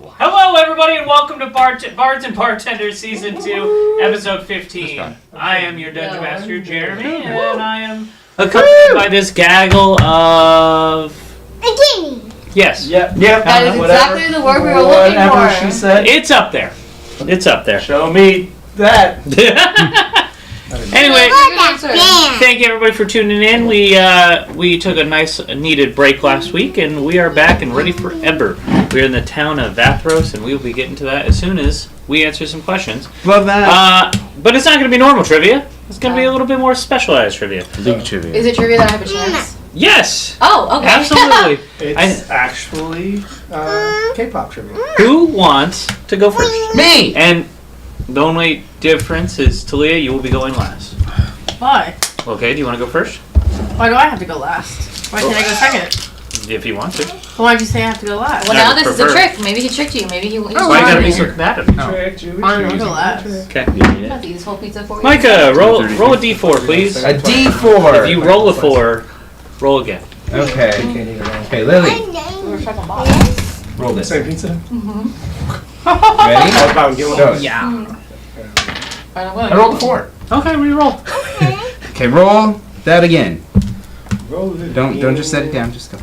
Hello, everybody, and welcome to Bards and Bartenders Season 2, Episode 15. I am your Dungeon Master, Jeremy, and I am accompanied by this gaggle of... A guinea. Yes. Yep. That is exactly the word we were looking for. Whatever she said. It's up there. It's up there. Show me that. Anyway, thank you everybody for tuning in. We took a nice needed break last week, and we are back and ready for Ember. We're in the town of Vathros, and we will be getting to that as soon as we answer some questions. Love that. But it's not going to be normal trivia. It's going to be a little bit more specialized trivia. League trivia. Is it trivia that I have a chance? Yes. Oh, okay. Absolutely. It's actually K-pop trivia. Who wants to go first? Me! And the only difference is, Talia, you will be going last. Why? Okay, do you want to go first? Why do I have to go last? Why can't I go second? If you want to. Why'd you say I have to go last? Well, I now would this is a prefer- trick. Maybe he tricked you. Maybe he. Why you gotta be so combative? Tricked you. Fine, I'll go last. Okay. I'm about to eat this whole pizza for you. Micah, roll a d4, please. A D4. If you roll a 4, roll again. Okay. Okay, Lily. We're talking about. Roll this. Same pizza? Ready? How about get one? Go. Yeah. I rolled a 4. Okay, re-roll. Okay, roll that again. Roll it Don't just set it down. Just go.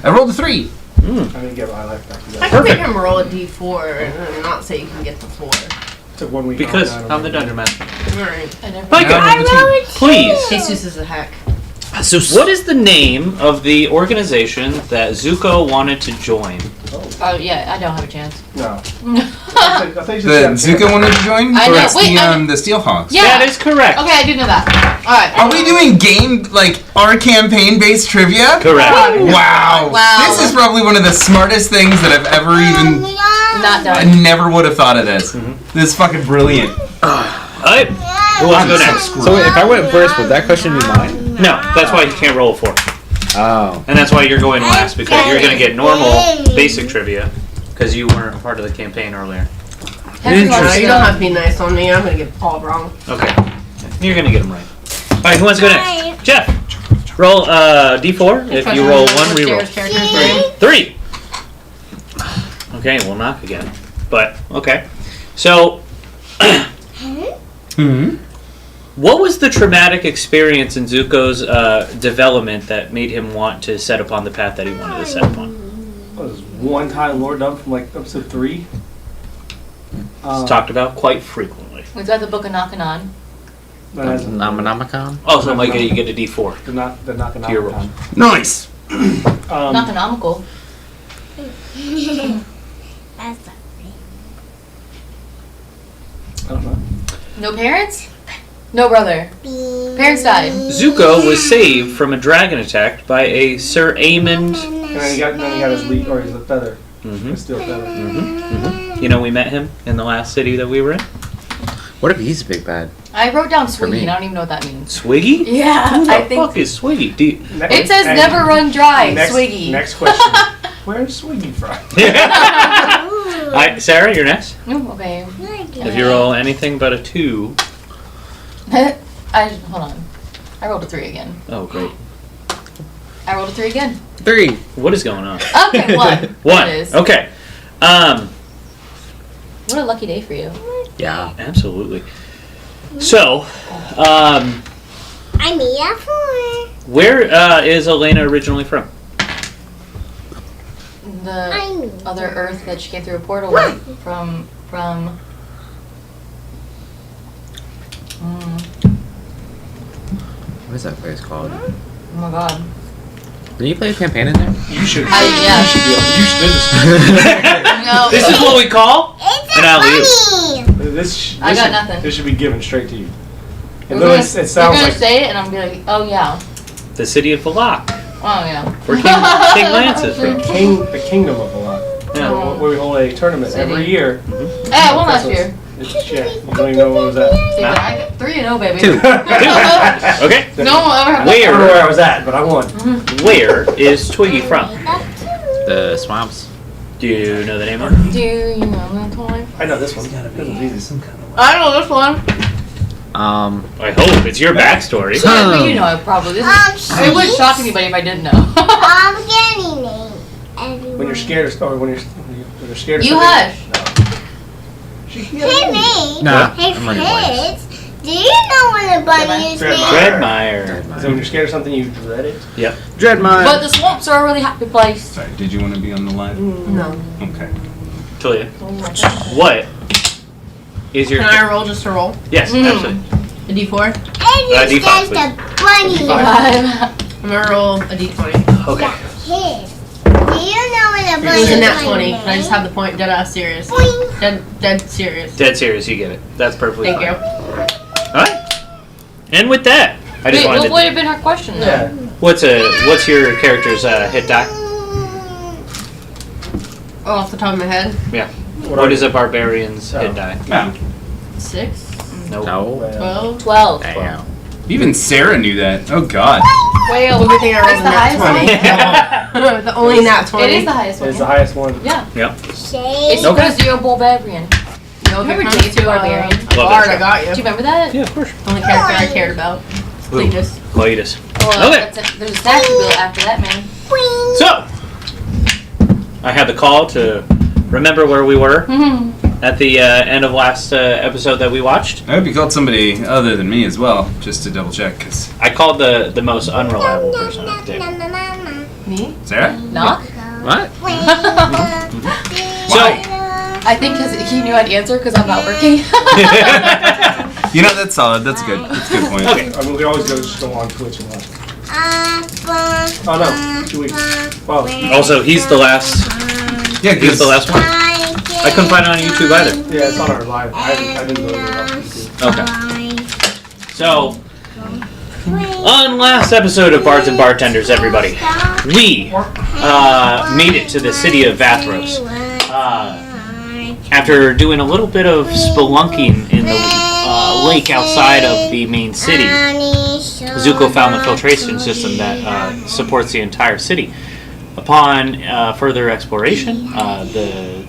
I rolled a 3. I didn't get my life back. I can make him roll a d4 and not say you can get the 4. Took 1 week. Because off, I'm the Dungeon Master. Alright. Micah, please. Jesus is a hack. What is the name of the organization that Zuko wanted to join? Oh yeah, I don't have a chance. No. The Zuko wanted to join? I Or know. it's Wait, the Steelhawks? Yeah. That is correct. Okay, I do know that. All right. Are we doing our campaign-based trivia? Correct. Wow. Wow. This is probably one of the smartest things that I've ever even... Not I done. never would have thought of this. This is fucking brilliant. Alright, who wants to go next? So if I went first, would that question be mine? No, that's why you can't roll a 4. Oh. And that's why you're going last, because you're going to get normal basic trivia, because you weren't a part of the campaign earlier. No, you don't have to be nice on me. I'm gonna get all wrong. Okay. You're going to get them right. Alright, who wants to go next? Jeff. Roll d4. If you roll 1, re-roll. 3. Okay, we'll knock again. But, okay. So, what was the traumatic experience in Zuko's development that made him want to set upon the path that he wanted to set upon? What was one time Lord Dump from like episode 3? It's talked about quite frequently. We've got the book of Knockin' On. Namanamakan? Also, Micah, you get a d4. The knocking To your rolls. Nice. Knockonomical. That's not I don't know. No parents? No brother. me. Parents died. Zuko was saved from a dragon attack by a Sir Aemond. And then he got his lead, or his feather. Mhm. His steel feather. You know, we met him in the last city that we were in. What if he's a big bad? I wrote down me. Swiggy, and I don't even know what that means. Swiggy? Yeah, Who the I think fuck is Swiggy? Do you- it says never run dry. Swiggy. Next question. Where's Swiggy from? Alright, Sarah, you're next. Ooh, okay. If you roll anything but a 2. Hold on. I rolled a 3 again. Oh, great. I rolled a 3 again. 3. What is going on? Okay, 1. 1. It is. Okay. What a lucky day for you. Yeah. Absolutely. So, I made a 4. where is Elena originally from? The other Earth that she came through a portal What? with from. What is that place called? Oh my god. Did you play a campaign in there? You should. Yeah. You should be. You should. No. This is what we call It's an alley-oop. funny. This I got should, nothing. This should be given straight to you. You're And then gonna, it you're sounds gonna like say it, and I'm gonna be like, oh yeah. The city of Valak, Oh yeah. where King Lance is from. the kingdom of Valak. Yeah. Where we hold a tournament City. every year. Hey, I won last year. It's, yeah, you don't even know what was that. See, but I got 3-0, baby. 2. Okay. No one will ever have I don't know Where where I was at, but I won. where is Twiggy from? The swamps. Do you know the name of it? Do you know that one? I know this one. Gotta be some kind of... I know this one. I hope it's your backstory. Yeah, but you know it probably. It wouldn't shock anybody if I didn't know. I'm getting it. When you're scared or when you're you're scared of You something. hush. Hey, me. Nah, Hey, I'm running away. Fritz. Do you know what a bunny is named? Dreadmire. So when you're scared of something, you dread it. Yep. Dreadmire. But the swamps are a really happy place. Sorry, did you want to be on the line? No. Okay. Julia, what is your... Can I roll just to roll? Yes, absolutely. A D4? And D5, it's just a bunny. I'm gonna roll a D20. Okay. Yeah, his. Do you know what a It bunny was is a nat named? 20. Can I just have the point? Dead ass serious. Boing. Dead serious. Dead serious, you get it. That's perfectly Thank fine. you. Alright. And with that, I just Wait, what wanted would to... have been her question though? Yeah. What's your character's hit die? Oh, off the top of my head. Yeah. What is a barbarian's hit Oh. die? Wow. 6, Nope. No. 12. 12. Damn. Even Sarah knew that. Oh God. Well, Everything I rolled it's in the that highest 20. The only nat 20. It is the highest one. It's the highest one. Yeah. Yep. Shade. It's because you're a barbarian. No, if it Remember comes Jade's to Barbarian? a Love bard, that I got Do you you. remember that? Yeah, of course. The only character I cared about. Cletus. Cletus. Well, Okay. there's a statue built after that man. Boing. So, I had the call to remember where we were at the end of last episode that we watched. I hope you called somebody other than me as well, just to double check. Cause I called the most unreliable person at the table. Me? Sarah. Knock? What? So, I think because he knew I'd answer because I'm not working. You know that's solid. That's good. That's a good point. okay. I mean, we always just go on Twitch and watch. Oh no, 2 weeks. Well, Also, he's the last. Yeah, He's the last one. I couldn't find it on YouTube either. yeah, it's on our live. I didn't go to YouTube. Okay. So, on last episode of Bards and Bartenders, everybody, we made it to the city of Vathros. After doing a little bit of spelunking in the lake outside of the main city, Zuko found the filtration system that supports the entire city. Upon further exploration, the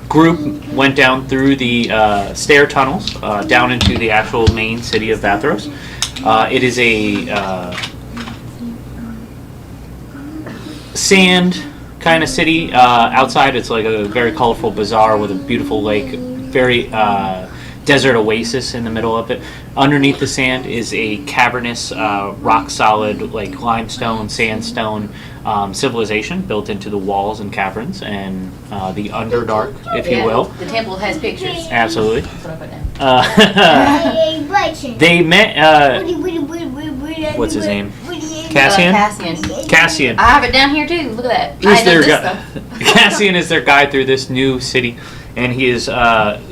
group went down through the stair tunnels down into the actual main city of Vathros. It is a sand kind of city. Outside, it's like a very colorful bazaar with a beautiful lake, very desert oasis in the middle of it. Underneath the sand is a cavernous, rock-solid, like limestone, sandstone civilization built into the walls and caverns and the Underdark, if you will. The temple has pictures. Absolutely. That's what I put down. They met. What's his name? Cassian. Cassian. I have it down here too. Look at that. He's I know their this guy. stuff. Cassian is their guide through this new city, and he is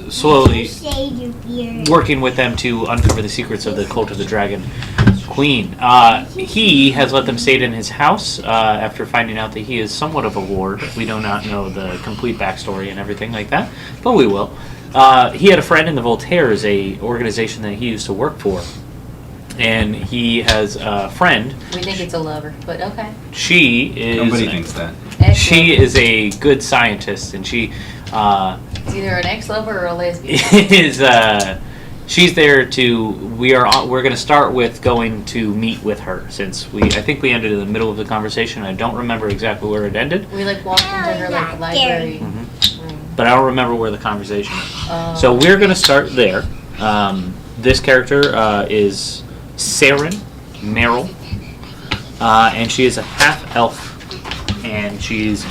slowly working with them to uncover the secrets of the Cult of the Dragon Queen. He has let them stay in his house after finding out that he is somewhat of a lord. We do not know the complete backstory and everything like that, but we will. He had a friend in the Voltaires, a organization that he used to work for. And he has a friend. We think it's a lover, but okay. She is. Nobody thinks that. She is a good scientist, and she It's either an ex-lover or a lesbian. is. She's there to. We're going to start with going to meet with her, since I think we ended in the middle of the conversation. I don't remember exactly where it ended, We like walked into her like library room. but I don't remember where the conversation is. So we're going to start there. This character is Saren Merrill, and she is a half elf, and she is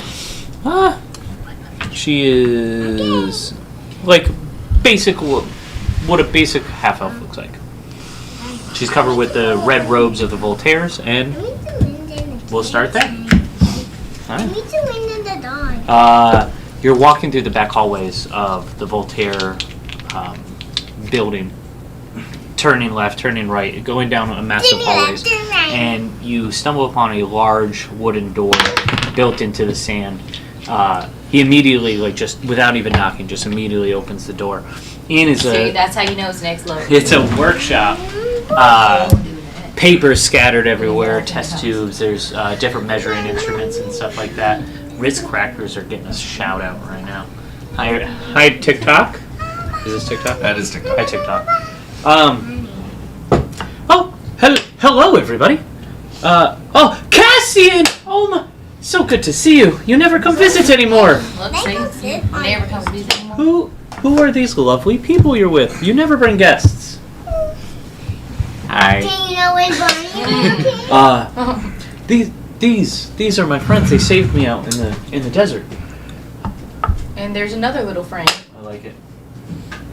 like basic what a basic half elf looks like. She's covered with the red robes of the Voltaires, and we'll start there. All right. You're walking through the back hallways of the Voltaire building. Turning left, turning right, going down a massive hallways, and you stumble upon a large wooden door built into the sand. He immediately, like, just without even knocking, just immediately opens the door. In is See, that's how you know it's an ex-lover. it's a workshop. Papers scattered everywhere, test tubes. There's different measuring instruments and stuff like that. Ritz crackers are getting a shout out right now. Hi TikTok. Is this TikTok? That is TikTok. Hi TikTok. Hello everybody. Cassian! Oh So good to see you. You never come visit anymore. Look, They see, don't sit on never it. comes to visit anymore. Who are these lovely people you're with? You never bring guests. Hi. Do you know when Bonnie is? These are my friends. They saved me out in the desert. And there's another little friend. I like it.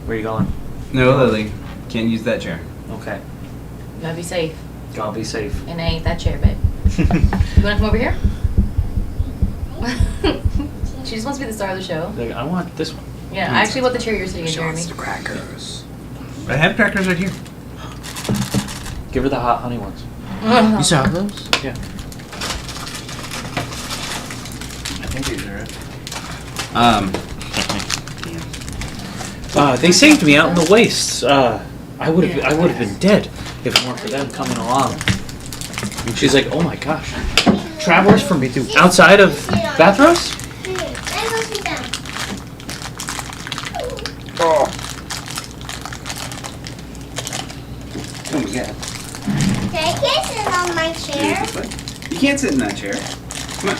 Where are you going? No, Lily. Can't use that chair. Okay. You gotta be safe. I'll be safe. And I ain't that chair, babe. You wanna come over here? She just wants to be the star of the show. Like, I want this one. Yeah, I actually want the chair you're sitting in, Jeremy. Crackers. I have crackers right here. Give her the hot honey ones. You saw those? Yeah. I think these are it. They saved me out in the wastes. I would have been dead if it weren't for them coming along. And she's like, oh my gosh, travelers from outside of Bathros? Oh my god. I can't sit on my chair. You can't sit in that chair. Come on.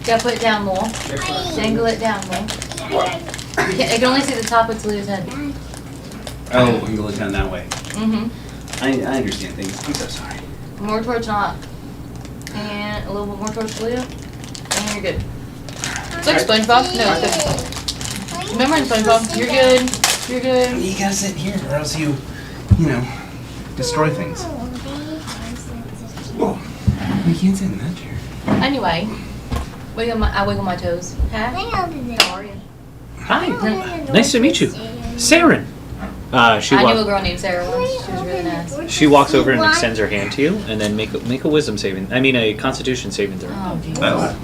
Gotta put it down more. Dangle it down more. I can only see the top of Talia's head. Oh, you look down that way. Mm-hmm. I understand things. I'm so sorry. More towards Knock. And a little bit more towards Talia. And you're good. It's like SpongeBob. No, it's good. Remember in SpongeBob? You're good. You're good. You gotta sit here or else you destroy things. Whoa. You can't sit in that chair. Anyway, I wiggle my toes. Hi. How are you? Hi. Nice to meet you. Saren. She I knew a walks. girl named Sarah once. She was really nice. She walks over and extends her hand to you, and then make a wisdom saving. I mean, a Constitution saving throw. Oh, Jesus. Oh.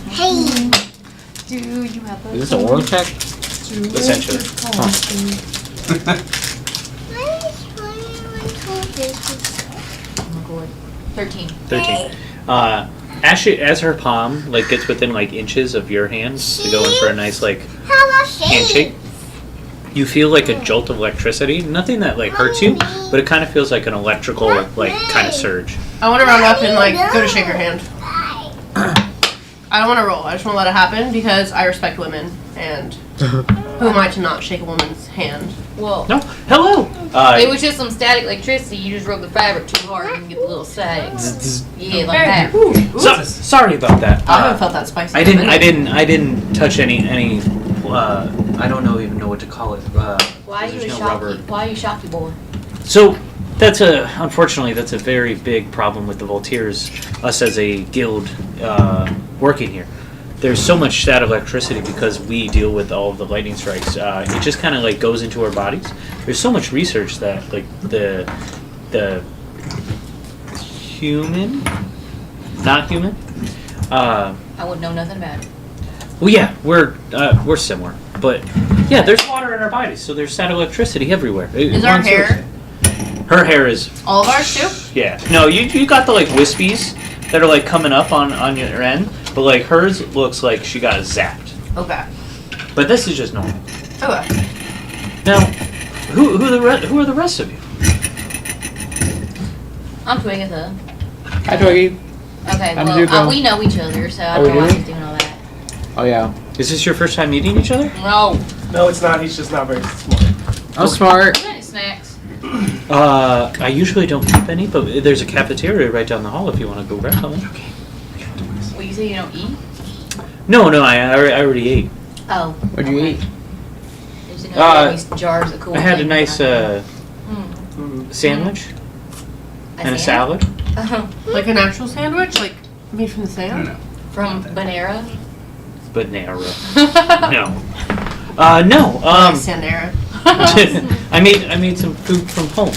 Hey. Do you have a... Is this a oral check? Essentially. Oh, God. 13. 13. As her palm gets within inches of your hands to go in for a nice How about handshake, you feel like a jolt of electricity. Nothing that hurts you, but it kind of feels like an electrical kind of surge. I want to run up and go to shake her hand. I don't want to roll. I just want to let it happen because I respect women, and who am I to not shake a woman's hand? Well, No, hello. it was just some static electricity. You just rub the fabric too hard and you get the little static. Yeah, like that. Sorry about that. I haven't felt that spicy. I didn't touch any. I don't even know what to call it. Why are you a there's no rubber. shocky? Why are you shocky boy? So unfortunately that's a very big problem with the Volunteers. Us as a guild working here. There's so much static electricity because we deal with all of the lightning strikes. It just kind of goes into our bodies. There's so much research that the human, not human. I wouldn't know nothing about it. Well, yeah, we're similar, but yeah, there's water in our bodies, so there's static electricity everywhere. Is our hair? Her hair is. All of ours too? Yeah. No, you got the wispies that are coming up on your end, but hers looks like she got zapped. Okay. But this is just normal. Okay. Now, who are the rest of you? I'm Twigatha. Hi, Twiggy. Okay, I'm well, Zuko. we know each other, so I Oh, don't know we why do? he's doing all that. Oh, yeah. Is this your first time meeting each other? No. No, it's not. He's just not very smart. I'm smart. Any snacks? I usually don't keep any, but there's a cafeteria right down the hall if you want to go grab something. Well, you say you don't eat? No, I already ate. Oh. What'd you eat? There's all these jars of cool I had a things nice behind sandwich it. and a salad. Like an actual sandwich? Made from the I don't sand? know. From Banera. Banana. No. No. Sandera. I made some food from home.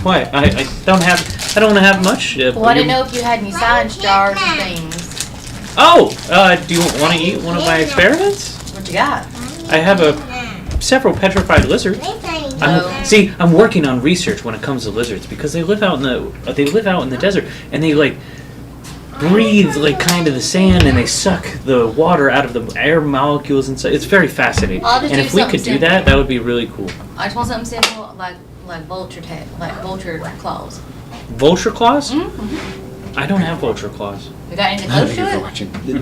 Why? I don't want to have much. Well, I didn't know if you had any science jars and things. Oh, do you want to eat one of my experiments? What you got? I have several petrified lizards. I'm working on research when it comes to lizards because they live out in the desert and they breathe kind of the sand and they suck the water out of the air molecules and stuff. It's very fascinating. I'll just And do if we something could do simple. that would be really cool. I just want something simple, like vulture claws. Vulture claws? Mm-hmm. I don't have vulture claws. We got anything close to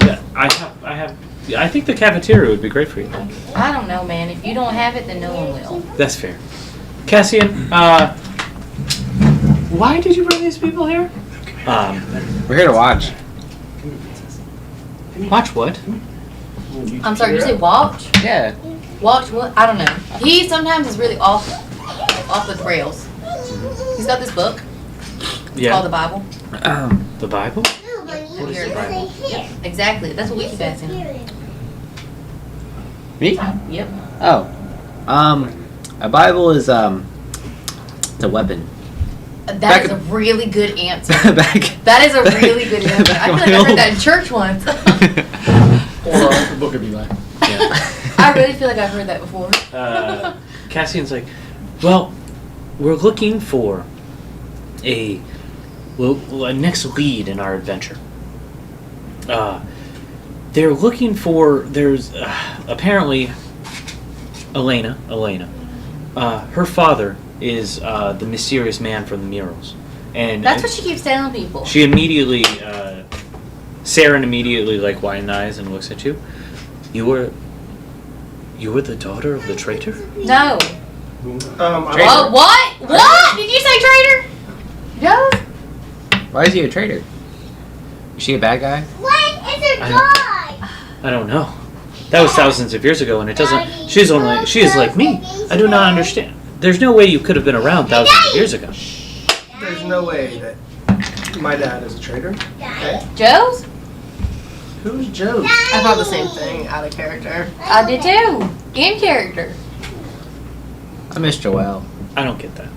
it? I think the cafeteria would be great for you. I don't know, man. If you don't have it, then no one will. That's fair. Cassian, why did you bring these people here? We're here to watch. Watch what? I'm sorry, did you say watch? Yeah. Watch what? I don't know. He sometimes is really off the rails. He's got this book. It's called the Bible. The Bible? What is the Bible? Yep, exactly. That's what we keep asking. Me? Yep. Oh. A Bible is it's a weapon. That is a really good answer. Back. That is a really good answer. I feel like I heard that in church once. Or the book of Eli. Yeah. I really feel like I've heard that before. Cassian's like, well, we're looking for a next lead in our adventure. They're looking for, there's apparently Elena, her father is the mysterious man from the murals. And That's what she keeps telling people. she immediately, Saren immediately like widens eyes and looks at you. You were the daughter of the traitor? No. I What? What? Did you say traitor? No. Why is he a traitor? Is she a bad guy? What is a dog? I don't know. That was thousands of years ago, and it doesn't. She is like me. I do not understand. There's no way you could have been around thousands of years ago. There's no way that my dad is a traitor. Okay? Joe's? Who's Joe? I thought the same thing out of character. I did too. In character. I miss Joelle. I don't get that.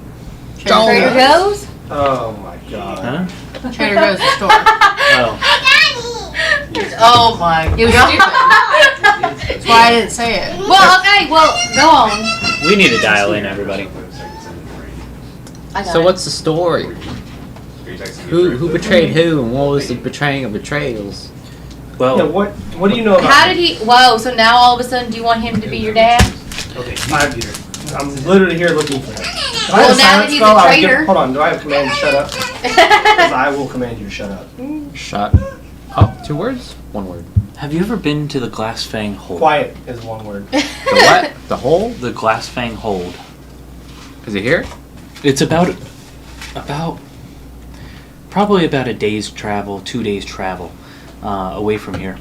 Trader Joe's? Oh my god. Huh? Trader Joe's the store. Oh. Oh my It was stupid. That's why I didn't say it. Well, okay, well, go on. We need to dial in, everybody. I got So it. what's the story? Who betrayed who, and what was the betraying of betrayals? Well, Yeah, what do you know about How did he? Whoa! So now all of a sudden, do you want him to be your dad? Okay, I'm literally here looking for him. If I Well, had a now silent that he's spell, a I would traitor. hold on, do I have command to shut up? Because I will command you to shut up. Shut up. 2 words? 1 word. have you ever been to the Glass Fang Hold? Quiet is 1 word. The what? The hole? The Glass Fang Hold. Is it here? It's about probably about a day's travel, 2 days travel away from here.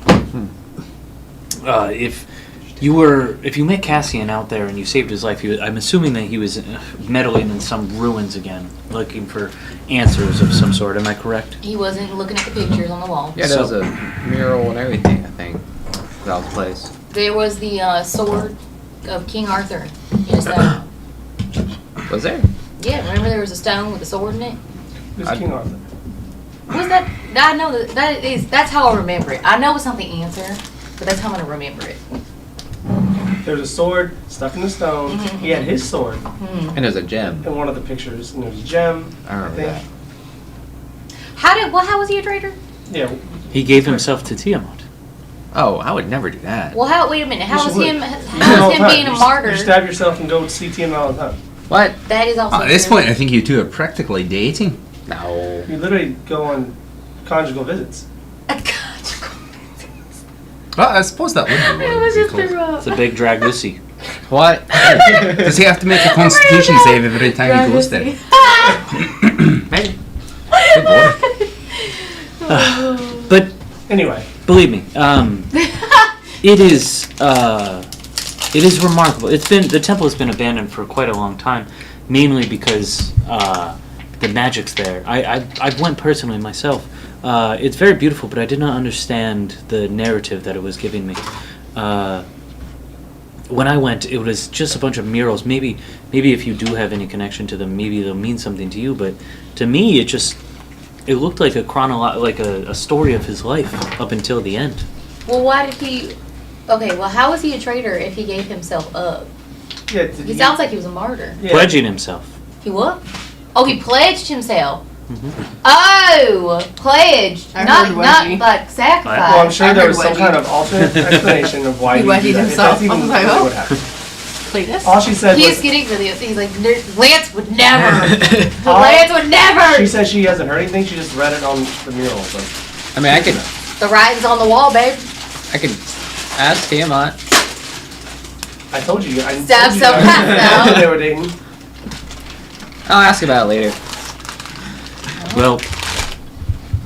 If you met Cassian out there and you saved his life, I'm assuming that he was meddling in some ruins again, looking for answers of some sort. Am I correct? He wasn't looking at the pictures on the wall. Yeah, there was a mural and everything, I think. That was the place. There was the sword of King Arthur in a stone. Was there? Yeah, remember there was a stone with a sword in it? Who's King Arthur? Was that? I know that's how I remember it. I know it's not the answer, but that's how I'm gonna remember it. There's a sword stuck in the stone. Mhm. He had his sword And there's a gem. in one of the pictures, and there's a gem. I remember that. How was he a traitor? Yeah. He gave himself to Tiamat. Oh, I would never do that. Well, wait a minute. How Yes, was you him? would. How was him being a martyr? You stab yourself and go see TM all the time. What? That is also At this true. point, I think you two are practically dating. No. You literally go on conjugal visits. Well, I suppose that would be It what was it would just be a called. rough. It's a big drag-lucy. What? Does he have to make a constitution save every time he goes there? Hey. Good lord. But Anyway, believe me, it is remarkable. The temple has been abandoned for quite a long time, mainly because the magic's there. I went personally myself. It's very beautiful, but I did not understand the narrative that it was giving me. When I went, it was just a bunch of murals. Maybe if you do have any connection to them, maybe they'll mean something to you. But to me, it looked like a story of his life up until the end. Well, why did he? Okay, well, how was he a traitor if he gave himself up? yeah. He sounds like he was a martyr. Yeah. Pledging himself. He what? Oh, he pledged himself. Mhm. Oh, pledged, I not heard wedgie. like sacrifice. Well, I'm sure I there heard was some wedgie. kind of alternate explanation of why He he wedgied did that. himself. If that's I was even like, really oh. what happened. Cletus? All she said He's was, getting for the. He's like, Lance would never. All- Lance would never she do says she hasn't heard anything. She just read it on the mural. But I mean, I could The writing's on the wall, babe. ask Tiamat. I told you. I Stab told you some guys cats out. they were dating. I'll ask about it later. Well,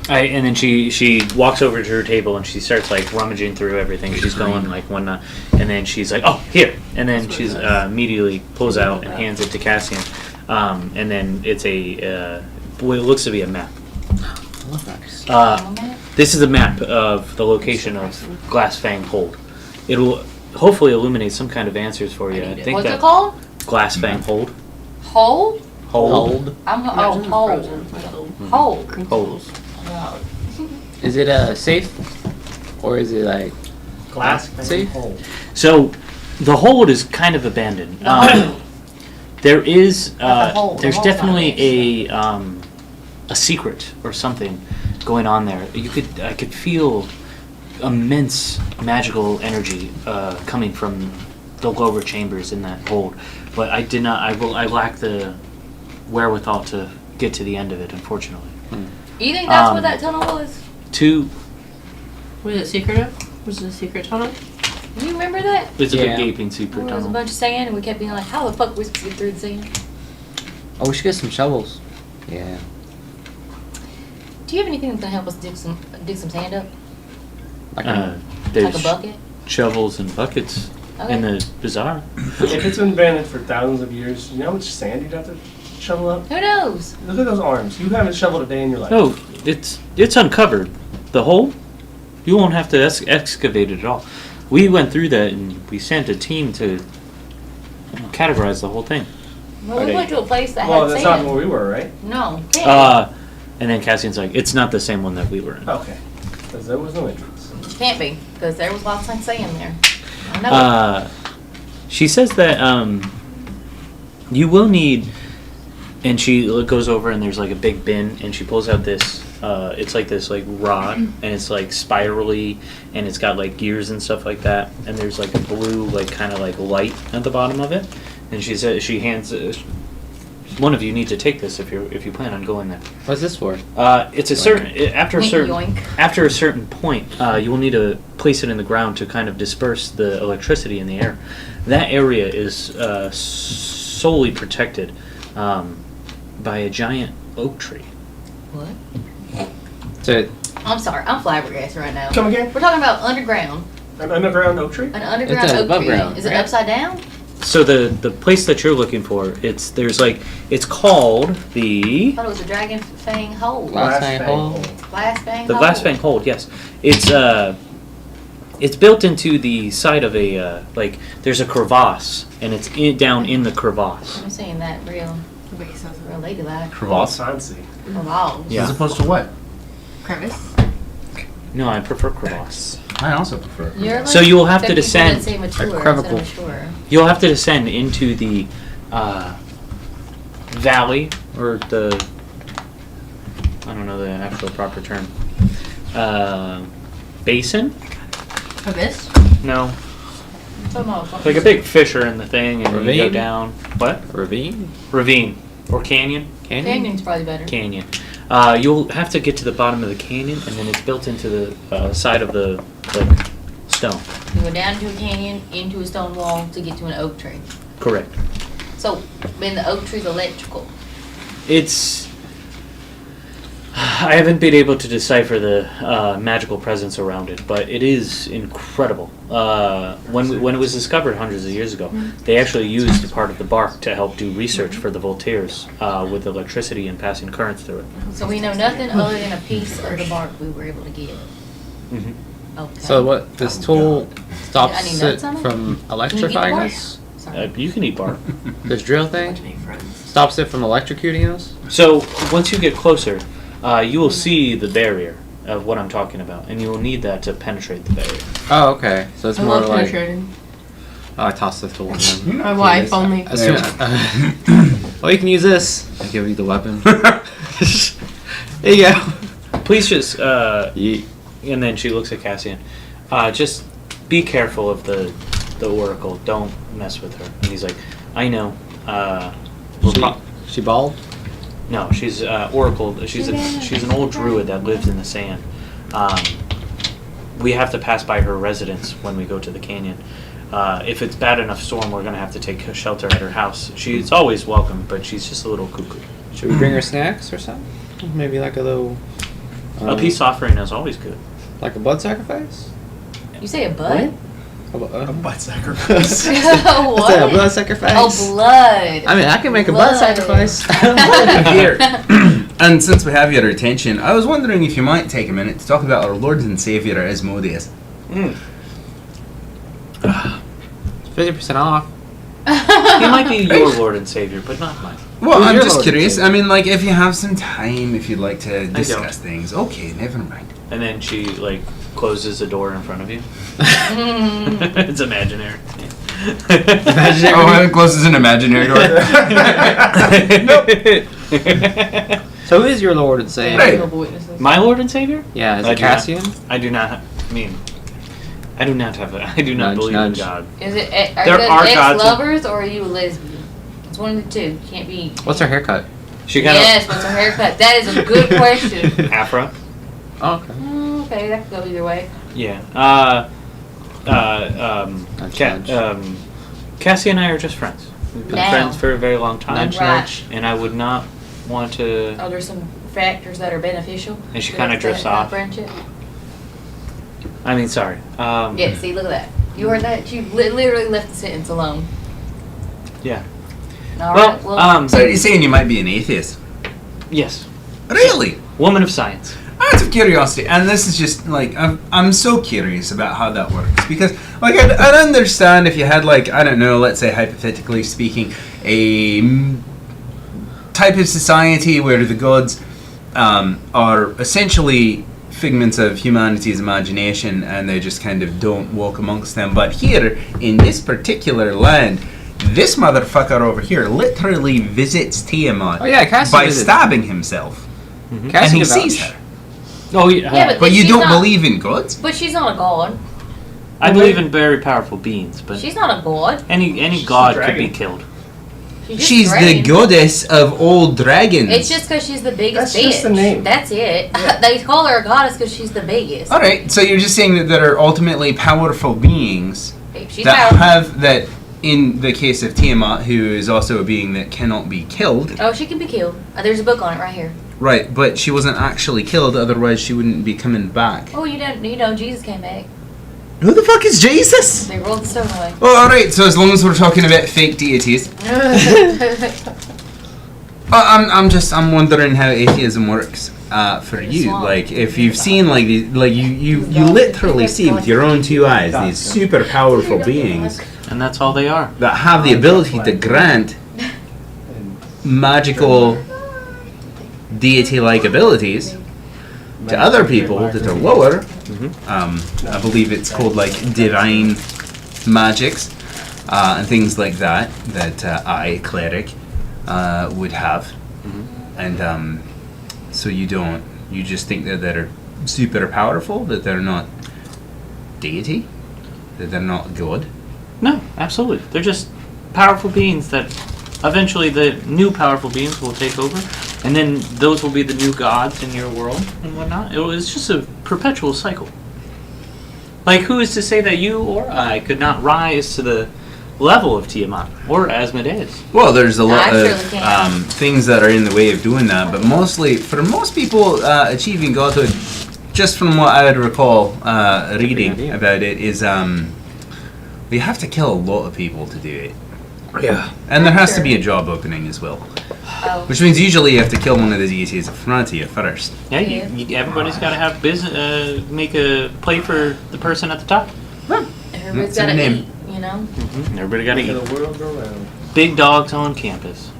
and then she walks over to her table and she starts like rummaging through everything. She's going like whatnot, and then she's like, "Oh, here!" And then she's immediately pulls out and hands it to Cassian, and then it's it looks to be a map. This is a map of the location of Glass Fang Hold. It will hopefully illuminate some kind of answers for you. I think What's that it called? Glass Fang Hold. Hold? Hold. Hold. Hold. Hold. Is it safe, or is it like Glass safe? hole. So, the hold is kind of abandoned. There is, there's definitely a secret or something going on there. I could feel immense magical energy coming from the lower chambers in that hold, but I lack the wherewithal to get to the end of it, unfortunately. You think that's what that tunnel was? Was it secretive? Was it a secret tunnel? You remember that? It's a Yeah. big gaping secret There was a tunnel. bunch of sand, and we kept being like, "How the fuck we supposed to get through the sand?" Oh, we should get some shovels. Yeah. Do you have anything that's gonna help us dig some sand up? Like Uh, Like there's a bucket? shovels and buckets in the bazaar. If it's been abandoned for thousands of years, you know how much sand you'd have to shovel up? Who knows? Look at those arms. You haven't shoveled a day in your life. No, it's uncovered. The hole, you won't have to excavate it at all. We went through that and we sent a team to categorize the whole thing. Well, we went to a place that Well, had that's sand. not where we were, right? No. Can't And then Cassian's like, it's not the same one that we were in. Okay. Because there was no entrance. be. Can't be, because there was lots of sand there. I know it. She says that you will need, and she goes over and there's like a big bin and she pulls out this. It's like this like rod and it's like spirally and it's got like gears and stuff like that and there's like a blue like kind of like light at the bottom of it and she says she hands one of you need to take this if you plan on going there. What's this for? It's a certain after a Yoink, certain yoink. after a certain point you will need to place it in the ground to kind of disperse the electricity in the air. That area is solely protected by a giant oak tree. What? So I'm sorry, I'm flabbergasted right now. Come again? We're talking about underground. An underground oak tree? An underground It's oak above tree. ground, Is it right? upside down? So the place that you're looking for, it's called I the thought it was a dragon fang hole. Glass Fang hole. Glass fang the hole. Glass Fang Hold. Yes, it's built into the side of a like there's a crevasse and it's down in the crevasse. I'm saying that real ladylike. Crevasse. Fancy. Crevasse. Yeah. As opposed to what? Crevice? No, I prefer crevasse. I also prefer. You're So you will have to except descend- you didn't say mature, crevicle. instead of mature. You'll have to descend into the valley or the I don't know the actual proper term. Basin? Abyss? No, Some motherfuckers. like a big fissure in the thing, and you go Ravine? down. What? ravine? Ravine or canyon? Canyon? Canyon's probably better. Canyon. You'll have to get to the bottom of the canyon, and then it's built into the side of the like stone. You go down into a canyon, into a stone wall to get to an oak tree. Correct. So, then the oak tree's electrical. It's. I haven't been able to decipher the magical presence around it, but it is incredible. When it was discovered hundreds of years ago, they actually used part of the bark to help do research for the voltaires with electricity and passing currents through it. So we know nothing other than a piece of the bark we were able to get. Mhm. Okay. So what? This tool I stops need it nuts on it? from Can you eat electrifying bark? us? Sorry. You can eat bark. This drill thing stops it from electrocuting us? So once you get closer, you will see the barrier of what I'm talking about, and you will need that to penetrate the barrier. Oh, okay. So it's I more love like penetrating. I toss the tool. in. My wife only. As soon- well, you can use this. I give you the weapon. There you go. Please just, Yeet. and then she looks at Cassian. Just be careful of the oracle. Don't mess with her. And he's like, I know. We'll She, pro- she bald? No, she's Oracle. She's an old druid that lives in the sand. We have to pass by her residence when we go to the canyon. If it's bad enough storm, we're gonna have to take shelter at her house. She's always welcome, but she's just a little cuckoo. Should we bring her snacks or something? Maybe like a little. A peace offering is always good. Like a blood sacrifice? You say a butt? A butt sacrifice. Is that a blood sacrifice? Oh, blood. I mean, I can make a blood sacrifice. Here. And since we have your attention, I was wondering if you might take a minute to talk about our Lord and Savior Asmodeus. 50% off. He might be your Lord and Savior, but not mine. Well, Who's I'm your just Lord curious. and I mean, like, if you have some time, if you'd like to don't. discuss things. Okay, never mind. And then she like closes the door in front of you. It's imaginary. Imaginary. Oh, it closes an imaginary door. So who is your Lord and Savior? Right. My Lord and Savior? Yeah, is I it do not- Cassian? I do not I do not have I do not Nudge, believe nudge. in God. Is it? Are There you are guys gods in- ex-lovers or are you a lesbian? It's one of the two. Can't be. What's her haircut? She got Yes. What's her haircut? That is a good question. a afro. Oh, okay. Okay, that could go either way. Yeah. Nudge. Cassie and I are just friends. We've been Now. friends for a very long time. Nudge, Right. nudge. And I would not want to. Are there some factors that are beneficial? And she to kinda that drifts kind of off. Friendship? I mean, sorry. Yeah. See, look at that. You heard that? You literally left the sentence alone. Yeah. All Well, right. Well, So you're saying you might be an atheist? yes. Really? Woman of science. Out of curiosity, and this is just like I'm so curious about how that works because like I'd understand if you had like I don't know, let's say hypothetically speaking, a type of society where the gods are essentially figments of humanity's imagination and they just kind of don't walk amongst them. But here in this particular land, this motherfucker over here literally visits Tiamat Oh yeah, Cassian by visits. stabbing himself, and Cassian he can sees vouch. her. Oh yeah. Yeah, But you she's don't not- believe in gods? But she's not a god. I believe in very powerful beings, but She's not a god. any She's god a could be dragon. killed. She's just She's the dragon. goddess of all dragons. It's just because she's the biggest That's bitch. just the name. That's it. They call her a goddess because she's the biggest. All right, so you're just saying that there are ultimately powerful beings She's that powerful. have that. In the case of Tiamat, who is also a being that cannot be killed, Oh, she can be killed. There's a book on it right here. right? But she wasn't actually killed; otherwise, she wouldn't be coming back. Oh, you know, Jesus came back. Who the fuck is Jesus? They rolled the stone away. Oh, all right. So as long as we're talking about fake deities, I'm wondering how atheism works for you. Swamp. Like, if you've seen like these, like you literally see with your own two eyes these super powerful beings And that's all they are. that have the ability to grant magical deity-like abilities to other people that are lower. I believe it's called like divine magics and things like that I, cleric, would have. And so you just think that they're super powerful, that they're not deity, that they're not God. No, absolutely. They're just powerful beings that eventually the new powerful beings will take over, and then those will be the new gods in your world and whatnot. It's just a perpetual cycle. Like, who is to say that you or I could not rise to the level of Tiamat or Asmodeus? Well, there's a lot I of surely can. things that are in the way of doing that, but mostly, for most people, achieving godhood, just from what I would recall reading idea. about it, is we have to kill a lot of people to do it. Yeah. And there has to be a job opening as well. Oh. Which means usually you have to kill one of the deities in front of you first. Yeah, everybody's got to have business. Make a play for the person at the top. Everybody's That's her got to name. eat, you know? Everybody got to Making eat. the world go round. Big dogs on campus.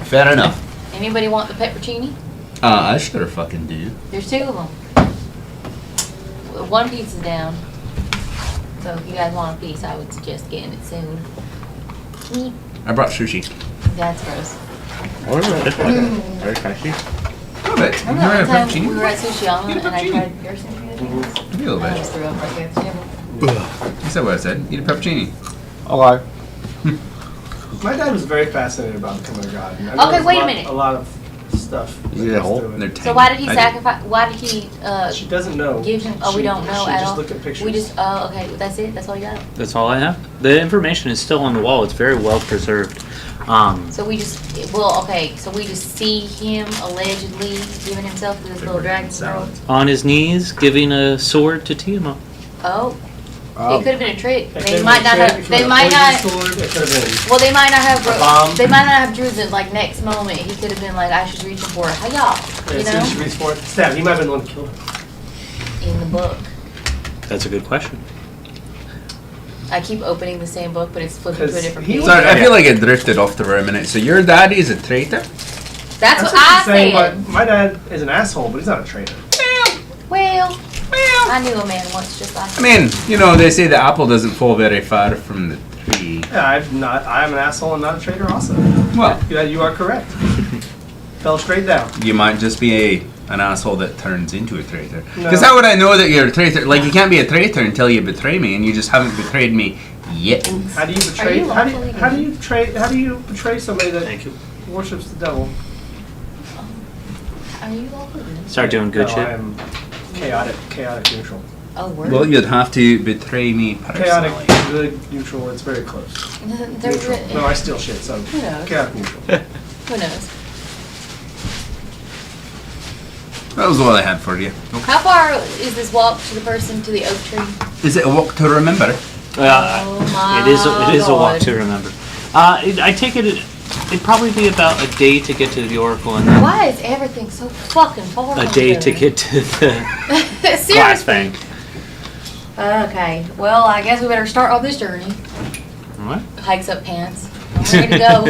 Fair enough. Anybody want the peppercini? I sure fucking do. There's two of them. One piece is down. So if you guys want a piece, I would suggest getting it soon. I brought sushi. That's gross. What is it? Very spicy. A little bit. You Remember have that one time pepperoni? we were at Sushi Island and I tried your sushi? A little I bit. just threw up right there at the table. You said what I said. Eat a pepperoni. Okay. My dad was very fascinated about becoming a god. and I know Okay, there's wait a lot- minute. A lot of stuff. Yeah, hole. They're So tiny. why did he I sacrifice? Why did he She doesn't know. give him? Oh, we don't know she at just all. looked at pictures. We just. Oh, okay. That's it. That's all you got. That's all I have. The information is still on the wall. It's very well preserved. So we just. Well, okay. So we just see him allegedly giving himself to this little dragon girl. On his knees, giving a sword to Tiamat. Oh. Oh. It could have been a trick. It They could've might been not a trick, have. it They could've might been a not. poison sword, it could've been Well, they might not have. a bomb. They might not have drew the like next moment. He could have been like, I should reach for it. Hey y'all, you As soon as she know, reached for it, stab. He might have been the one that killed her. in the book. That's a good question. I keep opening the same book, but it's flipped to a 'Cause different he page. was- Sorry, I feel like it drifted off for a minute. So your daddy is a traitor? That's what she's I saying, said. but my dad is an asshole, but he's not a traitor. Well, I knew a man once just like. I mean, you know, they say the apple doesn't fall very far from the tree. Yeah, I'm an asshole and not a traitor also. Well, Yeah, you are correct. Fell straight down. you might just be an asshole that turns into a traitor. No. Because how would I know that you're a traitor? Like, you can't be a traitor until you betray me, and you just haven't betrayed me yet. How do you betray? you How do lawfully how do you betray somebody that Thank you. worships the devil? Are you lawful? Start doing good No, shit. I'm chaotic neutral. Oh, word. Well, you'd have to betray me Chaotic, personally. good, neutral. It's very close. They're Neutral. good. No, I steal shit, so Who knows? chaotic neutral. Who knows? That was all I had for you. How far is this walk to the person to the oak tree? Is it a walk to remember? Oh my it is a walk God. to remember. I take it'd probably be about a day to get to the Oracle and then Why is everything so fucking far? a day to get to the glass Seriously. bank. Okay. Well, I guess we better start on this journey. What? Hikes up pants. I'm ready to go.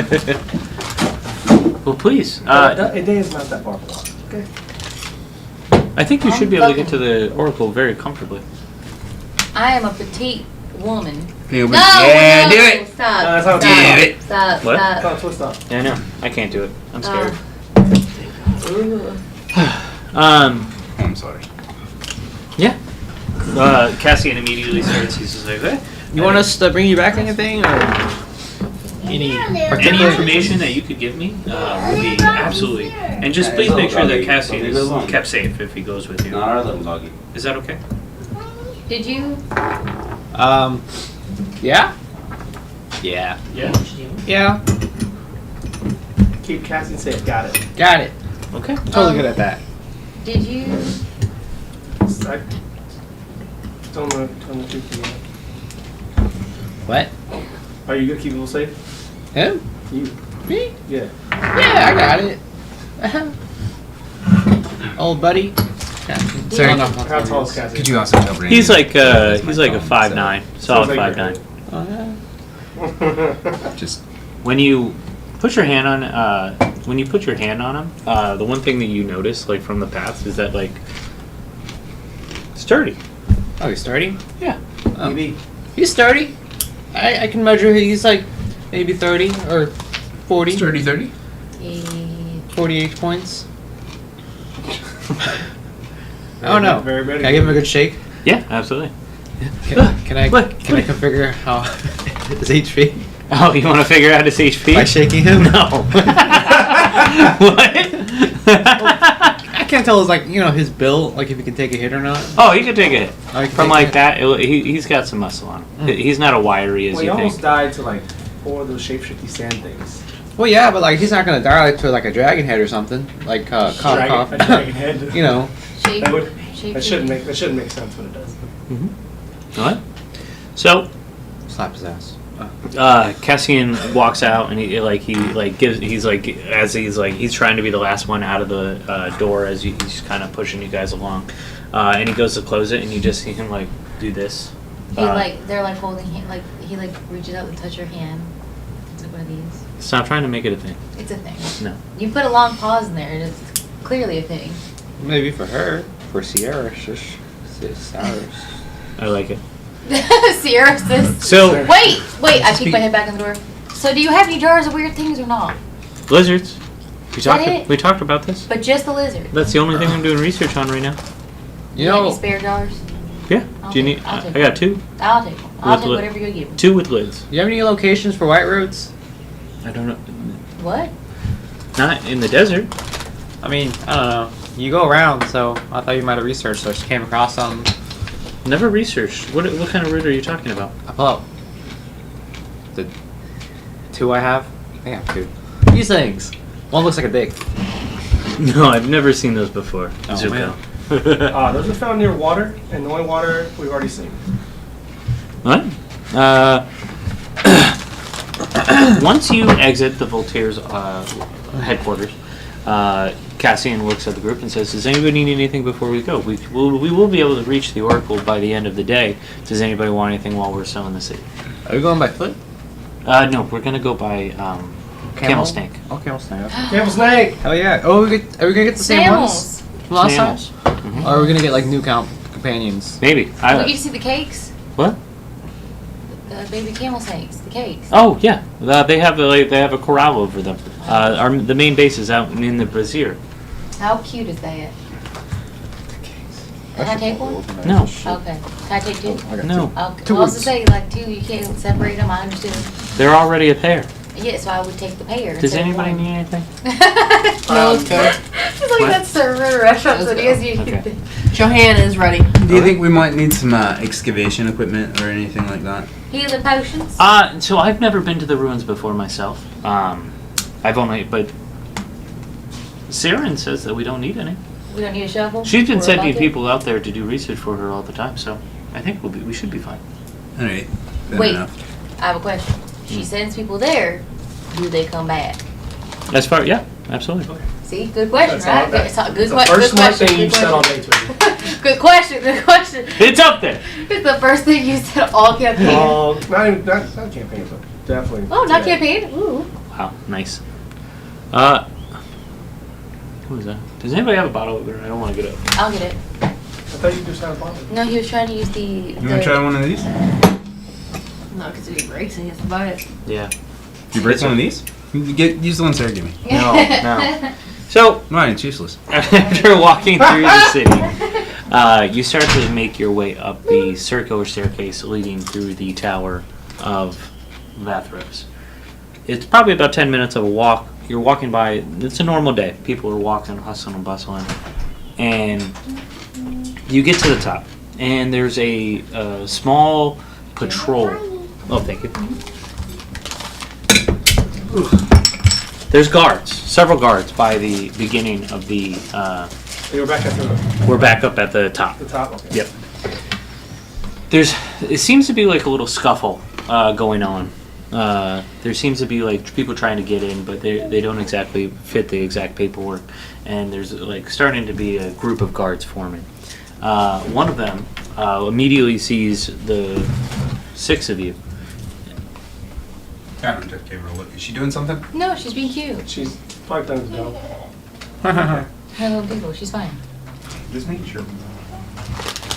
Well, please. A day is not that far of a walk. Okay. I think you should be able to get to the Oracle very comfortably. I am a petite woman. Yeah, No, do it. Stop. No, that's not Do stop. it. Stop. What? Stop. Come on, twist off. Yeah, I know. I can't do it. I'm scared. Ooh. I'm sorry. Yeah. Cassian immediately starts. He's just like, "Hey, You want us to bring you back anything, or any any particular? information that you could give me will be absolutely." And just please make sure that Cassian is kept safe if he goes with you. Not our little doggy. Is that okay? Did you? Yeah. Yeah. Yeah. Yeah. Keep Cassie safe. Got it. Got it. Okay. Totally good at that. Did you? I don't know. Tell me truth yet. What? Are you gonna keep people safe? Him? You. Me? Yeah. Yeah, I got it. Old buddy. Sorry. Oh, no. How tall is Cassie? Could you also tell Brandon? He's like a 5'9", solid Sounds like 5'9". Oh, yeah. Just When you put your hand on him, the one thing that you notice, like from the past, is that like sturdy. Oh, he's sturdy? Yeah. Oh. He's sturdy. I can measure, he's like maybe 30 or 40. sturdy 30. 48 points. Oh no. Very ready. Can I give him a good shake? Yeah, absolutely. Can I configure how his HP Oh, you want to figure out his HP? by shaking him? No. What? I can't tell his his build, like if he can take a hit or not. Oh, he could take a hit. Oh, he can From take like a hit. that, he's got some muscle on him. He's not a wiry as Well, he you almost think. died to like 4 of those shapeshifty sand things. Well, yeah, but like he's not gonna die to like a dragon head or something, like A dragon head. you know. Shape. That would. Shape. That shouldn't make sense, but it does. What? So, Slap his ass. Cassian walks out and he's trying to be the last one out of the door as he's kind of pushing you guys along, and he goes to close it and you just see him like do this. They're like holding him, like he like reaches out to touch your hand. It's like one of these. Stop trying to make it a thing. It's a thing. No. You put a long pause in there, and it's clearly a thing. Maybe for her, for Sierra, shush. Cyrus. I like it. Sierra says. So Wait! I peek my head back in the door. So do you have any jars of weird things or not? lizards. that it? We talked about this. But just the lizard. That's the only thing I'm doing research on right now. You Any know, spare jars? Yeah. I'll Do you take- need? I'll I take got 2. I'll take them. I'll With take li- whatever you give me. 2 with lids. you have any locations for white roads? I don't know. What? Not in the desert. I mean, I don't know. You go around, so I thought you might have researched. So I just came across some. Never researched. What kind of route are you talking about? I pull out the 2 I have. I think I have 2. These things. One looks like a dick. No, I've never seen those before. Oh, Zuko. man. Those are found near water, and the only water we've already seen. What? Once you exit the Voltaire's headquarters, Cassian looks at the group and says, "Does anybody need anything before we go? We will be able to reach the Oracle by the end of the day. Does anybody want anything while we're still in the city?" Are we going by foot? No, we're gonna go by camel snake. Oh, camel snake. Camel snake! Hell yeah. Oh, are we gonna get the same Snails. ones from last time? Snails. Or are we gonna get like new companions? Maybe. Look, you see the cakes? What? The baby camel snakes. The cakes. Oh yeah, they have a corral over them. The main base is out in the brazier. How cute is that? Can I take one? No. Okay. Can I take 2? No, Okay. Well, I was to say, like 2, you can't separate them. I understood. they're already a pair. Yeah, so I would take the pair. Does instead of anybody one. need anything? No, it's good. It's like What? that server at restaurants that is you. Okay. Johanna is ready. Do you think we might need some excavation equipment or anything like that? Healing potions. So I've never been to the ruins before myself. But Siren says that we don't need any. We don't need a shovel. She's been or a sending bucket? people out there to do research for her all the time, so I think we should be fine. All right. Fair Wait, enough. I have a question. She sends people there. Do they come back? As far, yeah, absolutely. See, good question, That's right? all that- It's a good, the good first smart question. thing Good you've said all question. day to me. Good question. Good question. It's up there. It's the first thing you said all campaign. Not campaign, but definitely. Oh, not today. campaign. Ooh. Wow, nice. Who is that? Does anybody have a bottle opener? I don't want to get up. I'll get it. I thought you just had a bottle. No, he was trying to use the. You want to try one of these? No, because if he breaks it, he has to buy it. Yeah. You break one of these? Use the one Sarah gave me. No, no. So, Mine, it's useless. after walking through the city, you start to make your way up the circular staircase leading through the Tower of Vathros. It's probably about 10 minutes of a walk. You're walking by, it's a normal day. People are walking, hustling and bustling. And you get to the top, and there's a small patrol. Oh, thank you. There's guards, several guards by the beginning of the. You're back at We're back up at the top. the top. Okay. Yep. It seems to be like a little scuffle going on. There seems to be like people trying to get in, but they don't exactly fit the exact paperwork, and there's like starting to be a group of guards forming. One of them immediately sees the 6 of you. I don't just give her a look. Is she doing something? No, she's being cute. She's probably done the job. Her little giggle. She's fine. Just making sure.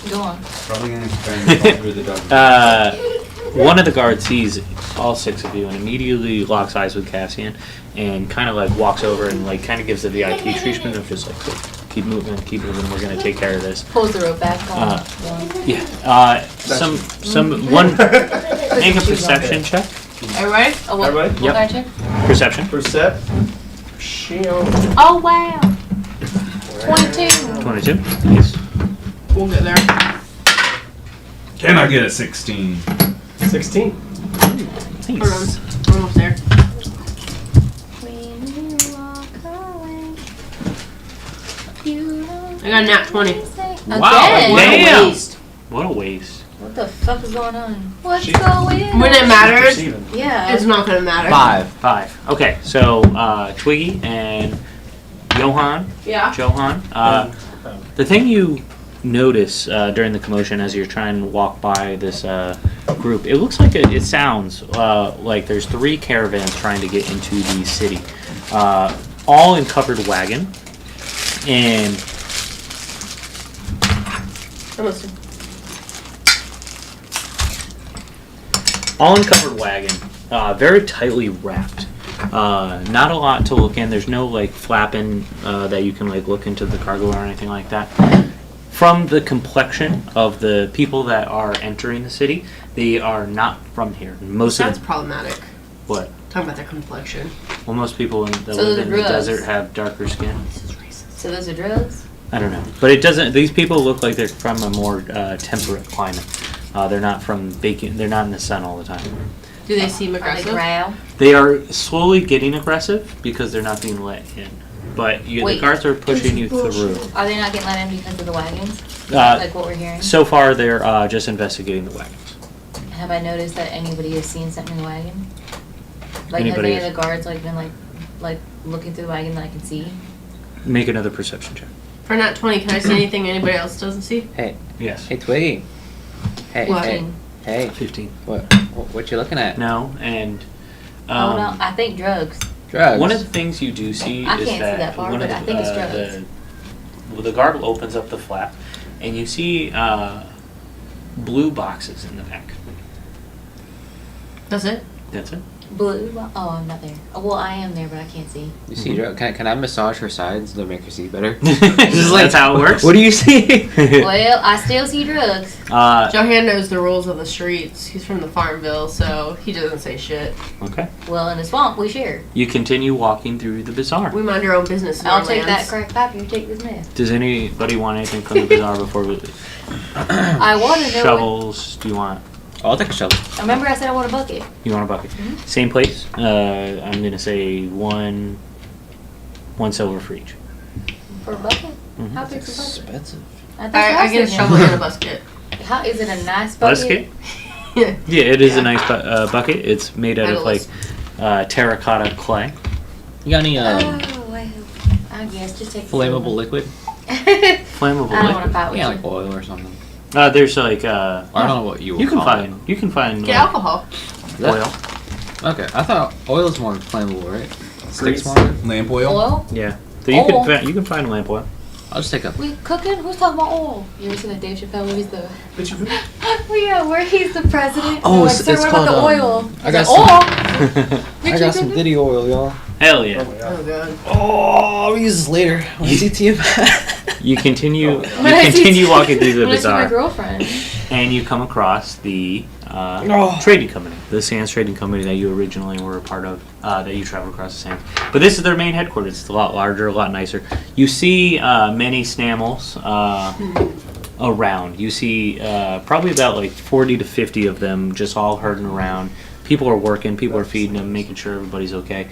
Go on. Probably gonna try and fall through the dog. One of the guards sees all 6 of you and immediately locks eyes with Cassian and kind of like walks over and like kind of gives the VIP treatment of just like keep moving, we're gonna take care of this. Pulls the rope back on. Yeah. One make a perception check. Everybody? Oh, what? Everybody? Yep. What kind of check? Perception. Perception. Oh wow. 22. 22. Yes. We'll get there. Can I get a 16? 16. We're Nice. almost there. I got a nat 20. Wow, Again? damn. What a waste. What the fuck is going on? What's She- going When it matters, Perceiving. Yeah. it's not gonna matter. 5. 5. Okay, so Twiggy and Johan. Yeah. The thing you notice during the commotion as you're trying to walk by this group, it looks like it sounds like there's 3 caravans trying to get into the city, all in covered wagon, and I'm listening. all in covered wagon, very tightly wrapped. Not a lot to look in. There's no like flapping that you can like look into the cargo or anything like that. From the complexion of the people that are entering the city, they are not from here. Most That's of problematic. what? Talking about their complexion. Well, most people that So live the in the drugs. desert have darker skin. This is racist. So those are drugs? I don't know, but it doesn't. These people look like they're from a more temperate climate. They're not from baking. They're not in the sun all the time. Do they seem Are they aggressive? growl? They are slowly getting aggressive because they're not being let in. But the Wait. guards are pushing you through. Are they not getting let in because of the wagons? Uh, Like what we're hearing? So far, they're just investigating the wagons. Have I noticed that anybody has seen something in the wagon? Like Anybody has any is- of the guards like been like looking through the wagon that I can see? Make another perception check. For Nat 20, can I see anything anybody else doesn't see? Yes. Hey, Twiggy. Hey, What? hey. 15. What you looking at? No, and Oh no, I think drugs. Drugs. one of the things you do see I is can't see that, that far, one of but I think it's drugs. the guard opens up the flap, and you see blue boxes in the back. That's it? That's it. Blue. Oh, I'm not there. Oh, well, I am there, but I can't see. You see drugs? Can I massage her sides to make her see better? That's how it works. What do you see? Well, I still see drugs. Johan knows the rules of the streets. He's from the Farmville, so he doesn't say shit. Okay. Well, in the swamp, we share. You continue walking through the bazaar. We mind our own business in I'll our take that lands. crack pipe. You take this meth. Does anybody want anything from the bazaar before we leave? I want to know. Shovels? Do you want? I'll take a shovel. Remember, I said I want a bucket. You want a bucket? Mhm. Same place. I'm gonna say one silver for each. For a bucket? Mhm. How big's a bucket? Expensive. That's what I was get a thinking. shovel and a basket. How is it a nice bucket? Basket? Yeah. Yeah, it is Yeah. a nice bucket. It's made out of like terracotta clay. You got any Oh, well, I guess just take the flammable liquid? Flammable I don't want liquid. to fight with Yeah, you. like oil or something. There's like I don't know what you would you can call find Get alcohol. That- oil. it. Okay, I thought oil is more flammable, right? Grease. Sticks more. Lamp oil. Oil? Yeah. So you Oil. you can find lamp oil. I'll just take a. We cooking? Who's talking about oil? You ever seen that Dave Chappelle movie? The But you well, yeah, where he's the president. Oh, They're like, it's- sir, it's what about the called, oil? I got Oil. I got some Diddy oil, y'all. Hell yeah. Oh my god. Oh, God. Oh, I'll use this later. When I see TM. You continue When I see- continue walking through the When I see my bazaar, girlfriend. and you come across the Oh. trading company, the Sands Trading Company that you originally were a part of, that you traveled across the Sands. But this is their main headquarters. It's a lot larger, a lot nicer. You see many snammels around. You see probably about like 40 to 50 of them just all herding around. People are working, people are feeding them, making sure everybody's okay.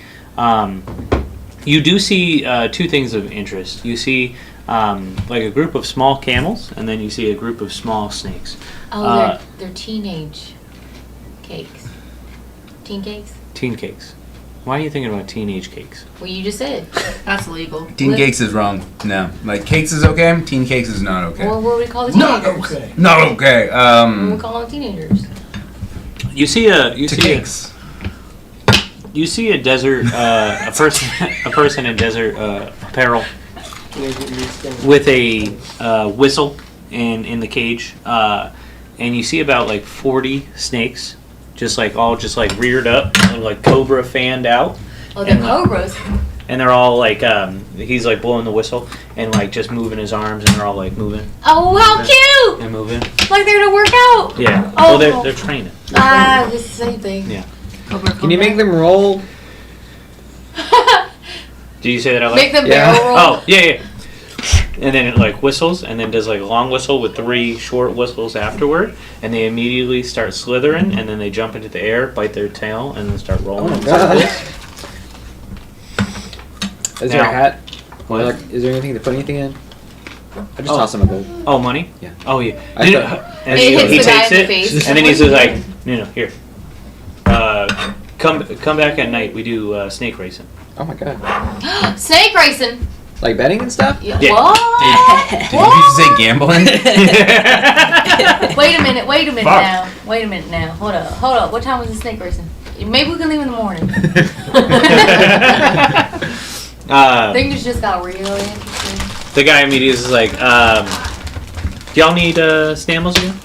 You do see two things of interest. You see like a group of small camels, and then you see a group of small snakes. Oh, they're teenage cakes. Teen cakes? Teen cakes. Why are you thinking about teenage cakes? Well, you just said. That's illegal. Teen cakes is wrong. No, like cakes is okay. Teen cakes is not okay. Well, what do we call the Not teenagers? okay. Not okay. What do we call them teenagers? You see a To cakes. You see a desert a person in desert apparel with a whistle in the cage, and you see about like 40 snakes, just like reared up, and like cobra fanned out, Oh, they're And, cobras. and they're all like he's like blowing the whistle and like just moving his arms, and they're all like moving Oh, how cute! and moving. Like they're gonna work out. Yeah. Oh. Well, they're training. Ah, it's the same thing. Yeah. Can you make them roll? Do you say that out loud? Make them Yeah. barrel roll. Oh, yeah. And then it like whistles, and then does like a long whistle with 3 short whistles afterward, and they immediately start slithering, and then they jump into the air, bite their tail, and then start rolling. Oh my in God. circles. Is there a Now- hat? What? Or, like, is there anything to put anything in? I just Oh. toss him a gold. Oh, money? Yeah. Oh, yeah. I You know, thought- and It he hits the guy takes in the it, face. and then he says like, no, here. Come back at night. We do snake racing. Oh my god. Snake racing. Like betting and stuff? Yeah. Yeah. What? Did you just say gambling? Wait a minute Fuck. now. Wait a minute now. Hold up. What time was the snake racing? Maybe we can leave in the morning. Things just got really interesting. The guy immediately is like, do y'all need snammels again?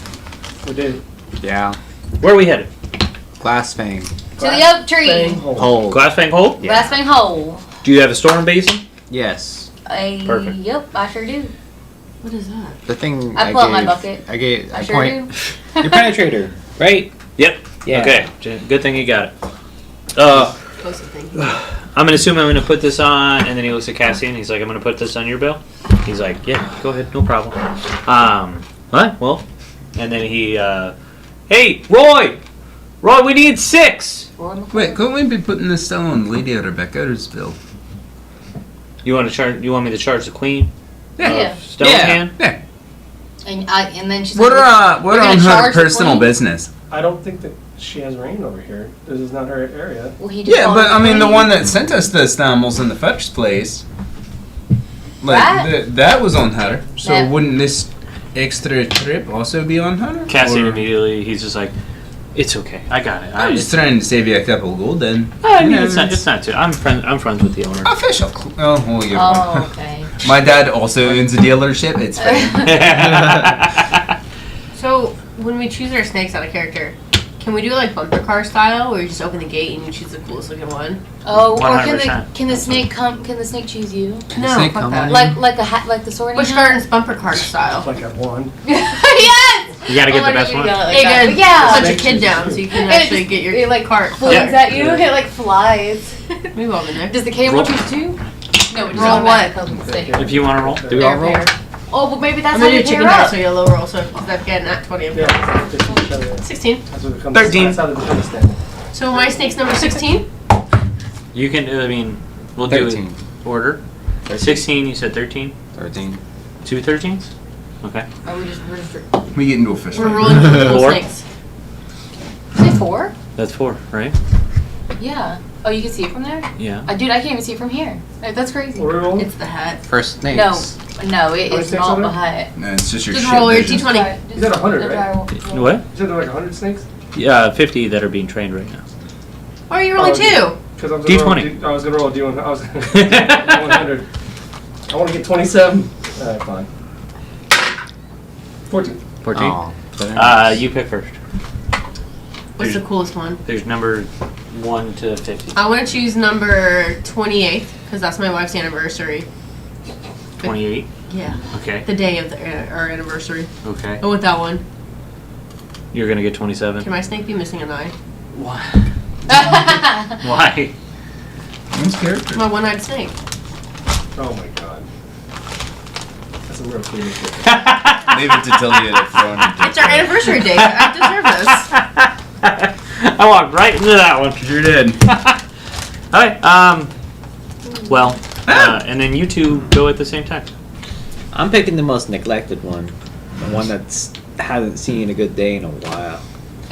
We do. Yeah. Where are we headed? Glass fang. To the oak tree. Bang hole. Hole. Glass Fang Hole? Yeah. Last thing hole. Do you have a storm basin? Yes. Perfect. Yep, I sure do. What is that? The thing I pull out my bucket. I gave I a sure point. do. You're penetrator, right? Yep. Yeah. Okay. Good thing you got it. Supposed to think. I'm gonna assume I'm gonna put this on, and then he looks at Cassie and he's like, I'm gonna put this on your bill. He's like, yeah, go ahead, no problem. What? Well, and then he, hey, Roy, we need 6. Wait, couldn't we be putting this still on Lady Rebecca's bill? You want to charge? You want me to charge the Queen? Yeah. Stonehand? Yeah. And then she's What like, are on her personal business? I don't think that she has rain over here. This is not her area. Well, he just Yeah, called but her I mean, the Queen. one that sent us the stambles in the first place, like that was on her. So That- wouldn't this extra trip also be on her? Cassian Or- immediately, he's just like, it's okay, I got it. I'm just trying to save you a couple gold then. I mean, You know, it's not too. I'm friends with the owner. official. Oh, well, you're Oh, okay. My dad also owns a dealership. It's fine. So when we choose our snakes out of character, can we do like bumper car style, where you just open the gate and you choose the coolest looking one? Oh, or 100%. can the snake come? Can the snake choose you? No, snake fuck come that. on? Like a hat, like the sorting Busch hat? Gardens bumper car style. Like I've won. Yes. You gotta get Oh, the I best know one. you got it like Hey, that. good. Yeah. Put your kid down so you can And it actually just- get your it like cart. floats Yeah. at you. It like flies. We've all been there. Does the camel Roll. choose too? No, it just Roll automatic what? tells me to stay. If you want to roll, Do we all roll? Oh, but maybe that's I'm how gonna you do chicken pair dice, up. so you get a low roll. So if I get at 20, I'm Yeah. good. they teach each other. 16. That's what it becomes. 13. That's how they become a standard. So my snake's number 16. you can. I mean, we'll do 13. it order. 16. You said 13. 13. 2 13s. Okay. Or we're just We get into official. We're rolling for the cool Four. snakes. say 4? That's 4, right? Yeah. Oh, you can see it from there? Yeah. Dude, I can't even see it from here. Like, that's crazy. What are we rolling? It's the hat. First snakes. No, many it's snakes not are the there? hut. No, it's just your Just shit roll your vision. D20. You said 100, right? What? You said there were like 100 snakes? Yeah, 50 that are being trained right now. Why are you rolling 2? Because I was D20. I was gonna roll a D1. I was gonna roll 100. I want to get 27. Alright, fine. 14. 14. Oh, very nice. You pick first. What's the coolest one? There's number 1 to 50. I want to choose number 28 because that's my wife's anniversary. 28. Yeah, Okay. the day of our anniversary. Okay. I want that one. You're gonna get 27. Can my snake be missing an eye? Why? Why? Who's character? My one-eyed snake. Oh my god. That's a real cool shit. Leave it to Talia to throw in a It's our anniversary day. I deserve this. I walked right into that one. Sure did. Alright, well, and then you two go at the same time. I'm picking the most neglected one. The one that's hasn't seen a good day in a while.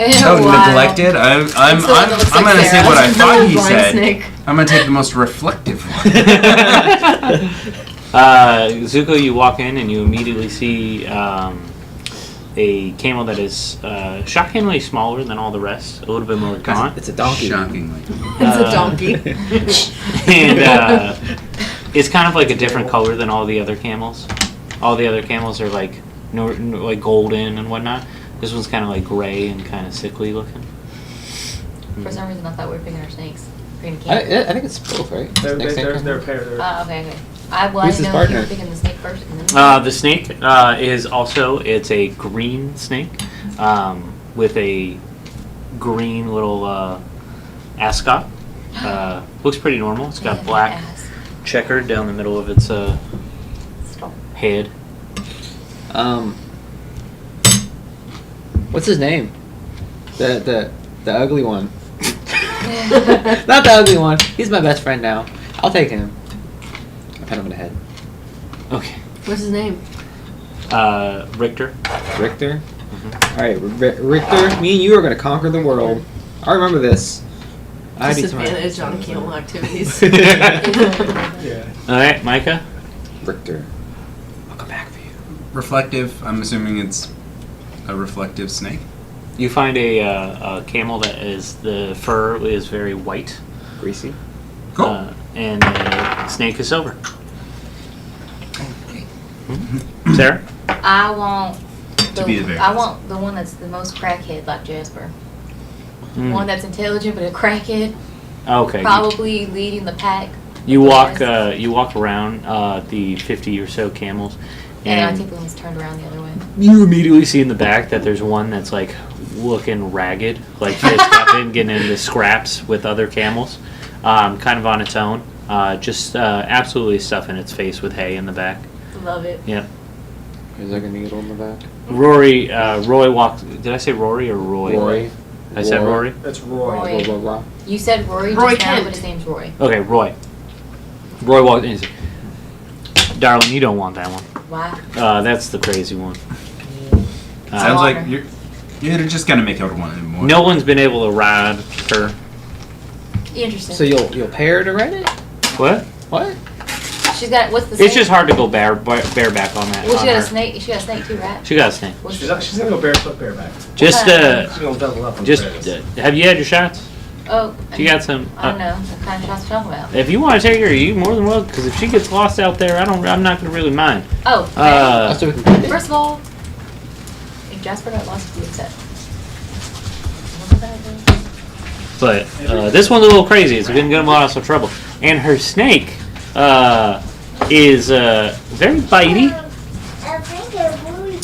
Oh, neglected? I'm It's the one that looks I'm like gonna say Sarah. what I thought he Blind said. snake. I'm gonna take the most reflective one. Zuko, you walk in and you immediately see a camel that is shockingly smaller than all the rest, a little bit more gaunt. It's a donkey. Shockingly. It's a donkey. And it's kind of like a different color than all the other camels. All the other camels are like like golden and whatnot. This one's kind of like gray and kind of sickly looking. For some reason, I thought we were picking our snakes. Picking a I camel. think it's both, right? They're Snake, snake, a snake. pair. They're Oh, okay. Well, I Who's his didn't know you were partner? picking the snake first. And then The snake is also, it's a green snake with a green little ascot. Looks pretty normal. It's got black Ass. checkered down the middle of its Stop. head. What's his name? The ugly one. Not the ugly one. He's my best friend now. I'll take him. I pat him on the head. Okay. What's his name? Richter. Richter. All right, Richter. Me and you are gonna conquer the world. I remember this. I need some. Disadvantage on camel activities. yeah. All right, Micah. Richter. I'll come back for you. Reflective. I'm assuming it's a reflective snake. You find a camel that is, the fur is very white. Greasy. Cool. And the snake is silver. Sarah? I want To be the very I best. want the one that's the most crackhead, like Jasper. Mm. One that's intelligent but a crackhead, Okay. probably leading the pack. You walk around the 50 or so camels, And I and think the one's turned around the other way. you immediately see in the back that there's one that's like looking ragged, like just got been getting into scraps with other camels. kind of on its own. Just absolutely stuffing its face with hay in the back. Love it. Yep. Is there a needle in the back? Roy walked. Did I say Rory or Roy? Roy. I said Rory? That's Roy. Roy. Blah, blah, blah. You said Rory Roy just now, Kent. but his name's Roy. Okay, Roy. Roy walked in and said, "Darling, you don't want that one. Why? That's the crazy one." Sounds water. like you're just gonna make out one anymore. No one's been able to ride her. Interesting. So you'll pay her to ride it? What? What? She's got, what's the snake? It's just hard to go bareback on that. Well, on she got her. a snake. She got a snake too, right? She got a snake. What's She's gonna go barefoot, bareback. Just She's gonna double up on just the have you had your shots? Oh, She got some. I don't know. What kind of shots we're talking about? If you want to take her, you more than welcome. Because if she gets lost out there, I'm not gonna really mind. Oh, okay. That's what we can do. First of all, if Jasper got lost, he'd be upset. But this one's a little crazy. It's been getting a lot of trouble. And her snake is very bitey.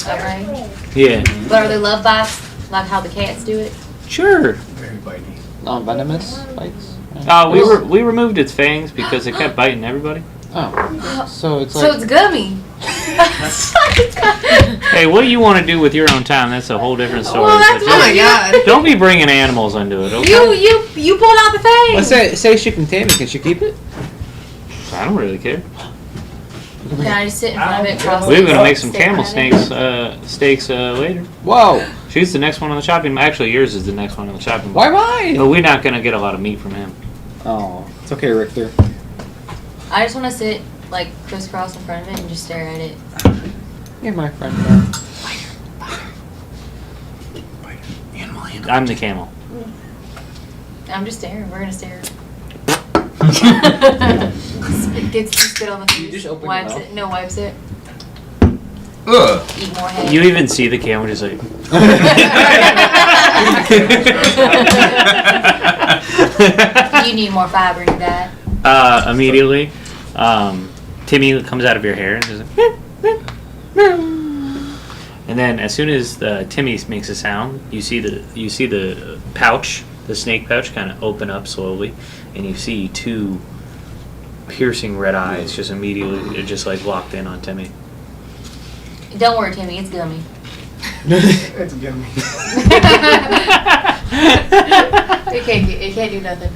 Alright. Yeah. But are they love bites, like how the cats do it? Sure. Very bitey. Non-venomous bites? We removed its fangs because it kept biting everybody. Oh. So it's So like... it's gummy. Hey, what you want to do with your own time? That's a whole different story. Well, that's But Oh my god. don't be bringing animals into it. Okay? You pulled out the thing. Let's say she can tame it. Can she keep it? I don't really care. Can I just sit in front of it? Cross We're gonna legs, make some stay in camel front of it? steaks later. Whoa. She's the next one on the chopping. Actually, yours is the next one on the chopping. Why mine? But we're not gonna get a lot of meat from him. Oh. It's okay, Richter. I just want to sit like crisscross in front of it and just stare at it. You're my friend. I'm the camel. I'm just staring. We're gonna stare. Gets some spit on the face. just open wipes your it. No, wipes it. Ugh. Eat more hay. You even see the camel just like. You need more fiber in your diet. Immediately, Timmy comes out of your hair and just like, and then as soon as Timmy makes a sound, you see the pouch, the snake pouch, kind of open up slowly, and you see two piercing red eyes just immediately just like locked in on Timmy. Don't worry, Timmy. It's gummy. It's a gimme. It can't do nothing.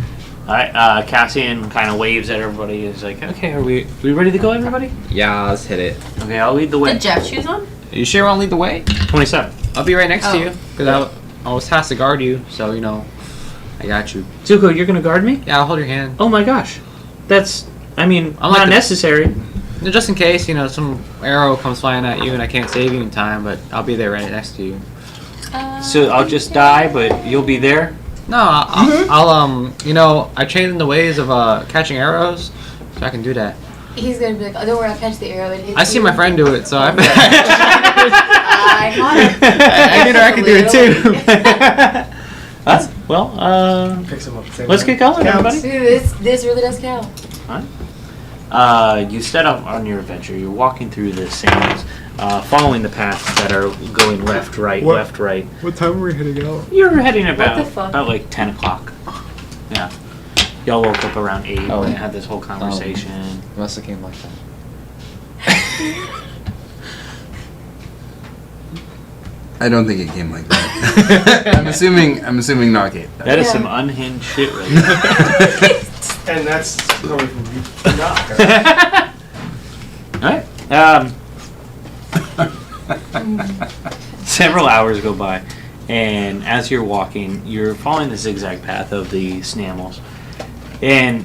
All right, Cassian kind of waves at everybody. He's like, "Okay, are we ready to go, everybody?" Yeah, let's hit it. Okay, I'll lead the way. Did Jeff shoes on? You sure you want to lead the way? 27. I'll be right next Oh. to you. Because I was tasked to guard you, so, you know, I got you. Zuko, you're gonna guard me? Yeah, I'll hold your hand. Oh my gosh, that's. I mean, I like not the- necessary. Just in case, you know, some arrow comes flying at you and I can't save you in time, but I'll be there right next to you. So I'll just die, but you'll be there. No, I'll you know, I trained in the ways of catching arrows, so I can do that. He's gonna be like, "Oh, don't worry, I'll catch the arrow." It hits I see you." my friend do it, so I I caught it. I can do it too. Well, Picks him up at the same let's time. get going, Counts. everybody. Dude, this really does count. You set off on your adventure. You're walking through the sands, following the paths that are going left, right, What? left, right. What time are we heading out? You're heading the about fuck? like 10 o'clock. Yeah. Y'all woke up around 8 Oh. and had this whole conversation. Must have came like that. I don't think it came like that. I'm assuming not Kate. That is Yeah. some unhinged shit right there. And that's coming from you. Not. Alright. Several hours go by, and as you're walking, you're following the zigzag path of the snammels. And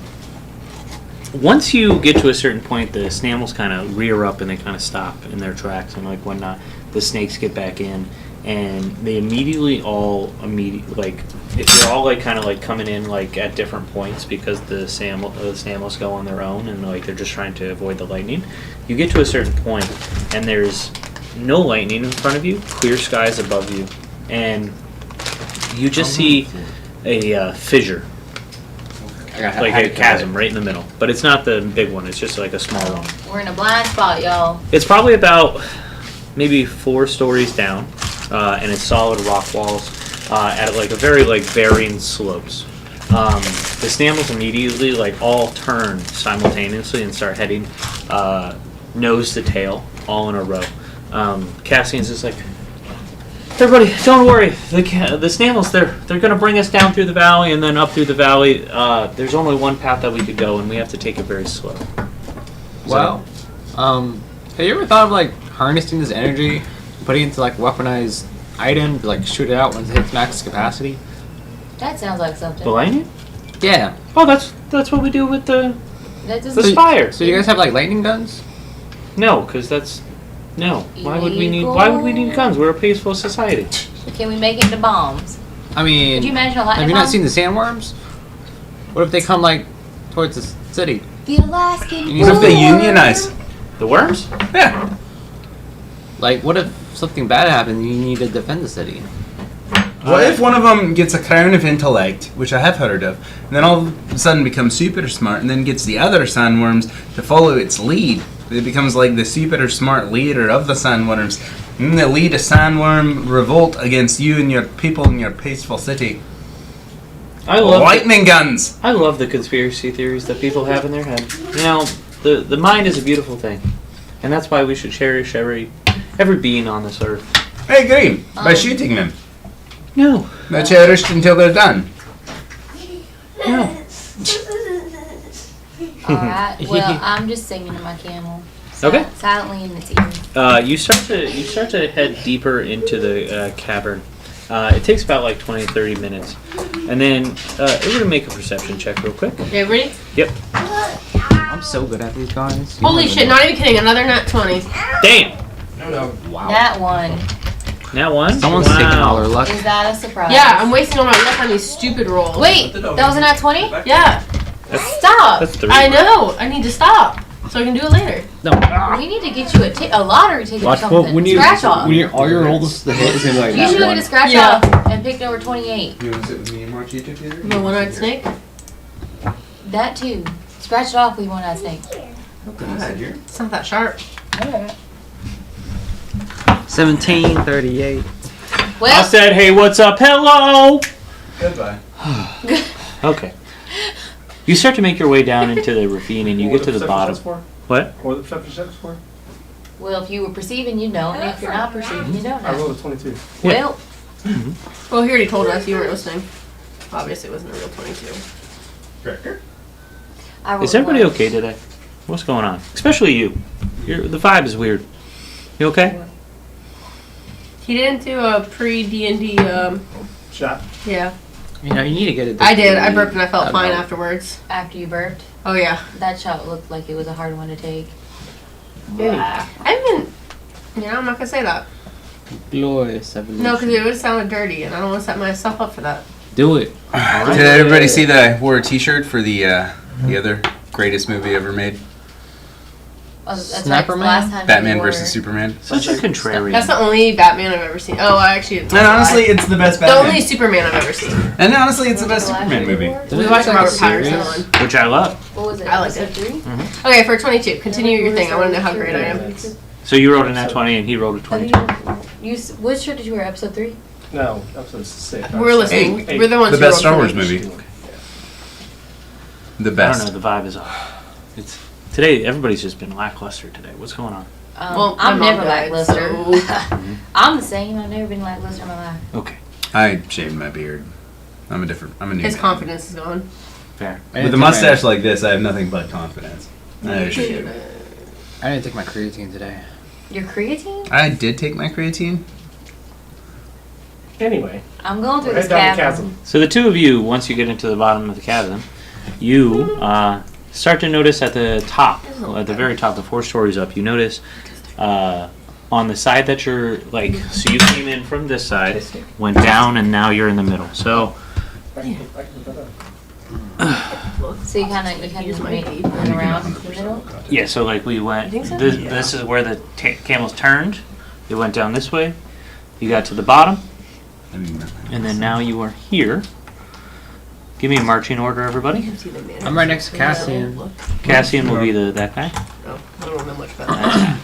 once you get to a certain point, the snammels kind of rear up and they kind of stop in their tracks and like whatnot. The snakes get back in, and they immediately like if you're all like kind of like coming in like at different points because the snammels go on their own and like they're just trying to avoid the lightning. You get to a certain point, and there's no lightning in front of you, clear skies above you, and you just see a fissure, like a chasm right in the middle. But it's not the big one; it's just like a small one. We're in a blind spot, y'all. It's probably about maybe 4 stories down, and it's solid rock walls at like a very like varying slopes. the snammles immediately like all turn simultaneously and start heading nose to tail all in a row. Cassian's just like, everybody, don't worry. The snammles, they're gonna bring us down through the valley and then up through the valley. There's only one path that we could go, and we have to take it very slow. Wow. Have you ever thought of like harnessing this energy, putting it into like weaponized item to like shoot it out once it hits max capacity? That sounds like something. The lightning? Yeah. Oh, that's what we do with the That doesn't. spire. So you guys have like lightning guns? No, because that's no. Why would we need guns? We're a peaceful society. Can we make it into bombs? I mean, Could you imagine a have lightning you not bomb? seen the sandworms? What if they come like towards the city? The Alaskan. What if they unionize? The worms? Yeah. Like, what if something bad happens and you need to defend the city? What if one of them gets a crown of intellect, which I have heard of, and then all of a sudden becomes super smart, and then gets the other sandworms to follow its lead? It becomes like the super smart leader of the sandworms, and they lead a sandworm revolt against you and your people in your peaceful city. I love Lightning guns. I love the conspiracy theories that people have in their head. You know, the mind is a beautiful thing, and that's why we should cherish every being on this earth. I agree. By shooting them. No. They're cherished until they're done. No. Alright, well, I'm just singing to my camel. Okay. Silently in its ear. You start to head deeper into the cavern. It takes about like 20-30 minutes, and then we're gonna make a perception check real quick. Okay, ready? Yep. I'm so good at these guys. Holy shit, not even kidding. Another nat 20. Damn. No. Wow. That one. That one. Someone's taking all their luck. Is that a surprise? Yeah, I'm wasting all my luck on these stupid rolls. Wait, that was a nat 20? Yeah. Stop. That's 3. I know. I need to stop so I can do it later. We need to get you a lottery ticket or something. Scratch off. all your rolls to hit is gonna be like You should go get a scratch Yeah. off and pick number 28. You want to sit with me and watch YouTube theater? The one-eyed snake? That too. Scratch it off with one-eyed snake. It's not that sharp. 1738. I Well, said, hey, what's up? Hello. Goodbye. Okay. You start to make your way down into the ravine, and you get to the bottom. What? What was the perception checks for? well, if you were perceiving, you know, and if you're not perceiving, you don't I know. rolled a 22. Well, Well, he already told us you weren't listening. Obviously, it wasn't a real 22. I rolled Is everybody one. okay today? What's going on? Especially you. The vibe is weird. You okay? He didn't do a pre-D&D, Shot. yeah. You know, you need to get it. I did. I burped and I felt don't fine know. afterwards. After you burped, Oh, yeah. that shot looked like it was a hard one to take. I haven't, I'm not going to say that. Glorious evolution. No, because it would sound dirty, and I don't want to set myself up for that. Do it. Did everybody see that I wore a T-shirt for the other greatest movie ever made? Oh, that's Snapper right, Man? last time Batman you were- versus Superman. Such a contrarian. That's the only Batman I've ever seen. Oh, I actually. And honestly, it's the best the Batman. only Superman I've ever seen. And honestly, it's the best Superman movie. We watched the Robert Patterson one. Which I love. What was it? I liked episode it. 3? Okay, for 22, continue your thing. I want to know how great I am. So you rolled a nat 20 and he rolled a 22. What shirt did you wear? Episode 3? No, episode 6. We're listening. Eight. We're the ones The who best rolled Star Wars 20. movie. The I best. don't know. The vibe is off. It's today. Everybody's just been lackluster today. What's going on? Well, I'm my mom never died, lackluster. so- I'm the same. I've never been lackluster in my life. Okay, I shaved my beard. I'm a new His man. confidence is gone. fair. With a mustache like this, I have nothing but confidence. I shave. I didn't take my creatine today. Your creatine? I did take my creatine. Anyway, I'm going through right this down the chasm. chasm. So the two of you, once you get into the bottom of the chasm, you start to notice at the top, at the very top, the 4 stories up, you notice on the side that you're like, so you came in from this side, went down, and now you're in the middle. So I can put that up. So you kind of just went around the middle. yeah, so like we went. think so? This is where the camels turned. They went down this way. You got to the bottom, and then now you are here. Give me a marching order, everybody. I'm right next to Cassian. Cassian will be that guy. Oh, I don't know much about that.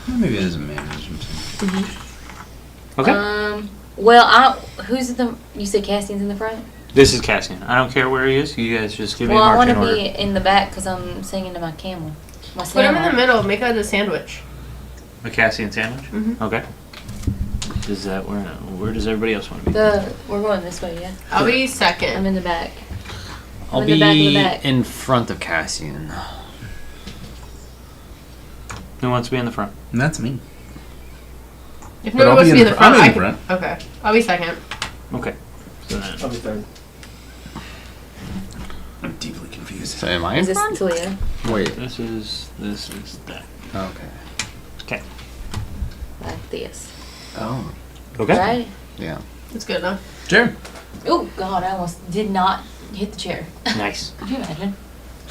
Maybe it is a management. Okay. Well, who's the? You said Cassian's in the front. This is Cassian. I don't care where he is. You guys just give me Well, a I want marching to order. be in the back because I'm singing to my camel. My Put him in the Santa. middle. Make it a sandwich. A Cassian sandwich? Mhm. Okay. Is that where does everybody else want to be? We're going this way, yeah. I'll be I'm second. in the back. I'll in be the back of the back. in front of Cassian. Who wants to be in the front? And that's me. If But no I'll one wants to be be in in the the- I'm front, in I the can. front. Okay. I'll be second. Okay. So then, I'll be third. I'm deeply confused. So am I Is in this front? Talia? Wait. this is that. Okay. Okay. Like this. Oh. Okay. Right? Yeah. It's good enough. Sure. Oh, God, I almost did not hit the chair. Nice. Could you imagine?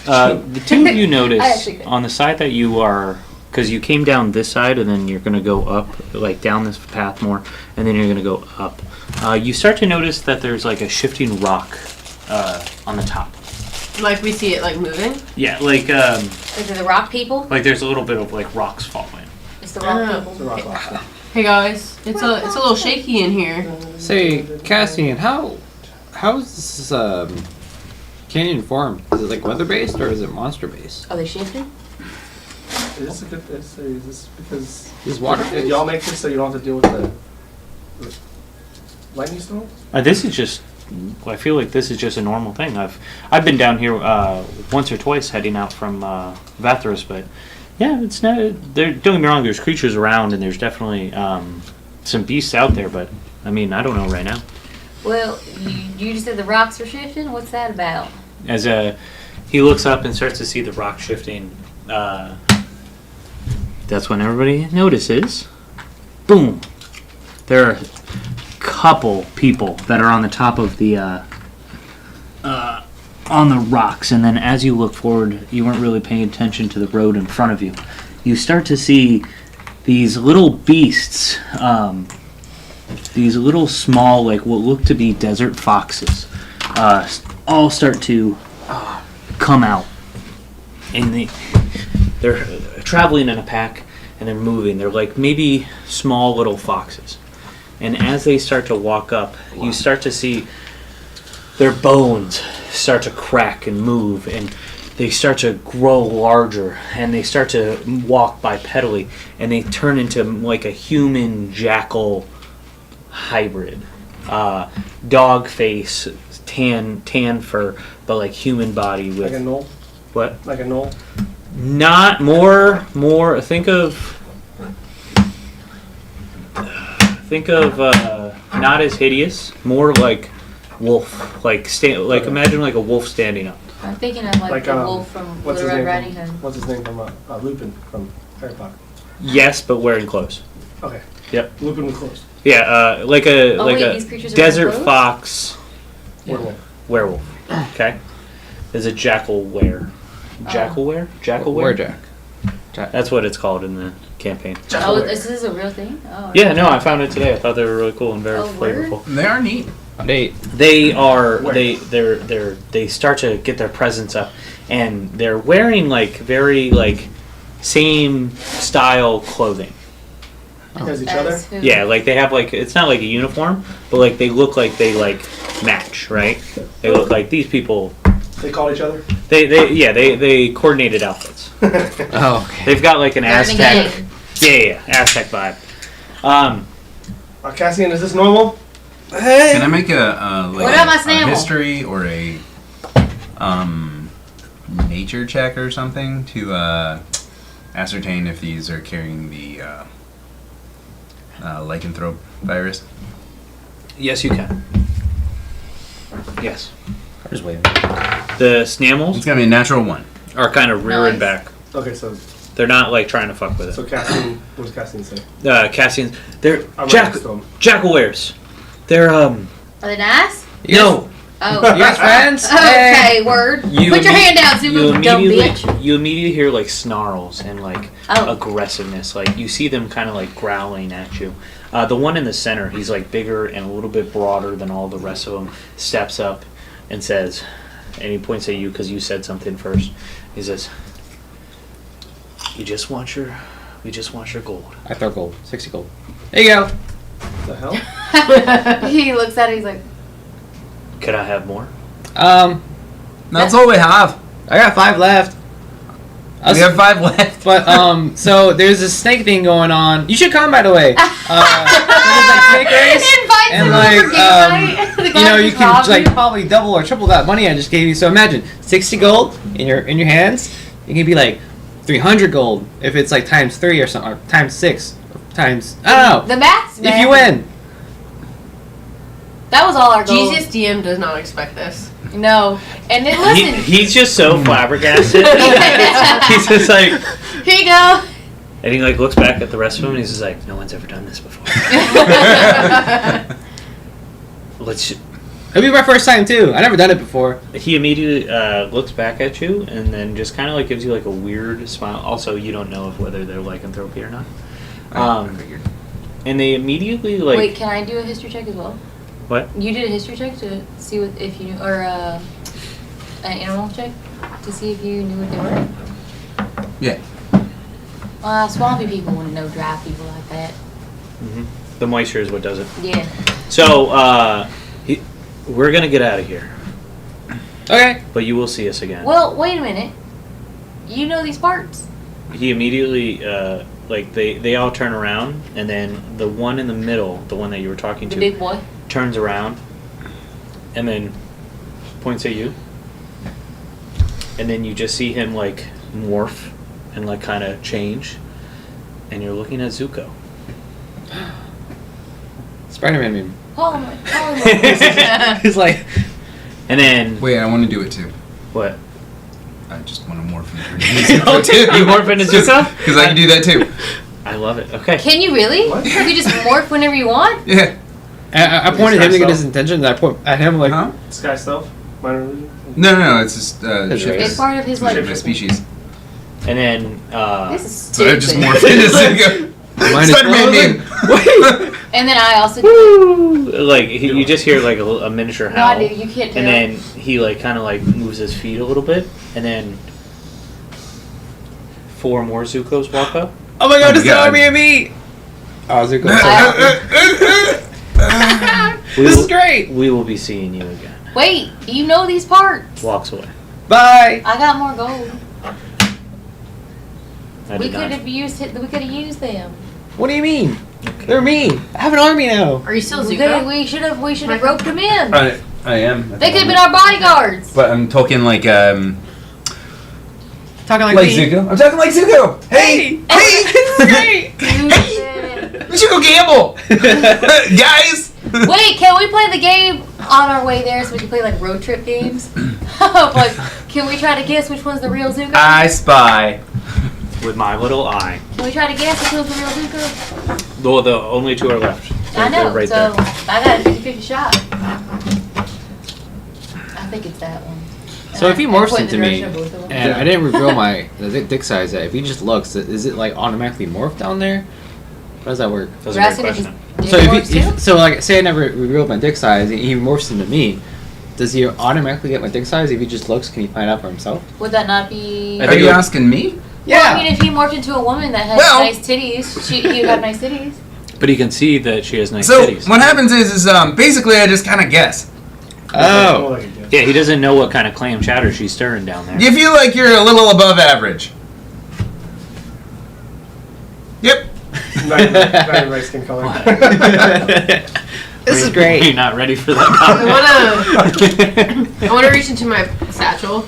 The two of you I notice actually did. on the side that you are, because you came down this side and then you're going to go up, like down this path more, and then you're going to go up. You start to notice that there's like a shifting rock on the top. Like we see it like moving. Yeah, like Is it the rock people? there's a little bit of like rocks falling. It's the rock Yeah. It's a people. rock lobster. Hey guys, it's a little shaky in here. Say, Cassian, how's this canyon formed? Is it like weather based or is it monster based? Are they shifting? Is this a good? Is this because Is water did based? y'all make this so you don't have to deal with the lightning storm? This is just. I feel like this is just a normal thing. I've been down here once or twice heading out from Vathros, but yeah, it's not. There, don't get me wrong. There's creatures around, and there's definitely some beasts out there. But I mean, I don't know right now. Well, you just said the rocks are shifting? What's that about? As he looks up and starts to see the rock shifting, that's when everybody notices. Boom! There are a couple people that are on the top of the on the rocks, and then as you look forward, you weren't really paying attention to the road in front of you. You start to see these little beasts, these little small, like what look to be desert foxes, all start to come out, and they're traveling in a pack, and they're moving. They're like maybe small little foxes, and as they start to walk up, you start to see their bones start to crack and move, and they start to grow larger, and they start to walk bipedally, and they turn into like a human jackal hybrid. Dog face, tan fur, but like human body with Like a knoll? what? Like a knoll? Not more. Think of not as hideous. More like wolf. Like imagine like a wolf standing up. I'm thinking of like the wolf from what's Little his Red name? Riding Hood. What's his name from Lupin from Harry Potter? Yes, but wearing clothes. Okay. Yep. Lupin with clothes. Yeah, like a Oh, like wait, a these creatures are desert wearing clothes? fox Werewolf. werewolf. Okay. There's a jackal were. Jackal were? Jackal Where were? Jack? That's what it's called in the campaign. Oh, is this a real thing? Oh, Yeah, no, I found it today. I thought they were really cool and very Oh, word? flavorful. They are neat. On date. They are Where? they start to get their presence up, and they're wearing like very like same style clothing. As each other? As who? Yeah, like they have like it's not like a uniform, but like they look like they like match, right? They look like these people. They call each other? They coordinated outfits. Oh, okay. They've got like an They're in a Aztec. gang. Yeah, Aztec vibe. Cassian, is this normal? Can I make a like What about my a snail? history or a nature check or something to ascertain if these are carrying the lycanthrope virus? Yes, you can. Yes. I'm just waiting. The It's snammels gonna be a natural one. are kind of rearing Nice. back. Okay, so They're not like trying to fuck with it. Cassian, what does Cassian say? Cassian's. They're I'm right next to him. jackal-wares. They're Are they nice? no. Oh. You guys friends? Okay, word. Put your hand down, You Zulu, dumb immediately, bitch. you immediately hear like snarls and like Oh. aggressiveness. Like you see them kind of like growling at you. The one in the center, he's like bigger and a little bit broader than all the rest of them. Steps up and says, and he points at you because you said something first. He says, "We just want your gold." I throw gold. 60 gold. There you go. The hell? He looks at it, he's like, Could I have more? That's all we have. I got 5 left. We have 5 left. But so there's a snake thing going on. You should come, by the way. There's like snake race, and like you know, you can like probably double or triple that money I just gave you. So imagine 60 gold in your hands. It can be like 300 gold if it's like times 3 or something, or times 6, or times I don't know. the maths, man. If you win. That was all our goal. Jesus DM does not expect this. No. And then listen. He's just so flabbergasted. He's just like, Here you go. and he like looks back at the rest of them and he's just like, no one's ever done this before. It'll be my first time too. I never done it before. He immediately looks back at you and then just kind of like gives you like a weird smile. Also, you don't know if whether they're lycanthropy or not. And they immediately like. Wait, can I do a history check as well? What? You did a history check to see what if you knew, or an animal check to see if you knew what they were. Yeah. Swampy people wouldn't know dry people like that. Mm-hmm. The moisture is what does it. Yeah. So we're gonna get out of here, Okay. but you will see us again. Well, wait a minute. You know these parts. He immediately like they all turn around and then the one in the middle, the one that you were talking The to, big boy. turns around and then points at you, and then you just see him like morph and like kind of change, and you're looking at Zuko. Spider-Man meme. Call him. He's like, And then Wait, I want to do it too. what? I just want to morph into Zuko too. You morph into Zuko? Because I can do that too. I love it. Okay. Can you really? What? You can just morph whenever you want? Yeah. I pointed him to get his attention, and I point at him like, Huh? Sky Stealth? Minor illusion? No, it's just It's shift It's part of his like. shift my species. And then This is So I stupid. just morphed into Zuko. Mine is Spider-Man meme. And then I also. woo, like you just hear like a miniature No, I howl, do. You can't do and it. then he like kind of like moves his feet a little bit, and then 4 more Zukos walk up. oh my god, Oh it's my an God. army of me! Oh, Zuko. We This will- is great! We will be seeing you again. Wait, you know these parts? Walks away. Bye! I got more gold. I We did could not. have used it. We could have used them. What do you mean? They're me! I have an army now! Are you still Okay, Zuko? we should have roped them in. I am. They could have been our bodyguards. But I'm talking like Talking like, like me. Zuko. I'm talking like Zuko. Hey, hey, we should go gamble, guys. Wait, can we play the game on our way there so we can play like road trip games? Like, can we try to guess which one's the real Zuko? I spy. With my little eye. Can we try to guess which one's the real Zuko? Well, the only 2 are left. I They're know, right so there. I got a 50-50 shot. I think it's that one. So if he And morphs point in into the me, direction of both of them. and I didn't reveal my dick size yet, if he just looks, is it like automatically morphed down there? How does that work? That's We're a great asking if question. his So dick if morphs he, too? so like say I never revealed my dick size, and he morphs into me, does he automatically get my dick size if he just looks? Can he find out for himself? Would that not be? I Are think you it- asking me? Well, I mean, if he morphed into a woman that has Well- nice titties, he would have nice titties. But he can see that she has nice So titties. what happens is basically I just kind of guess. More Oh, like a guess. Yeah, he doesn't know what kind of clam chowder she's stirring down there. You feel like you're a little above average. Yep. Not everybody skin color. this is great. You're not ready for that. I want to reach into my satchel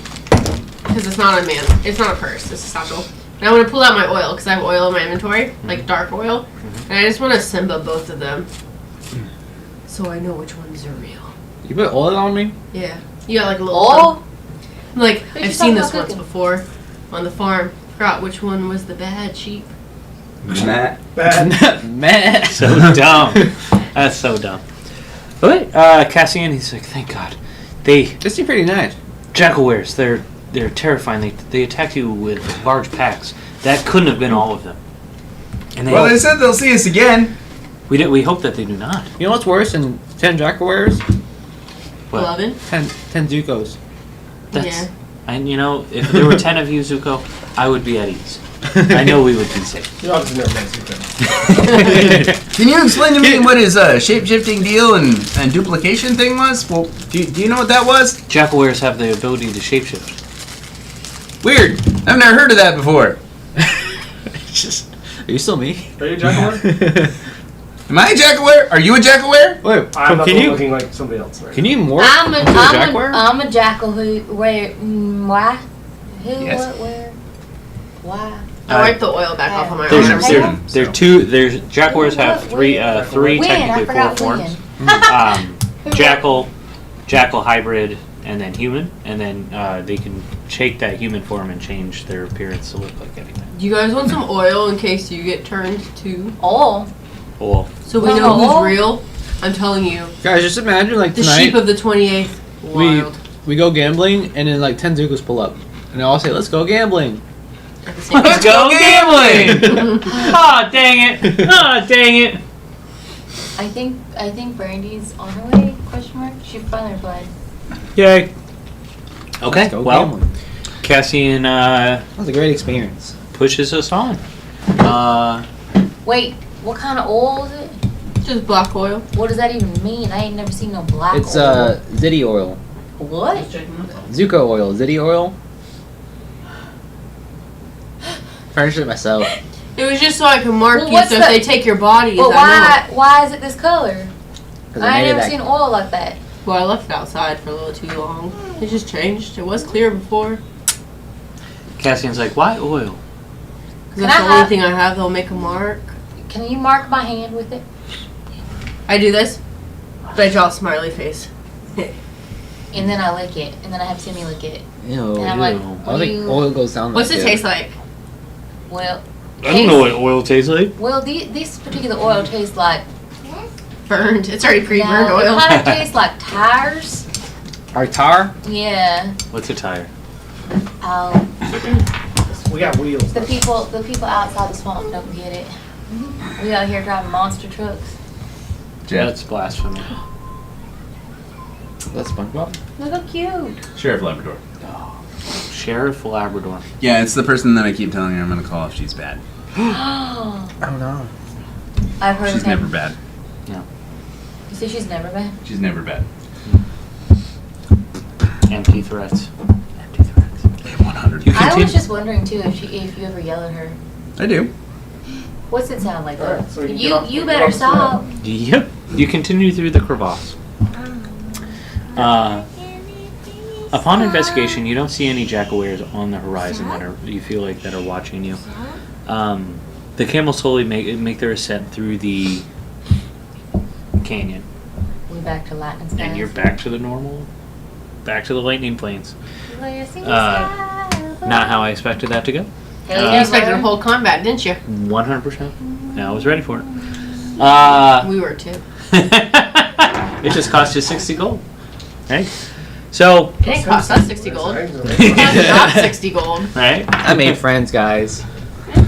because it's not a it's not a purse. It's a satchel. And I want to pull out my oil because I have oil in my inventory, like dark oil, and I just want to Simba both of them, so I know which ones are real. You put oil on me? Yeah, you got like a little. Oh, Like We I've should seen talk this about once cooking. before on the farm. Forgot which one was the bad sheep. Matt. Bad. Man. So dumb. That's so dumb. But wait, Cassian, he's like, thank God. This seems pretty nice. Jackalwares, they're terrifying. They attack you with large packs. That couldn't have been all of them. And Well, they said they'll see us again. we hope that they do not. You know what's worse than 10 Jackalwares? What? 11. 10 Zuko's. That's Yeah. And you know, if there were 10 of you, Zuko, I would be at ease. I know we would be safe. You obviously never met Zuko. Can you explain to me what his shape-shifting deal and duplication thing was? Well, do you know what that was? Jackalwares have the ability to shapeshift. Weird. I've never heard of that before. Are you still me? Are you a Jackalware? Am I a Jackaware? Are you a Jackaware? Wait, I'm not can you looking like somebody else. Right can you morph I'm into a jaguar? a jackal who where why who Yes. what where why I wiped the oil back off on my There's, arms. there two. There's Jackalwares have three when? I technically four forgot forms. when. Jackal hybrid, and then human, and then they can take that human form and change their appearance to look like anything. Do you guys want some oil in case you get turned to? Oh, Well, So we know No. who's real? I'm telling you. Guys, just imagine like The tonight sheep of the 28th. Wild. we go gambling and then like 10 Zuko's pull up and they all say, "Let's go gambling." At the same let's go gambling! Aw, dang it! Aw, dang it! I think Brandy's on her way? Question mark. She finally replied. Yay! Okay, Let's go well, gambling. Cassian That was a great experience. pushes us on. Wait, what kind of oil is it? Just black oil. What does that even mean? I ain't never seen no black It's oil. Ziti oil, What? Zuko oil, Ziti oil. Furnished it myself. It was just so I could mark Well, you what's so if the- they take your bodies, But I why is it this color? 'Cause I made ain't it never that- seen oil like that. know. Well, I left it outside for a little too long. It just changed. It was clear before. Cassian's like, why oil? Because Can that's I the only have- thing I have that'll make a mark. Can you mark my hand with it? I do this, but I draw a smiley face. And then I lick it, and then I have Timmy lick it. Ew. And I'm like, ew. I what don't do think you? oil goes down. What's that it good. taste like? Well, I don't know what oil tastes like. well, this particular oil tastes like Burned. It's already pre-burned no, oil. It kind of tastes like tires. Our tar? Yeah. What's a tire? We got wheels. The people outside the swamp don't get it. We out here driving monster trucks. That's blasphemy. That's SpongeBob. Look how cute. Sheriff Labrador. Sheriff Labrador. Yeah, it's the person that I keep telling her I'm going to call if she's bad. Oh no. I've heard She's of him. never bad. You say she's never been? She's never bad. Empty threats. Empty threats. 100. You I was continue. just wondering too if you ever yell at her. I do. What's it sound like? Alright, though? so we can you get off- you get better off the stop. Yep. You continue through the crevasse. Upon investigation, you don't see any jackalwares on the horizon that you feel like that are watching you. The camels slowly make their ascent through the canyon, We back to lightning skies. and you're back to the normal, back to the lightning plains. Not Not how I expected that to go. You expected a whole combat, didn't you? 100%. I was ready for it. We were too. It just cost you 60 gold. Right? So, It didn't cost us 60 gold. It cost Right? not 60 gold. right? I made friends, guys.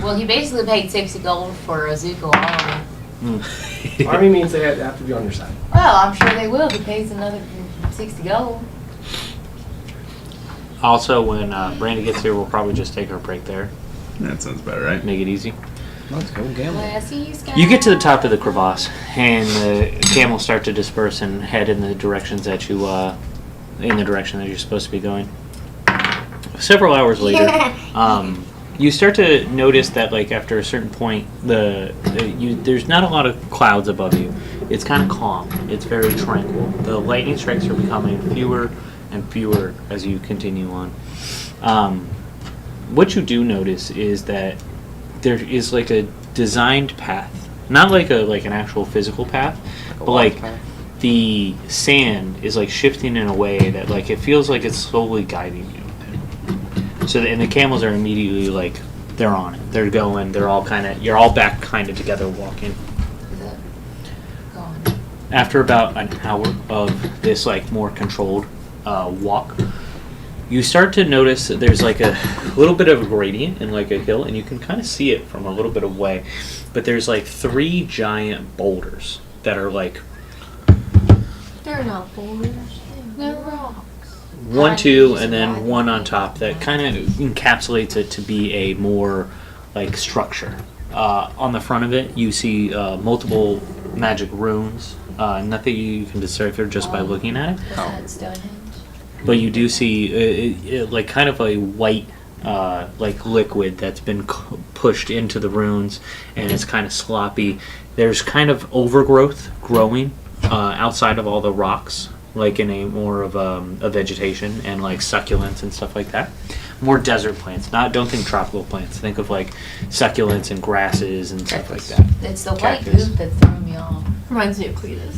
Well, he basically paid 60 gold for a Zuko army. Army means they have to be on your side. Well, I'm sure they will if he pays another 60 gold. Also, when Brandy gets here, we'll probably just take our break there. That sounds better, right? Make it easy. Let's go gambling. Well, I see you, Sky. You get to the top of the crevasse, and the camels start to disperse and head in the directions that you, in the direction that you're supposed to be going. Several hours later, you start to notice that, like, after a certain point, there's not a lot of clouds above you. It's kind of calm. It's very tranquil. The lightning strikes are becoming fewer and fewer as you continue on. What you do notice is that there is like a designed path, not like an actual physical path, but like the sand is like shifting in a way that like it feels like it's slowly guiding you. So and the camels are immediately like they're on it. They're going. They're all you're all back kind of together walking. Is it gone? After about an hour of this like more controlled walk, you start to notice that there's like a little bit of a gradient and like a hill, and you can kind of see it from a little bit of way. But there's like 3 giant boulders that are like They're not boulders. They're rocks. 1, 2, and then 1 on top that kind of encapsulates it to be a more like structure. On the front of it, you see multiple magic runes. Nothing you can decipher just by looking at it. But you do see like kind of a white like liquid that's been pushed into the runes, and it's kind of sloppy. There's kind of overgrowth growing outside of all the rocks, like in a more of a vegetation and like succulents and stuff like that. More desert plants. Don't think tropical plants. Think of like succulents and grasses and stuff like that. It's the white goop that's throwing me off. Reminds me of Cletus.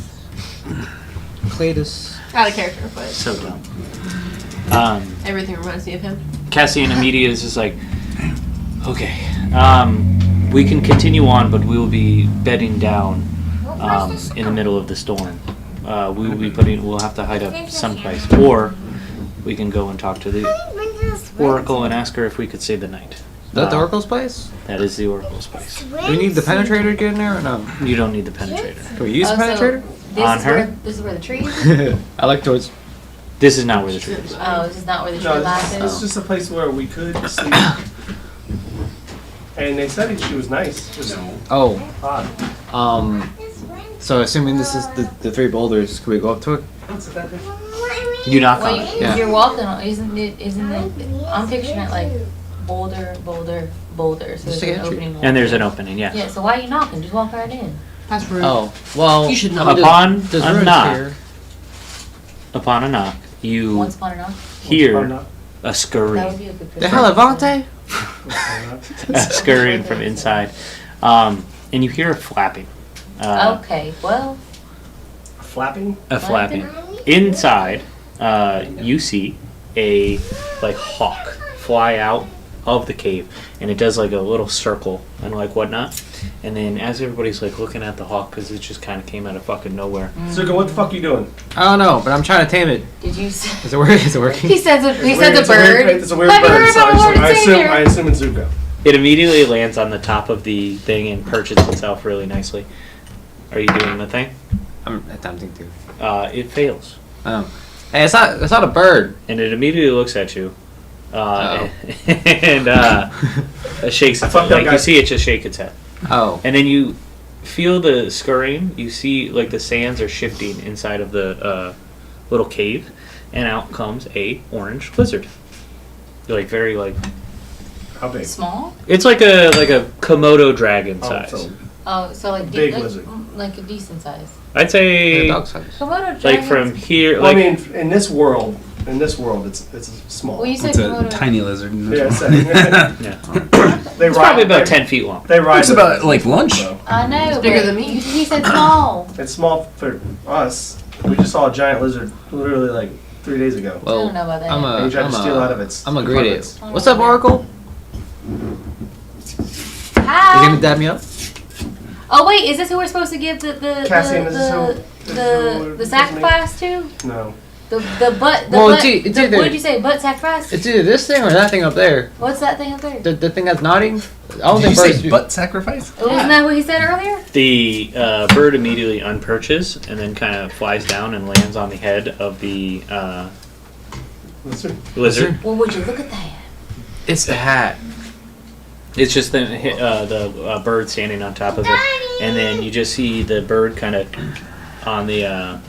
Cletus. Out of character, but So dumb. everything reminds me of him. Cassie and Amelia is just like, okay, we can continue on, but we will be bedding down in the middle of the storm. We will be we'll have to hide up someplace, or we can go and talk to the Oracle and ask her if we could save the night. Is that the Oracle's place? That is the Oracle's place. Do we need the penetrator to get in there or no? You don't need the penetrator. Can we use the penetrator? This is where the tree is? I like towards. This is not where the tree is. Oh, this is not where the tree No, lies this is just a place where we could sleep. And they said she was nice. Just Oh. odd. So assuming this is the 3 boulders, can we go up to it? You knock Well, on it. Yeah. you're walking on, isn't it, I'm picturing it like boulder, boulder, so Just there's an entry. opening. And there's an opening, yeah. Yeah, so why are you knocking? Just walk right in. That's rude. Oh, well. You should know. Upon There's a runes knock, here. upon a knock, you Once upon a knock. hear Not. a That scurry. would be a good The hell, Avante? Scurrying from inside. And you hear a flapping. Okay, well, Flapping? A flapping. Inside, you see a like hawk fly out of the cave, and it does like a little circle and like whatnot. And then as everybody's like looking at the hawk, because it just kind of came out of fucking nowhere. Zuko, what the fuck are you doing? I don't know, but I'm trying to tame it. did you Is it working? Is it working? He says a It's bird. It's a weird Have you bird, heard so about Lord and I Savior? assume it's Zuko. It immediately lands on the top of the thing and perches itself really nicely. Are you doing the thing? I'm attempting to. It fails. Oh. Hey, it's not a bird. And it immediately looks at you. Oh. And it shakes its fucked head. up, Like you guys. see it just shake its head. Oh. And then you feel the scurrying. You see like the sands are shifting inside of the little cave, and out comes a orange lizard. Like very like How big? Small? it's like a Komodo dragon size. so Oh, so like Big like, lizard. like a decent size. I'd say Dog size. Komodo like dragons. from here. well, Like I mean, in this world, it's small. Well, you said It's a Komodo. tiny lizard. Yeah, it's yeah, they it's probably about they, 10 feet long. They ride. It's about like lunch. So. I know. It's bigger but than me. He said small. It's small for us. We just saw a giant lizard literally like 3 days ago. I don't know about that. And he tried to steal out of its I'm a greedy. apartments. What's up, Oracle? You How? gonna dab me up? Oh wait, is this who we're supposed to give the Cassian, is this who- the sacrifice to? No. The butt. Well, butt, it's the, either- what did you say? Butt sacrifice? It's either this thing or that thing up there. What's that thing up there? The thing that's nodding. I don't Did you think birds say do- butt sacrifice? Oh, Wasn't that what he said earlier? The bird immediately unperches and then kind of flies down and lands on the head of the Lizard. lizard. Well, would you look at that? It's the hat. It's just the bird standing on top of it, and then you just see the bird kind of on the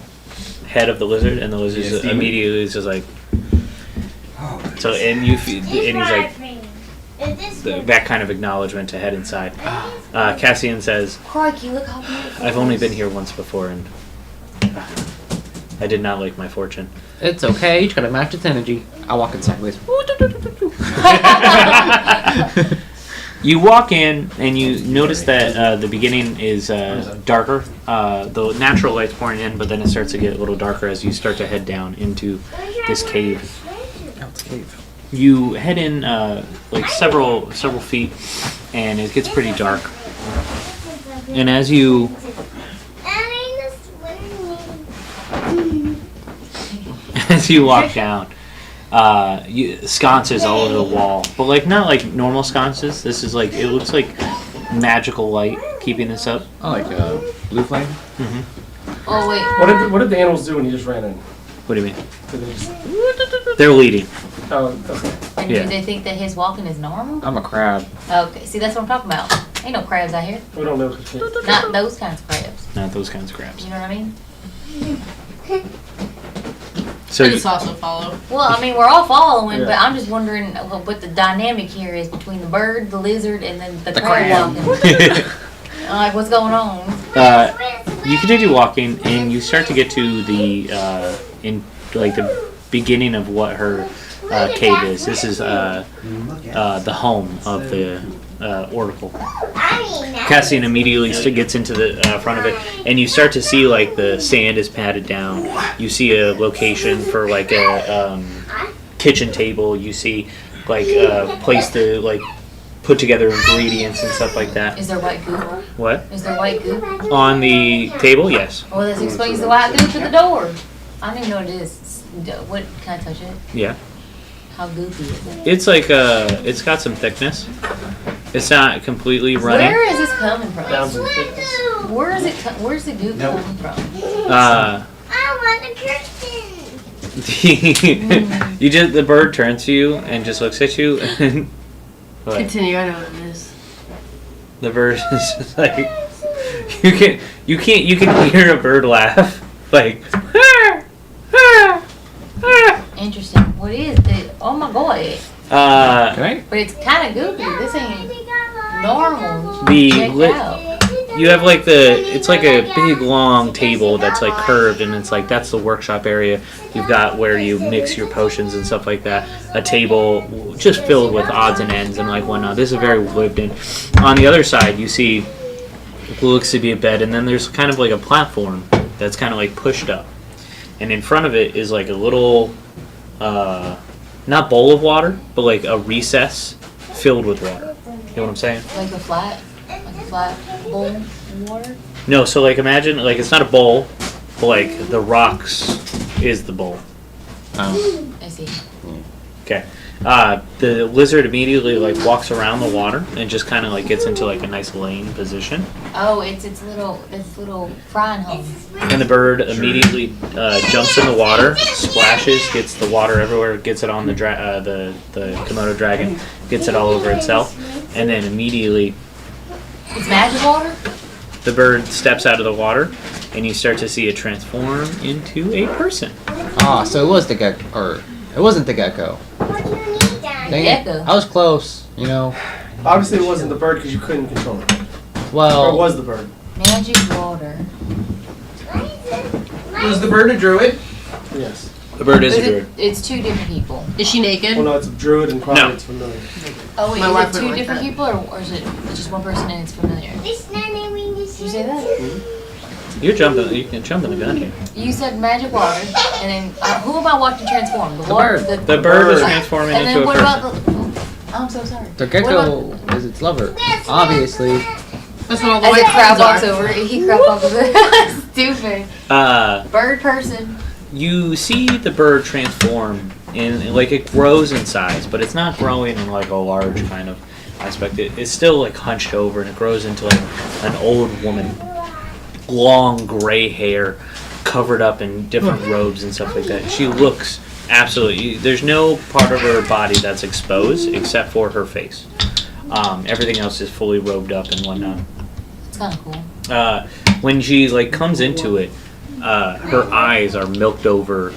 head of the lizard, and the lizard Yes, demon. immediately is just like so, and you feel, and he's like that kind of acknowledgement to head inside. Cassian says, Crikey, look how beautiful. "I've only been here once before, and I did not like my fortune." It's okay. You just gotta match its energy. I walk in sideways. You walk in and you notice that the beginning is darker. The natural light's pouring in, but then it starts to get a little darker as you start to head down into this cave. Oh, it's a cave. You head in like several feet, and it gets pretty dark. And as you walk down, sconces all over the wall, but like not like normal sconces. This is like it looks like magical light keeping this up. I like blue flame. Oh wait. What did the animals do when you just ran in? What do you mean? Because They're leading. oh, okay. And Yeah. do they think that his walking is normal? I'm a crab. Okay, see that's what I'm talking about. Ain't no crabs out here. We don't know what to do. Not those kinds of crabs. Not those kinds of crabs. You know what I mean? So I just also follow. Well, I mean we're all following, Yeah. but I'm just wondering what the dynamic here is between the bird, the lizard, and then the The crab crab. walking. I'm like, what's going on? you continue walking, and you start to get to the in like the beginning of what her cave is. This is the home of the oracle. Cassian immediately gets into the front of it, and you start to see like the sand is patted down. You see a location for like a kitchen table. You see like a place to like put together ingredients and stuff like that. Is there white goo? What? Is there white goo? On the table? Yes. Well, this explains the white goo to the door. I don't even know what it is. What, can I touch it? Yeah. How goopy is it? It's like it's got some thickness. It's not completely runny. Where is this coming from? Down to the thickness. Where is it? Where's the goo coming from? I want a person. You just the bird turns to you and just looks at you and what? Continue. I know what it is. The bird is just like you can hear a bird laugh like Interesting. What is it? Oh my god. Can I? But it's kind of goopy. This ain't normal. The Check lit- out. you have like it's like a big long table that's like curved, and it's like that's the workshop area. You've got where you mix your potions and stuff like that. A table just filled with odds and ends and like whatnot. This is very lived in. On the other side, you see what looks to be a bed, and then there's kind of like a platform that's kind of like pushed up, and in front of it is like a little, not bowl of water, but like a recess filled with water. You know what I'm saying? Like a flat bowl of water. No, so like imagine like it's not a bowl, but like the rocks is the bowl. I see. Okay. The lizard immediately like walks around the water and just kind of like gets into like a nice laying position. Oh, it's little frying home. And the bird immediately jumps in the water, splashes, gets the water everywhere, gets it on the Komodo dragon, gets it all over itself, and then immediately It's magic water. the bird steps out of the water, and you start to see it transform into a person. Ah, so it was the gecko, or it wasn't the gecko. What do you need, Dad? Dang it. Gecko. I was close, you know. Obviously, it wasn't the bird because you couldn't control it. Or it Well, was the bird. Magic water. Was the bird a druid? Yes. The bird is a druid. It's two different people. Is she naked? Well, no, it's a druid and probably No. it's familiar. Oh wait, My is wife it would two like different that. people, or is it just one person and it's familiar? Did you say that? You're jumping. You can jump in the gun here. You said magic water, and then who am I watching transform? The The water. bird. The bird is transforming And into then a what person. about the? Oh, I'm so sorry. the What gecko about- is its lover. Obviously. That's what all the As white a crab crabs walks are. over, he crab walks over. Stupid. Bird person. You see the bird transform in like it grows in size, but it's not growing in like a large kind of aspect. It's still like hunched over, and it grows into like an old woman, long gray hair, covered up in different robes and stuff like that. She looks absolutely. There's no part of her body that's exposed except for her face. Everything else is fully robed up and whatnot. It's kind of cool. When she like comes into it, her eyes are milked over,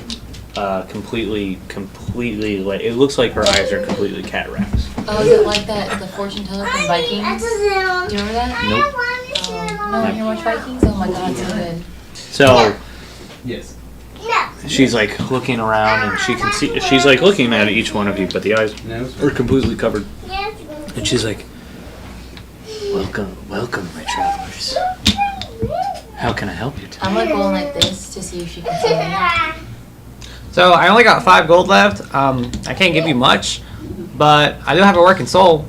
completely like it looks like her eyes are completely cataracts. Oh, is it like that? The fortune teller from Vikings? Do you remember that? Nope. No, you watch Vikings? Oh my god, so good. So Yes. she's like looking around, and she can see. She's like looking at each one of you, but the eyes No. are completely covered. And she's like, "Welcome, welcome, my travelers. How can I help you today?" I'm like going like this to see if she can see me. So I only got 5 gold left. I can't give you much, but I do have a working soul.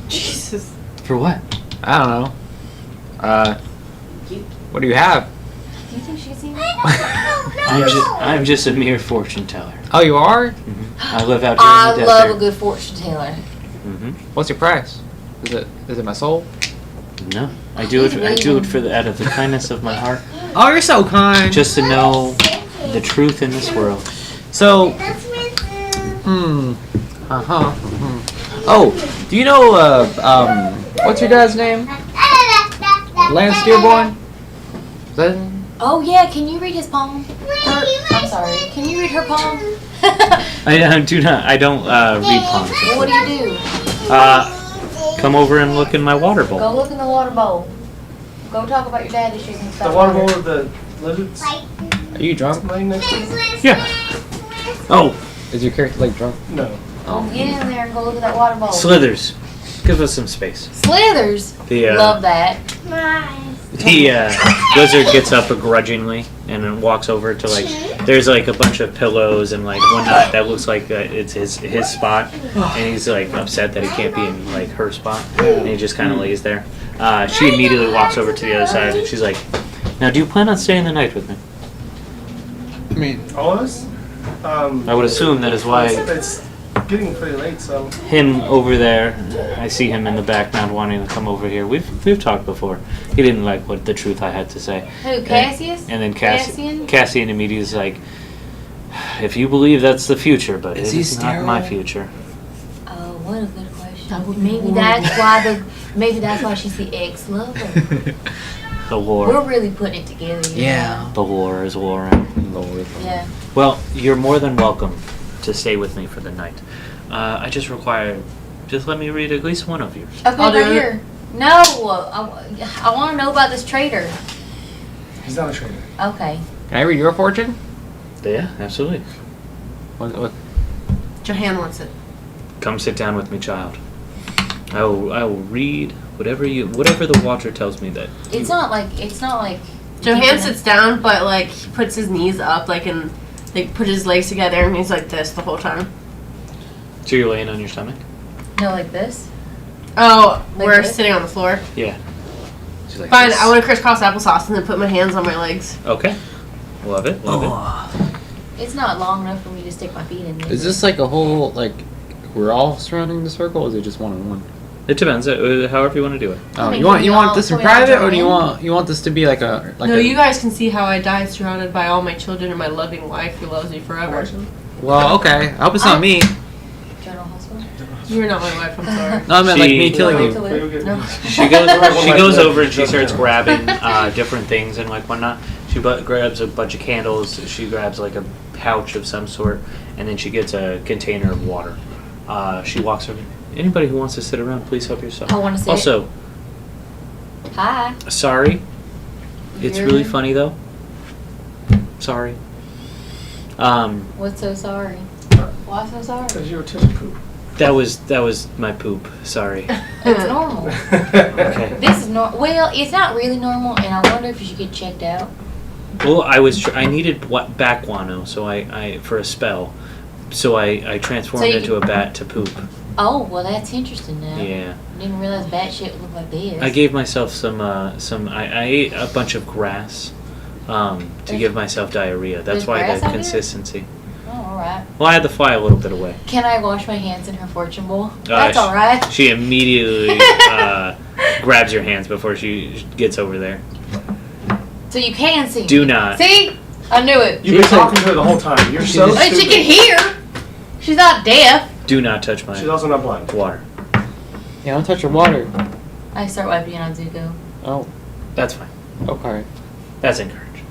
Jesus. For what? I don't know. What do you have? Do you think she can see me? I'm just a mere fortune teller. Oh, you are? I live out I here in the love a desert. good fortune teller. What's your price? Is it my soul? No, I do it for out of the kindness of my heart. Oh, you're so kind. Just to know the truth in this world. So, That's my Oh, do you know, what's your dad's name? Lance Dearborn? Is that Oh yeah, can you read his poem? I'm sorry. Can you read her poem? I do not. I don't read poems. What do you do? Come over and look in my water bowl. Go look in the water bowl. Go talk about your dad issues and stuff. The water bowl with the lizards Are you drunk? laying next to you? Yeah. Oh, Is your character like drunk? No. Oh, get in there and go look at that water bowl. Slithers. Give us some space. Slithers. The Love that. Blizzard gets up begrudgingly and then walks over to like. There's like a bunch of pillows and like whatnot that looks like it's his spot, and he's like upset that he can't be in like her spot, and he just kind of lays there. She immediately walks over to the other side and she's like, "Now, do you plan on staying the night with me?" I mean, All of us? I would assume that is why It's getting pretty late, so. him over there. I see him in the background wanting to come over here. We've talked before. He didn't like what the truth I had to say. Who, Cassius? And then Cassian? Cassian immediately is like, "If you believe that's the future, but Is it he is not my sterile? future." Oh, what a good question. That would be Maybe that's why she's the ex-lover. The We're war. really putting it together. you yeah. The war is warring. know? Yeah. Well, you're more than welcome to stay with me for the night. I just require, just let me read at least one of yours. Okay, I'll do right it. here. No, I want to know about this traitor. He's not a traitor. Okay. Can I read your fortune? Yeah, absolutely. What? Johann wants it. Come sit down with me, child. I will read whatever the Watcher tells me that. It's not like. Johann sits down, but like he puts his knees up, like and like put his legs together, and he's like this the whole time. So you're laying on your stomach? No, like this. Oh, Like we're this? sitting on the floor. Yeah. She's like, Fine, "Yes." I want to crisscross applesauce and then put my hands on my legs. Okay. Love it. Love it. It's not long enough for me to stick my feet in there. Is this like a whole, like, we're all surrounding the circle, or is it just one-on-one? It depends. However you want to do it. Oh, mean, you want can we all- this in can we all private, or join? you want this to be like a No, you guys can see how I die surrounded by all my children and my loving wife who loves me forever. Well, okay. I hope it's not me. General Hospital. You're not my wife, I'm sorry. No, I meant like She- me killing you. No. She goes over and she starts grabbing different things and like whatnot. She grabs a bunch of candles. She grabs like a pouch of some sort, and then she gets a container of water. She walks over. Anybody who wants to sit around, please help yourself. I wanna sit. Also, Hi. sorry. It's really funny though. Sorry. What's so sorry? Why so sorry? Because you're a tissue poop. That was my poop. Sorry. It's normal. Okay. This is well, it's not really normal, and I wonder if you should get checked out. Well, I needed back guano, so I for a spell, so I transformed So you into a bat to poop. Oh, well, that's interesting now. Yeah. Didn't realize bat shit would look like this. I gave myself some. I ate a bunch of grass, to give myself diarrhea. That's There's why grass the out here? consistency. Oh, alright. Well, I had to fly a little bit away. Can I wash my hands in her fortune bowl? That's sh- alright. She immediately grabs your hands before she gets over there. So you can see. Do me. not. See? I knew it. You've been talking to her the whole time. You're so But she stupid. can hear. She's not deaf. Do not touch my She's also not blind. water. Yeah, don't touch your water. I start wiping it on Zuko. Oh, That's fine. okay. That's encouraged.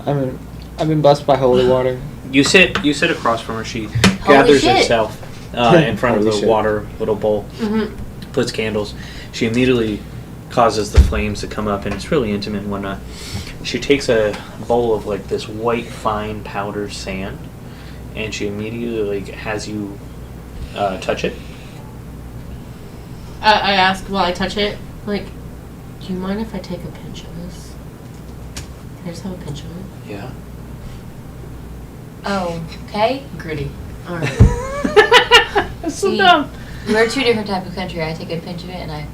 I've been blessed by holy water. You sit across from her. She gathers shit. herself in front of Holy the shit. water little bowl. Mm-hmm. Puts candles. She immediately causes the flames to come up, and it's really intimate and whatnot. She takes a bowl of like this white fine powder sand, and she immediately like has you touch it. I ask while I touch it, like, do you mind if I take a pinch of this? Can I just have a pinch of it? Yeah. Oh, okay. Gritty. Alright. That's so dumb. We're two different type of country. I take a pinch of it and I.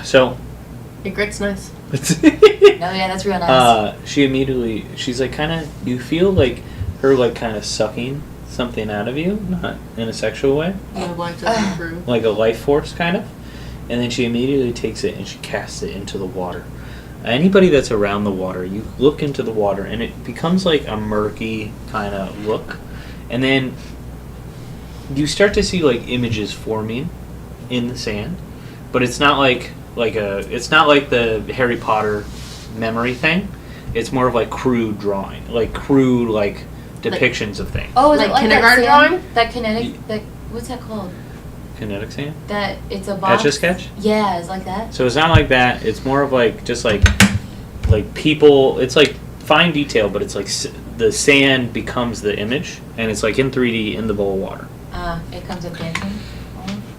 So. It grit's nice. No, yeah, that's real nice. She immediately, she's like kind of, you feel like her like kind of sucking something out of you, not in a sexual way, My life doesn't improve. like a life force kind of, and then she immediately takes it and she casts it into the water. anybody that's around the water, you look into the water and it becomes like a murky kind of look, and then you start to see like images forming in the sand, but it's not it's not like the Harry Potter memory thing. It's more of like crude drawing, like crude like depictions of things. Oh, is Like it like kindergarten that sand? drawing? That kinetic, that, what's that called? Kinetic sand? That, it's a box. Etch-a-sketch? Yeah, it's like that. So it's not like that. It's more of like just like people. It's like fine detail, but it's like the sand becomes the image, and it's like in 3D in the bowl of water. It comes with dancing.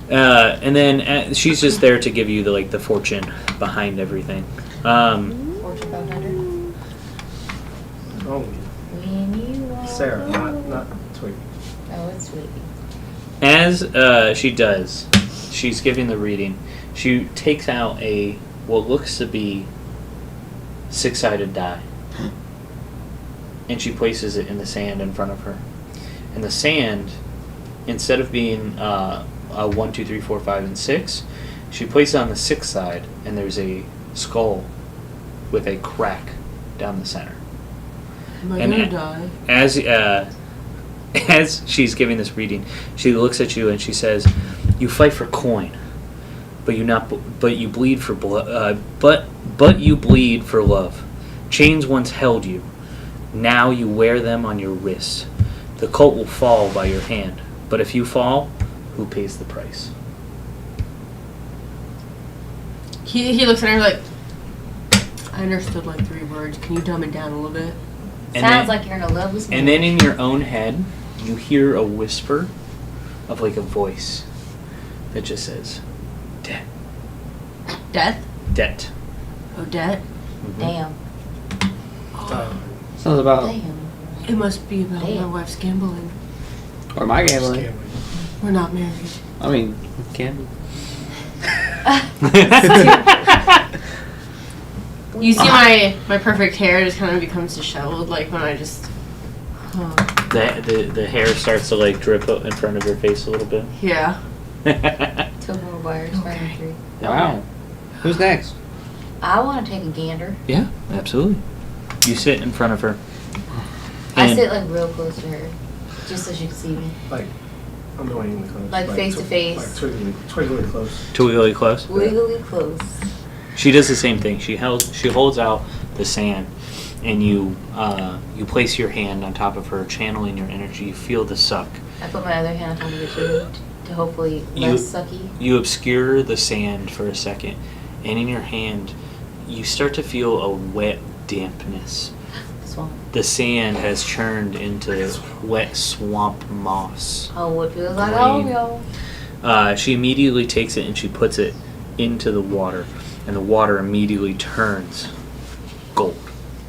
And then she's just there to give you the fortune behind everything. Fortune Bartender. Oh, When you are Sarah, not Tweety. Oh, it's sweet. As she does, she's giving the reading. She takes out what looks to be 6-sided die, and she places it in the sand in front of her. And the sand, instead of being a 1, 2, 3, 4, 5, and 6, she places it on the 6th side, and there's a skull with a crack down the center. Am I And gonna die? As she's giving this reading, she looks at you and she says, "You fight for coin, but you bleed for blood. But you bleed for love. Chains once held you. Now you wear them on your wrists. The cult will fall by your hand. But if you fall, who pays the price?" He looks at her like, I understood like 3 words. Can you dumb it down a little bit? Sounds like you're in a love with me. And then in your own head, you hear a whisper of like a voice that just says, "Debt." Death? Debt. Oh, debt? Damn. Sounds about. Damn. It must be about my Damn. wife's gambling. Or my gambling. We're not married. I mean, can be. You see my perfect hair just kind of becomes disheveled, like when I just... The hair starts to like drip up in front of your face a little bit. Yeah. Two more wires, okay. 3. Wow. Who's next? I want to take a gander. Yeah, absolutely. You sit in front of her. I And- sit like real close to her, just so she can see me. Like, annoyingly close. Like face to face. Like twiggly close. Twiggly close. Wiggly close. She does the same thing. She holds out the sand, and you place your hand on top of her, channeling your energy. You feel the suck. I put my other hand on top of it too, to hopefully less sucky. You obscure the sand for a second, and in your hand, you start to feel a wet dampness. Swamp. The sand has churned into wet swamp moss. Oh, what feels like home, Green. y'all. She immediately takes it and she puts it into the water, and the water immediately turns gold.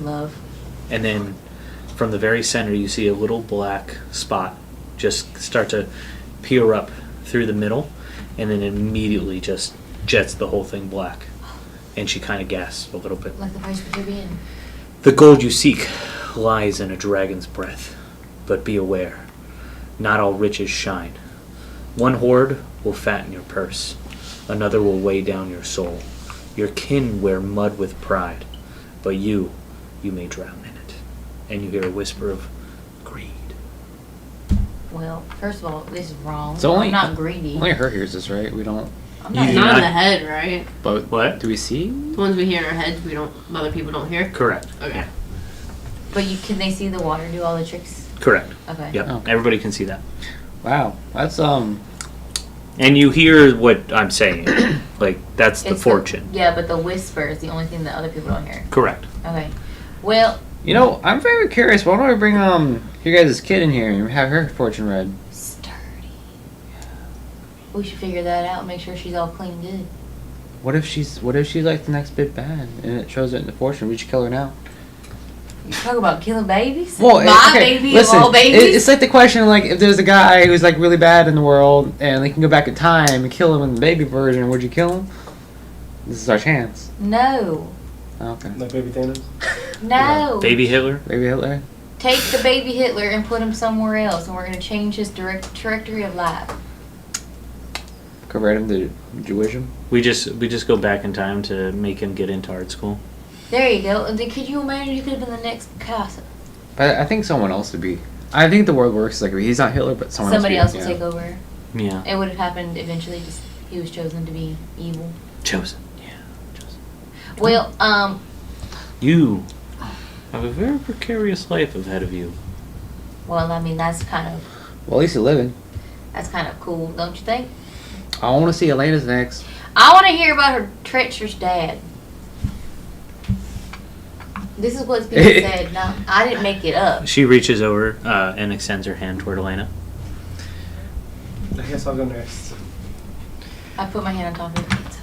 Love. And then from the very center, you see a little black spot just start to peer up through the middle, and then immediately just jets the whole thing black. And she kind of gasps a little bit. Like the Pirates of the Caribbean. The gold you seek lies in a dragon's breath, but be aware, not all riches shine. One hoard will fatten your purse, another will weigh down your soul. Your kin wear mud with pride, but you may drown in it. And you hear a whisper of greed. Well, first of all, this is wrong. It's only- I'm not greedy. Only her hears this, right? We don't. I'm You not do Not not- in the head, right? But What? do we see? The ones we hear in our heads, other people don't hear. Correct. Okay. But can they see the water do all the tricks? Correct. Okay. Yep. Okay. Everybody can see that. Wow, that's And you hear what I'm saying. Like, that's the It's fortune. Yeah, but the whisper is the only thing that other people don't hear. Correct. Okay. Well, You know, I'm very curious. Why don't we bring your guys' kid in here and have her fortune read? sturdy. We should figure that out and make sure she's all clean good. What if she's like the next bit bad and it shows it in the fortune? We should kill her now. You talk about killing babies? Well, My baby listen, of all babies? it's like the question, like, if there's a guy who's like really bad in the world and they can go back in time and kill him in the baby version, would you kill him? This is our chance. No. Okay. Like baby Thanos? No. Baby Hitler? Baby Hitler. Take the baby Hitler and put him somewhere else, and we're going to change his trajectory of life. Convert him to Jewishm. We just go back in time to make him get into art school. There you go. Could you imagine you could have been the next Casa? But I think someone else would be. I think the world works like he's not Hitler, but Somebody else will yeah. take over. Yeah. It would have happened eventually. Just he was chosen to be evil. Chosen. Yeah. Chosen. Well, You have a very precarious life ahead of you. Well, I mean that's kind of Well, at least he's living. cool, don't you think? I want to see Elena's next. I want to hear about her treacherous dad. This is what people said. No, I didn't make it up. She reaches over and extends her hand toward Elena. I guess I'll go next. I put my hand on top of it. It's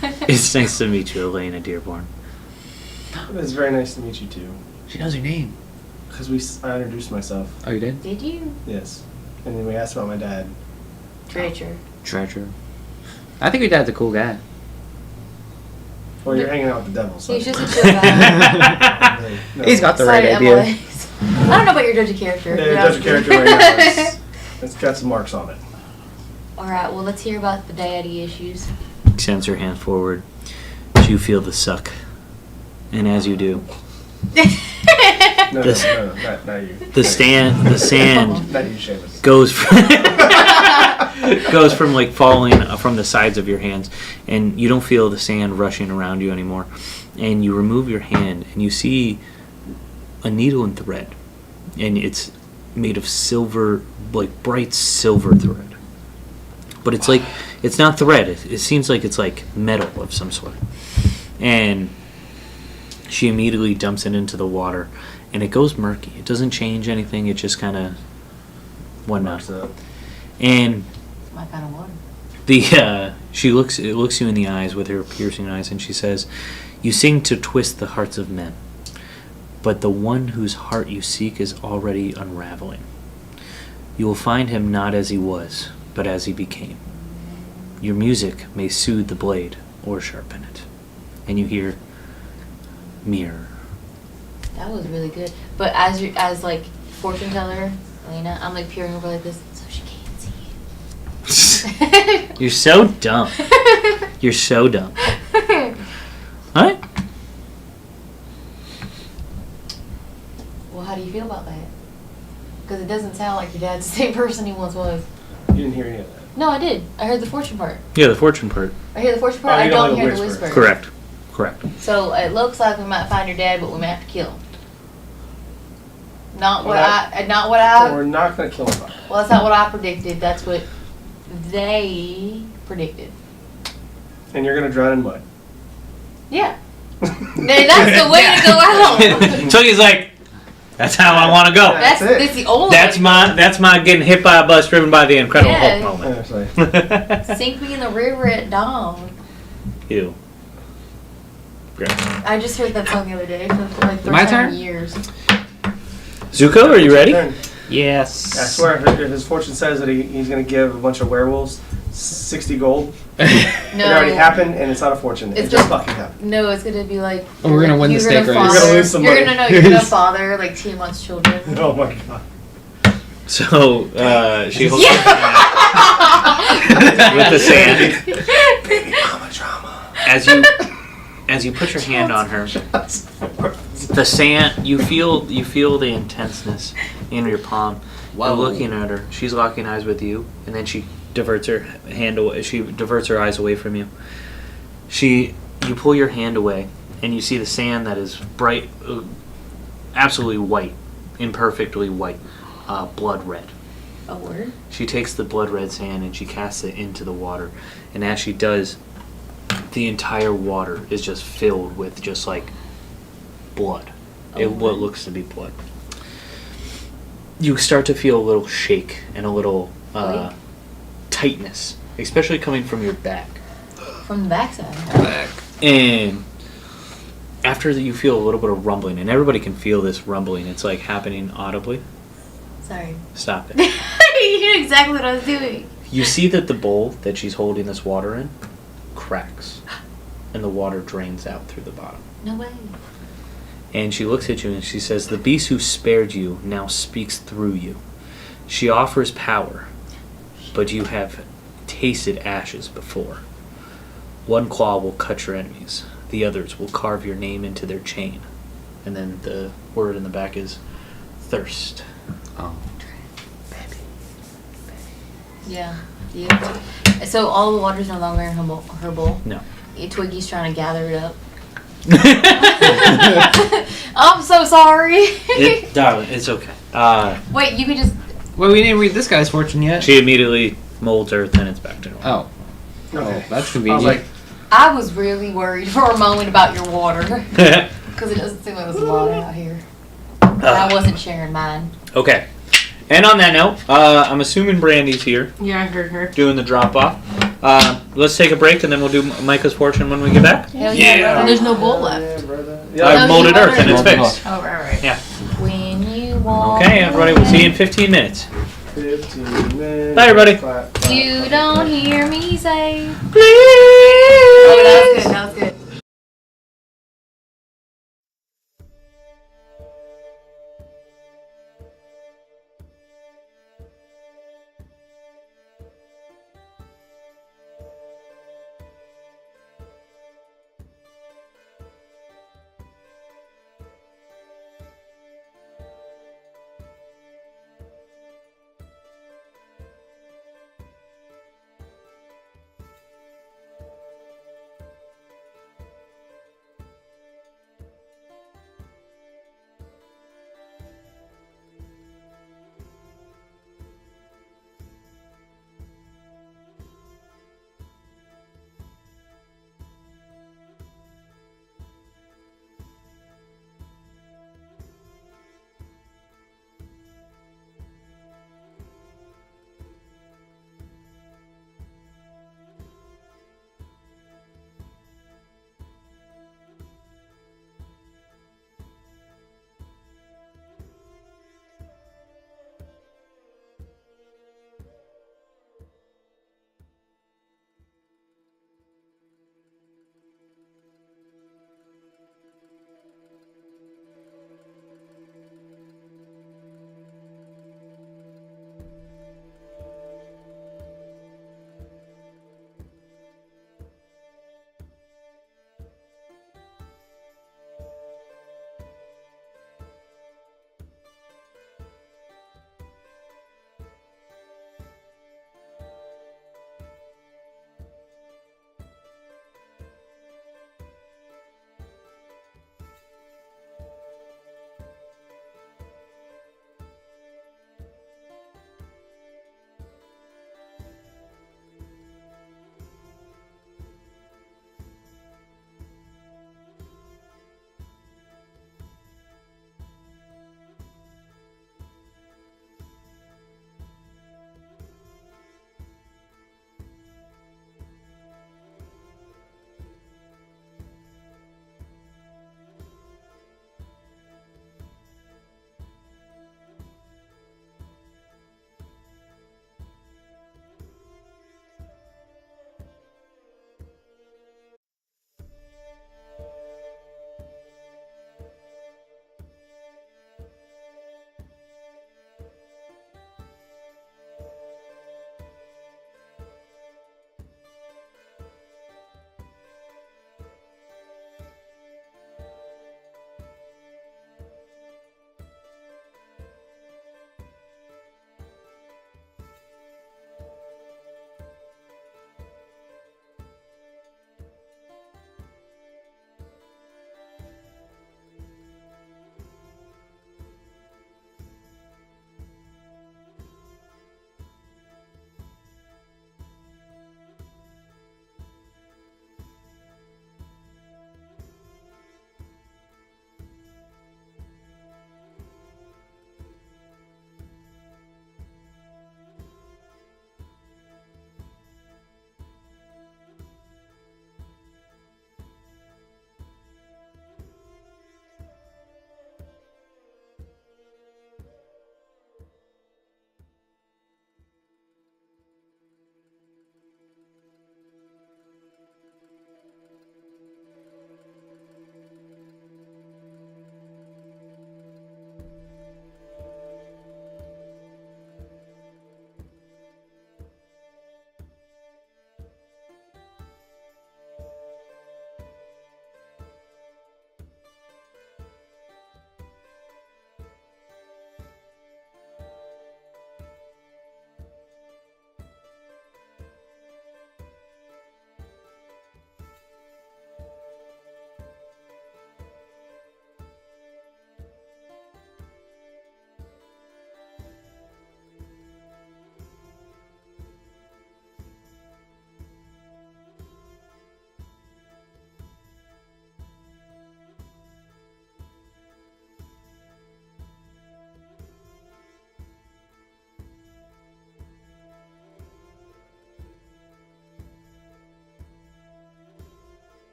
okay. It's nice to meet you, Elena Dearborn. It's very nice to meet you too. She knows your name. Because I introduced myself. Oh, you did? Did you? Yes. And then we asked about my dad. Treacher. Treasure. I think your dad's a cool guy. Well, you're hanging out with the devil, so. He's just a chill guy. No. He's got the Sorry, right idea. Emily. I don't know about your judge of character. Yeah, judge of character right now. It's got some marks on it. Alright, well let's hear about the daddy issues. Extends her hand forward. You feel the suck. And as you do, No, This- not you. the sand Not you, Seamus. goes from like falling from the sides of your hands, and you don't feel the sand rushing around you anymore. And you remove your hand, and you see a needle and thread, and it's made of silver, like bright silver thread. But it's like it's not thread. It seems like it's like metal of some sort. And she immediately dumps it into the water, and it goes murky. It doesn't change anything. It just kind of whatnot. Marks up. And It's my kind of water. she looks you in the eyes with her piercing eyes, and she says, "You sing to twist the hearts of men, but the one whose heart you seek is already unraveling. You will find him not as he was, but as he became. Your music may soothe the blade or sharpen it." And you hear, "Mirror." That was really good. But as like fortune teller, Elena, I'm like peering over like this so she can't see it. You're so dumb. You're so dumb. Alright? Well, how do you feel about that? Because it doesn't sound like your dad's the same person he once was. You didn't hear any of that. No, I did. I heard the fortune part. Yeah, the fortune part. I hear the fortune part. Oh, I you don't don't hear hear the the whisper. whisper. Correct. Correct. So it looks like we might find your dad, but we might have to kill him. Not what We're not going to kill him. Well, that's not what I predicted. That's what they predicted. And you're going to drown in mud. Yeah. That's the way to go out. Tookie like, "That's how I want to go." That's it. That's the only That's my getting hit by a bus driven by the Incredible Yeah. Hulk moment. Actually. Sink me in the river at dawn. Ew. Great. I just heard that song the other day for like the My first time in turn? years. Zuko, are you ready? Turn. Yes. I swear, if his fortune says that he's going to give a bunch of werewolves 60 gold, No. it already happened, and it's not a fortune. It It's just just- fucking happened. No, it's gonna be like. Oh, we're gonna win the you're steak gonna race. father- You're gonna lose some money. You're gonna father like Tiamat's children. Oh my god. So she holds her hand with the sand. As you put your hand on her, the sand, you feel the intenseness in your palm. You're looking at her. She's locking eyes with you, and then she diverts her hand away. She diverts her eyes away from you. You pull your hand away, and you see the sand that is bright, absolutely white, imperfectly white, blood red. A word? She takes the blood red sand and she casts it into the water, and as she does, the entire water is just filled with just like blood. What looks to be blood. You start to feel a little shake and a little tightness, especially coming from your back. From the backside. And after that, you feel a little bit of rumbling, and everybody can feel this rumbling. It's like happening audibly. Sorry. Stop it. You knew exactly what I was doing. You see that the bowl that she's holding this water in cracks, and the water drains out through the bottom. No way. And she looks at you and she says, "The beast who spared you now speaks through you. She offers power, but you have tasted ashes before. One claw will cut your enemies. The others will carve your name into their chain. And then the word in the back is thirst. Oh. Yeah. So all the water's no longer in her bowl? No. Twiggy's trying to gather it up. I'm so sorry. Darling, it's okay. Wait, you could just... Well, we didn't read this guy's fortune yet. She immediately molds earth and it's back to normal. Oh. Okay. That's I convenient. was like, I was really worried for a moment about your water. Because it doesn't seem like there's a lot out here. And I wasn't sharing mine. Okay. And on that note, I'm assuming Brandy's here Yeah, I heard her. doing the drop off. Let's take a break and then we'll do Micah's fortune when we get back. Hell And there's no bowl left. yeah, brother. I Yeah. molded earth and it's Molded fixed. Oh, right. Yeah. When you walk Okay, everybody, we'll see you in 15 minutes. 15 minutes. Bye, everybody. Clap, clap, You clap. don't hear me say... Please. Oh, that was good. That was good.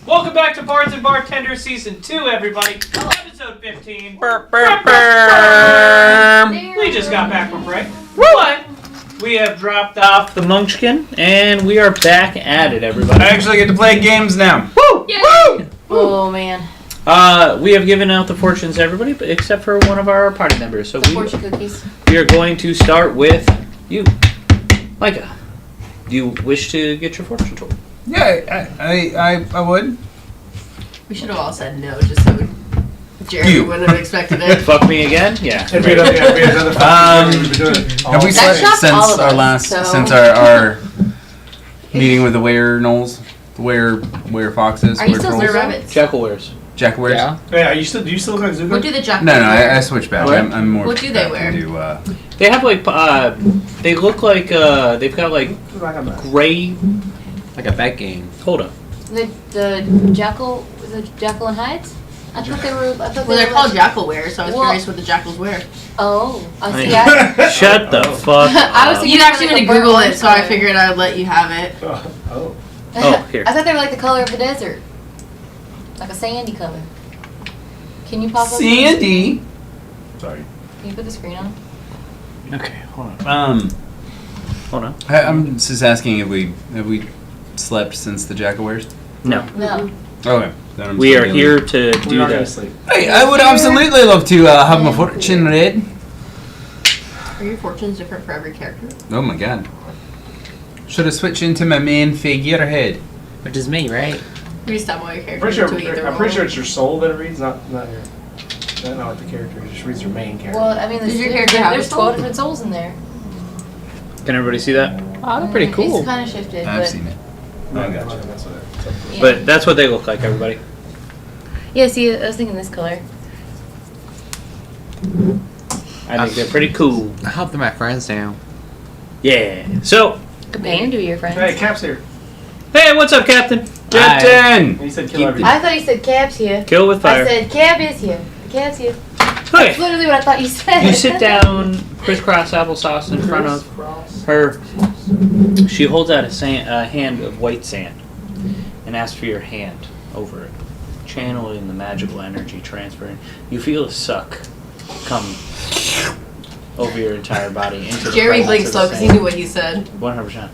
Welcome back to Bards and Bartenders Season 2, everybody. Episode 15. We just got back from break. But we have dropped off the Munchkin, and we are back at it, everybody. I actually get to play games now. Woo! Yay! Woo! Oh man. We have given out the fortunes to everybody, but except for one of our party members. So The fortune cookies. we are going to start with you, Micah. Do you wish to get your fortune told? Yeah, I would. We should have all said no, just so Jerry You. wouldn't have expected it. Fuck me again? Yeah. It'd be another we've been doing it all Have we day. slept shocked all since of our us, last so- since our meeting with the were-knolls? The were-foxes? Are you still They're were-trolls? rabbits. Jackal wears. Jack wears? Yeah. Yeah, do you still look like Zuko? What do the jack No, wear? I switched back. What? I'm more. What do they back wear? into, They have like, they look like, they've got like gray. Like a bet game. Hold on. The jackal and hides? I thought they were. Well, they're called jackal wear, so I was Well- curious what the jackals wear. Oh, I see. Shut the fuck I was up. thinking You actually like want to a burnt Google it, orange so I color. figured I would let you have it. Oh. Oh, here. I thought they were like the color of the desert, like a sandy color. Can you pop up? Sandy. Sorry. Can you put the screen on? Okay, hold on. Hold on. I'm just asking if we slept since the Jackal wears. No. No. Okay. Then I'm We still are dealing. here to We're do not gonna this. sleep. Hey, I would absolutely love to have my fortune read. Are your fortunes different for every character? Oh my god. Should I switch into my main figurehead? Which is me, right? You just have all your I'm characters pretty into either sure. I'm pretty sure role. it's your soul that it reads, not your. Not the character. It just reads your main character. Well, I mean, Does your character have there's a soul? 12 different souls in there. Can everybody see that? Oh, they're pretty cool. It's kind of shifted, I've but seen it. No, I got you. that's what it. yeah. But that's what they look like, everybody. Yeah, see, I was thinking this color. I think they're pretty cool. I hope they're my friends now. Yeah. So, Companion to your friends. Hey, Cap's here. hey, what's up, Captain? Captain! He said Keep kill everything. I thought you said Cab's here. Kill with fire. I said Cab is here. The Cab's here. Okay. That's literally what I thought you said. You sit down, crisscross applesauce in front of her. She holds out a hand of white sand and asks for your hand over it, channeling the magical energy transferring. You feel a suck come over your entire body into the Jerry presence blinked of slow the because he sand. knew what he said. 100%.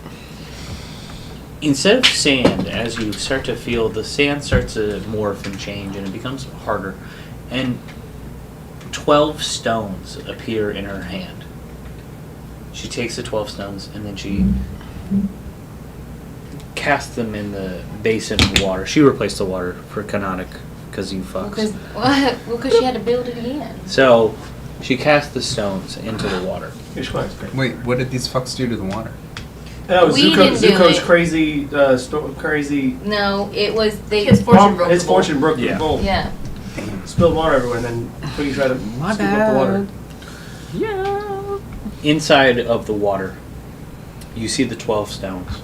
Instead of sand, as you start to feel, the sand starts to morph and change, and it becomes harder. And 12 stones appear in her hand. She takes the 12 stones, and then she casts them in the basin of water. She replaced the water for Canonic, because you fucks. Because she had to build it again. So, she cast the stones into the water. Wait, what did these fucks do to the water? Oh, We didn't do Zuko's it. crazy, crazy. No, it was they. His fortune broke His the bowl. fortune broke Yeah. the bowl. Yeah. Spilled water everywhere, and then Twiggy tried to My scoop up the water. bad. Yeah. Inside of the water, you see the 12 stones,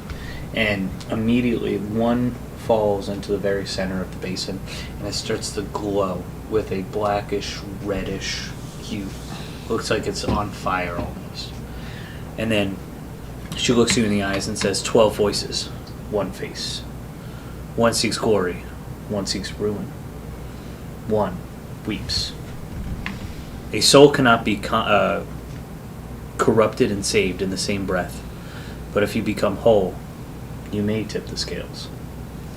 and immediately one falls into the very center of the basin, and it starts to glow with a blackish, reddish hue. Looks like it's on fire almost. And then she looks you in the eyes and says, 12 voices, one face. One seeks glory, one seeks ruin. One weeps. A soul cannot be corrupted and saved in the same breath. But if you become whole, you may tip the scales.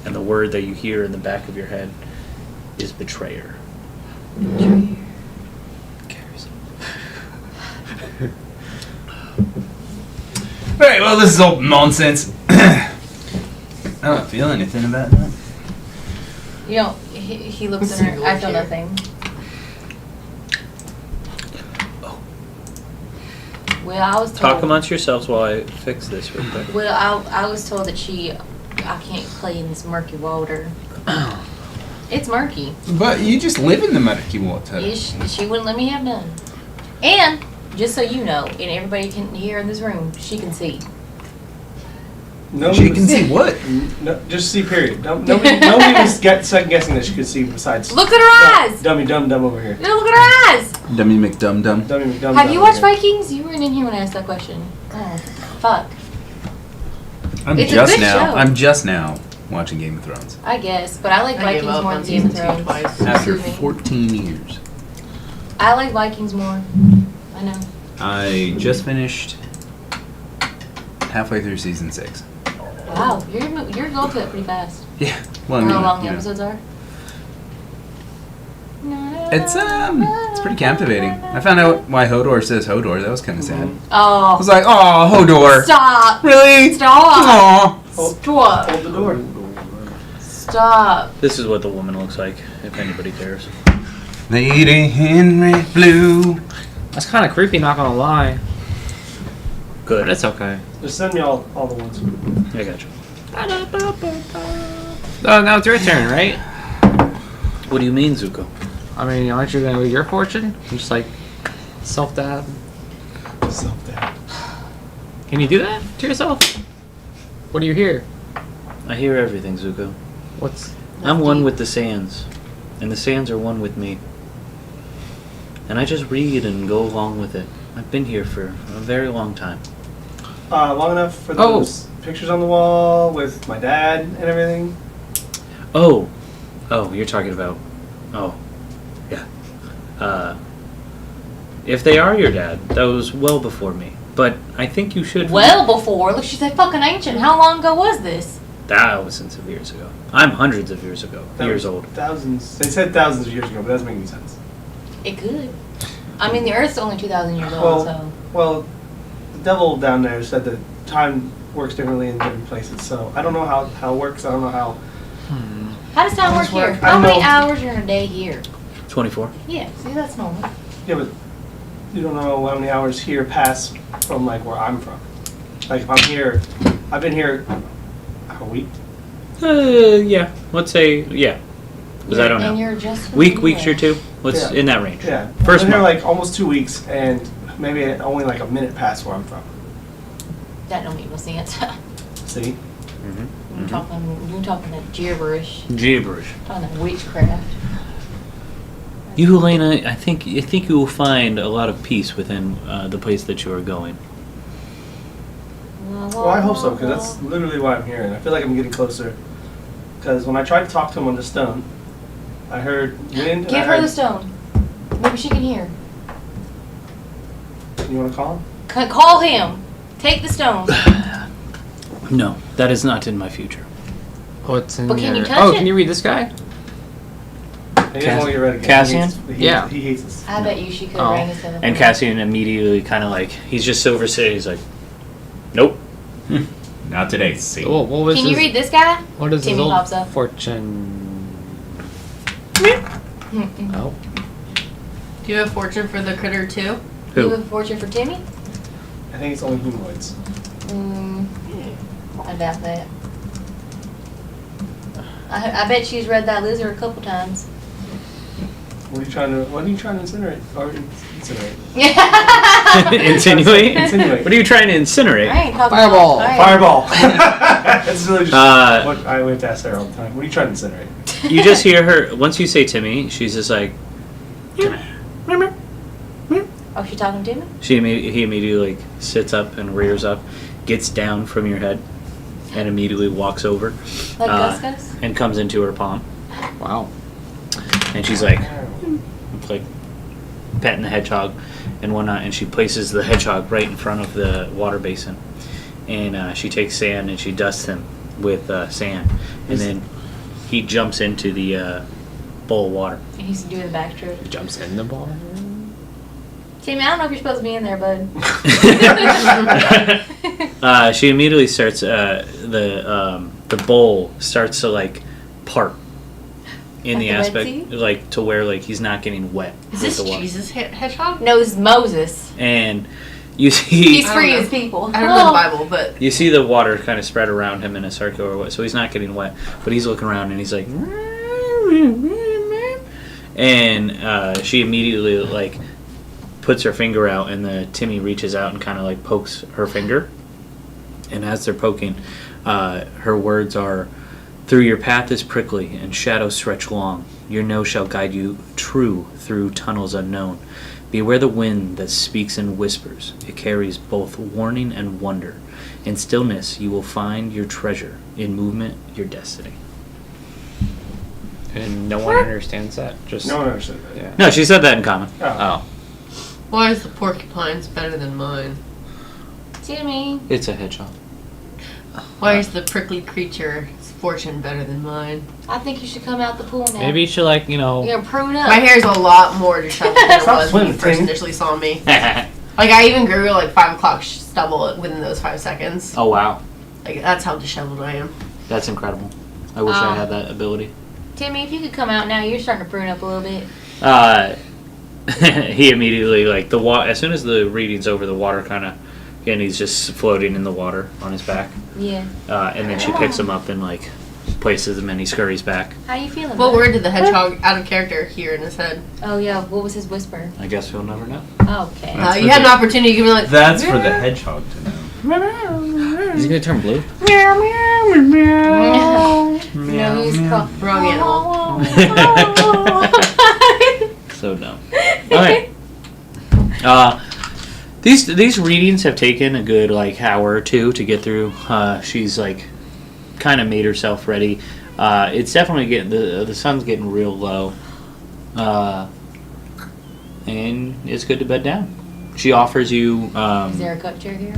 And the word that you hear in the back of your head is betrayer. Alright, well, this is all nonsense. I don't feel anything about that. You know, he looks at her. I feel nothing. Oh. Well, I was told. Talk amongst yourselves while I fix this real quick. Well, I was told that I can't play in this murky water. It's murky. But you just live in the murky water. She wouldn't let me have none. And just so you know, and everybody can hear in this room, she can see. No, She can see what? No, just see. Period. Nobody was second guessing that she could see. Besides, Look at her eyes. Dummy dumb over here. No, look at her eyes. Dummy McDum-Dum. Dummy McDumb. Have you watched Vikings? You weren't in here when I asked that question. Oh, fuck. I'm It's a just good now. show. I'm just now watching Game of Thrones. I guess, but I like I gave Vikings up more on than Game of season 2 Thrones. twice. After Excuse me. 14 years. I like Vikings more. I know. I just finished halfway through season 6. Wow, you're going through it pretty fast. Yeah. Well, I don't know how long the you know. episodes are. It's pretty captivating. I found out why Hodor says Hodor. That was kind of sad. I Oh, was like, oh, Hodor. stop! Really? Stop! Aw. Stop! Hold the door. Stop! This is what the woman looks like, if anybody cares. Lady Henry Blue. That's kind of creepy, not gonna lie. But Good. it's okay. Just send me all the ones. I got you. Oh, now it's your turn, right? What do you mean, Zuko? I mean, aren't you gonna do your fortune? You just like self-dab. Self-dab. Can you do that to yourself? What do you hear? I hear everything, Zuko. What's... I'm one with the sands, and the sands are one with me. And I just read and go along with it. I've been here for a very long time. Long enough for those pictures on the wall with my dad and everything. Oh, you're talking about... Oh, yeah. If they are your dad, that was well before me. But I think you should... Well before. Look, she said fucking ancient. How long ago was this? Thousands of years ago. I'm hundreds of years ago. That Years was old. Thousands. They said thousands of years ago, but that doesn't make any sense. It could. I mean, the Earth's only 2,000 years old, so... Well, the devil down there said that time works differently in different places. So I don't know how it works. I don't know how. How does time How work does here? work? I How don't many know. hours are in a day here? 24. Yeah, see, that's normal. Yeah, but you don't know how many hours here pass from like where I'm from. Like if I'm here, I've been here a week. Yeah. Let's say, yeah. Because I don't And know. you're just... Week or two? What's Yeah. in that range? Yeah. First I've been here month. like almost 2 weeks, and maybe only like a minute past where I'm from. That don't make no sense. See? Mm-hmm. You're talking that gibberish. Gibberish. Talking that witchcraft. You, Helena, I think you will find a lot of peace within the place that you are going. Well, I hope so, because that's literally why I'm here, and I feel like I'm getting closer. Because when I tried to talk to him on the stone, I heard wind. and Give I her heard, the stone. Maybe she can hear. You want to call him? Call him. Take the stone. No, that is not in my future. What's in But can you your... touch Oh, it? can you read this guy? He doesn't want to get rid of it. Cassian? He hates us. I bet you she could Oh. ring his telephone. And Cassian immediately kind of like, he's just Silver City. He's like, nope. Not today, see. What was Can you his... read this guy? What is his Timmy old pops up. fortune? Mm-mm. Oh. Do you have fortune for the critter too? You Who? have a fortune for Timmy? I think it's only humanoids. I doubt that. I bet she's read that lizard a couple times. What are you trying to incinerate? Or incinerate? Insinuate? Insinuate. What are you trying to incinerate? I ain't talking Fireball. about Fireball. That's really just Uh, what I have to ask her all the time. What are you trying to incinerate? You just hear her, once you say Timmy, she's just like, Oh, she talking to me? he immediately like sits up and rears up, gets down from your head, and immediately walks over Like Gus Gus? and comes into her palm. Wow. And she's like petting the hedgehog and whatnot, and she places the hedgehog right in front of the water basin. And she takes sand and she dusts him with sand. And then he jumps into the bowl of water. And he's doing the backstroke. He jumps in the ball. Timmy, I don't know if you're supposed to be in there, bud. She immediately starts, the bowl starts to like part. In Like the the Red aspect, Sea? like to where like he's not getting wet Is with this the water. Jesus hedgehog? No, it's Moses. And you see He's I free don't as know. people. I don't know the Bible, but you see the water kind of spread around him in a circular way, so he's not getting wet, but he's looking around and he's like, and she immediately like puts her finger out, and the Timmy reaches out and kind of like pokes her finger, and as they're poking, her words are, "Through your path is prickly, and shadows stretch long. Your nose shall guide you true through tunnels unknown. Beware the wind that speaks in whispers. It carries both warning and wonder. In stillness you will find your treasure. in movement, your destiny. And no one understands that. Just No one understood that. yeah. No, she said that in common. Oh. Oh. Why is the porcupine's better than mine? Timmy. It's a hedgehog. Why is the prickly creature's fortune better than mine? I think you should come out the pool now. Maybe you should like You're gonna prune up. My hair's a lot more disheveled than it Stop was when you swimming, first Timmy. initially saw me. Like, I even grew like 5 o'clock stubble within those 5 seconds. Oh wow, Like, that's how disheveled I am. that's incredible. I wish I had that ability. Timmy, if you could come out now, you're starting to prune up a little bit. He immediately like as soon as the reading's over, the water kind of, and he's just floating in the water on his back. Yeah. And then she picks him up and like places him and he scurries back. How you feeling? What bud? word did the hedgehog out of character hear in his head? Oh yeah. What was his whisper? I guess we'll never know. Okay. That's You had an opportunity to give me like. That's for the hedgehog to know. Is he gonna turn blue? No, he's called. Wrong animal. So dumb. Okay. These readings have taken a good like hour or two to get through. She's like kind of made herself ready. It's definitely getting the sun's getting real low, and it's good to bed down. She offers you Is there a cup chair here?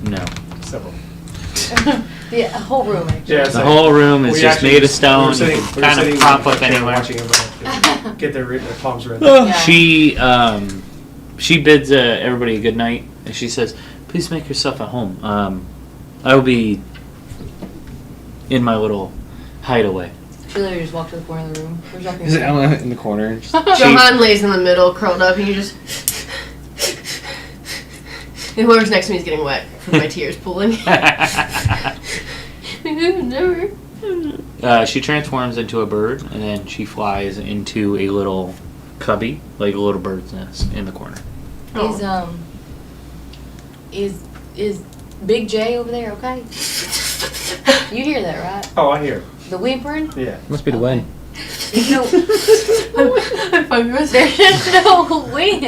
no. Several. The whole room actually. Yeah, The whole room is just made of stone. You can kind of prop up anywhere. Watching everybody get their palms ready. Yeah. She bids everybody a good night, and she says, "Please make yourself at home. I will be in my little hideaway." She literally just walked to the corner of the room. There's nothing. Is it Ella in the corner? Just- Johan lays in the middle, curled up, and you just. And whoever's next to me is getting wet from my tears pooling. Never. She transforms into a bird, and then she flies into a little cubby, like a little bird's nest in the corner. Is Big J over there okay? You hear that, right? Oh, I hear. The whimpering? Yeah. Must be the wind. There's no, There's there's no wind.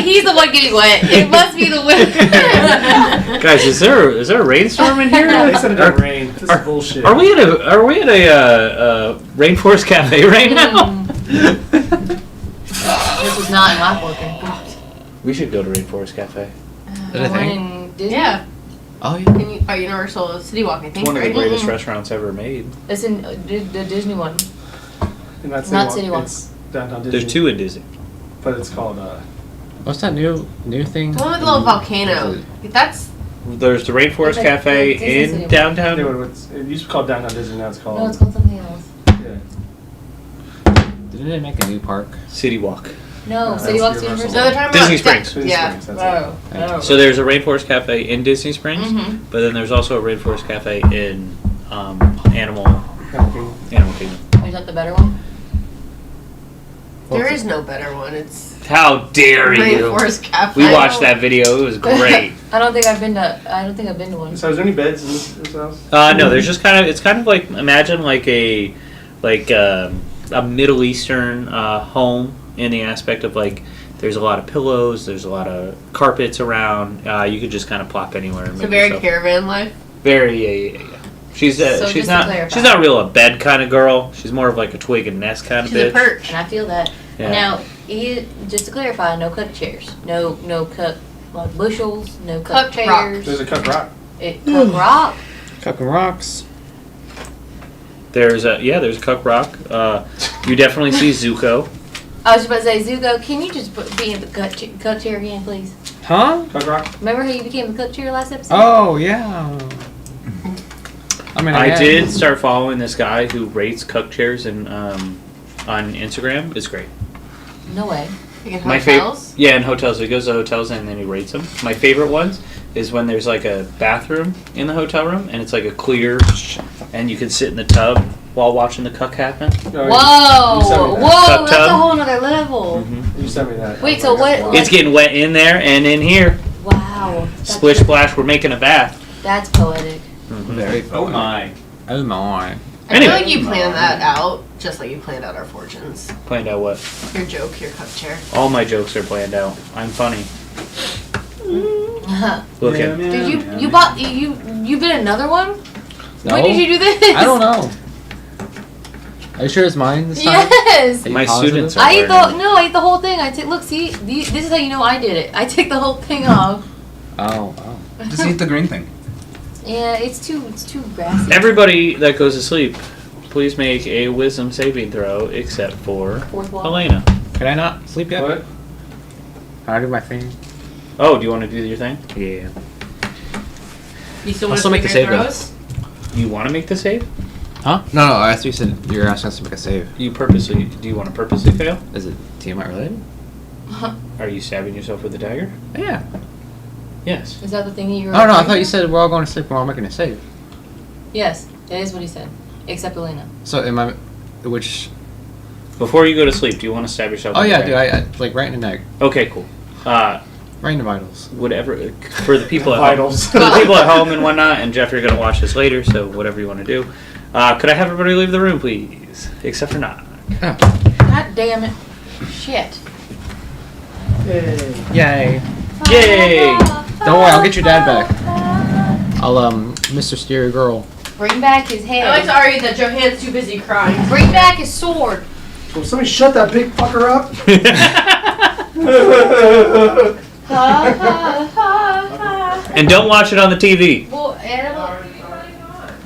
He's the one getting wet. It must be the wind. Guys, is there a rainstorm in here? They said it didn't rain. This is bullshit. Are we at a rainforest cafe right now? This was not in Lapworking. We should go to Rainforest Cafe. Did I think? In Disney? Yeah. Oh yeah. Can you, Universal City Walk, I It's think, one of the right? greatest restaurants ever made. It's in the Disney one. And that's Not City Walk. It's downtown Disney. There's two in Disney. But it's called What's that new thing? The one with the little volcano. That's. There's the Rainforest Okay, Cafe Disney City in Walk. downtown. it used to be called downtown Disney. Now it's called. No, it's called something else. Yeah. Didn't they make a new park? City Walk. No, That's City Walk's Universal. No, they're talking Disney about Springs. Disney Yeah. Springs, that's Oh. So there's a Rainforest Cafe in Disney Springs, Mhm. but then there's also a Rainforest Cafe in Animal Kingdom. Is that the better one? There is no better one. It's How dare you? Rainforest Cafe. We watched that video. It was great. I don't think I've been to one. So is there any beds in this house? No, there's just it's kind of like, imagine like a Middle Eastern home in the aspect of like there's a lot of pillows, there's a lot of carpets around. You could just kind of plop anywhere. And It's make a very yourself- caravan life. Very yeah. She's So she's just to not clarify. real a bed kind of girl. She's more of like a twig and nest kind of She's a bitch. perch. And I feel that. Yeah. Now, just to clarify, no cook chairs. No cook like bushels, no cook Cook rock. chairs. There's a Cook Rock. Cook rock. Cup and rocks. There's a Cuck Rock. You definitely see Zuko. I was about to say, Zuko, can you just be in the cook chair again, please? Huh? Cook Rock. Remember how you became the cook chair last episode? Oh yeah. I mean, I did start following this guy who rates Cuck chairs and on Instagram. It's great. No way. Like in My hotels. Yeah, in hotels. He goes to hotels and then he rates them. My favorite ones is when there's like a bathroom in the hotel room and it's like a clear, and you can sit in the tub while watching the cuck happen. Whoa! You sent me that. Whoa! Cup That's a tub. whole nother level. Mhm. You sent me that. Wait, so what- It's getting wet in there and in here. Wow. Splish splash, we're making a bath. That's poetic. Very Oh my. Oh my. I Anyway. feel like you planned that out, just like you planned out our fortunes. Planned out what? Your joke, your cup chair. All my jokes are planned out. I'm funny. Okay. Did you bought you bit another one? No. When did you do this? I don't know. Are you sure it's mine this time? Yes. Are you My positive? students are I ate learning. I ate the whole thing. Look, see, this is how you know I did it. I take the whole thing off. Oh, wow. Just eat the green thing. Yeah, it's too grassy. Everybody that goes to sleep, please make a wisdom saving throw, except for Fourth wall. Elena. Can I not sleep yet? What? Can I do my thing? Oh, do you want to do your thing? Yeah. You still I'll want still to make the save, though. throws? You want to make the save? Huh? No, I thought you said you were asking us to make a save. Do you want to purposely fail? Is it Tiamat related? Are you stabbing yourself with a dagger? Yeah. Yes. Is that the thing that you were? Oh, no, I referring thought to? you said we're all going to sleep, we're all making a save. Yes, that is what he said. Except Elena. So, am I. Which. Before you go to sleep, do you want to stab yourself Oh, with a yeah, dude, dagger? I like right in the neck. Okay, cool. Right in the vitals. Whatever, for the people at Vitals. home, for the people at home and whatnot, and Jeff, you're going to watch this later, so whatever you want to do. Could I have everybody leave the room, please? Except for Knock. God damn it. Shit. Yay. Yay! Don't worry, I'll get your dad back. I'll, Mr. Steer Girl. Bring back his head. I like to argue that Johan's too busy crying. Bring back his sword. Will somebody shut that big fucker up? Ha ha ha ha. And don't watch it on the TV. Well, Annabelle,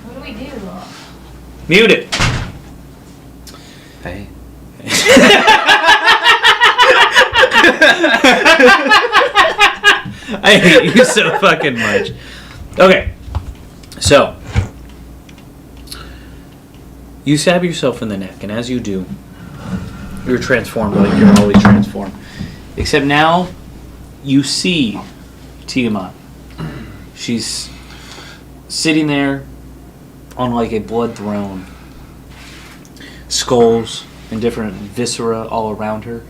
what do we do? Mute it. Hey. I hate you so fucking much. Okay, so you stab yourself in the neck, and as you do, you're transformed like you're always transformed. Except now, you see Tiamat. She's sitting there on like a blood throne. Skulls and different viscera all around her.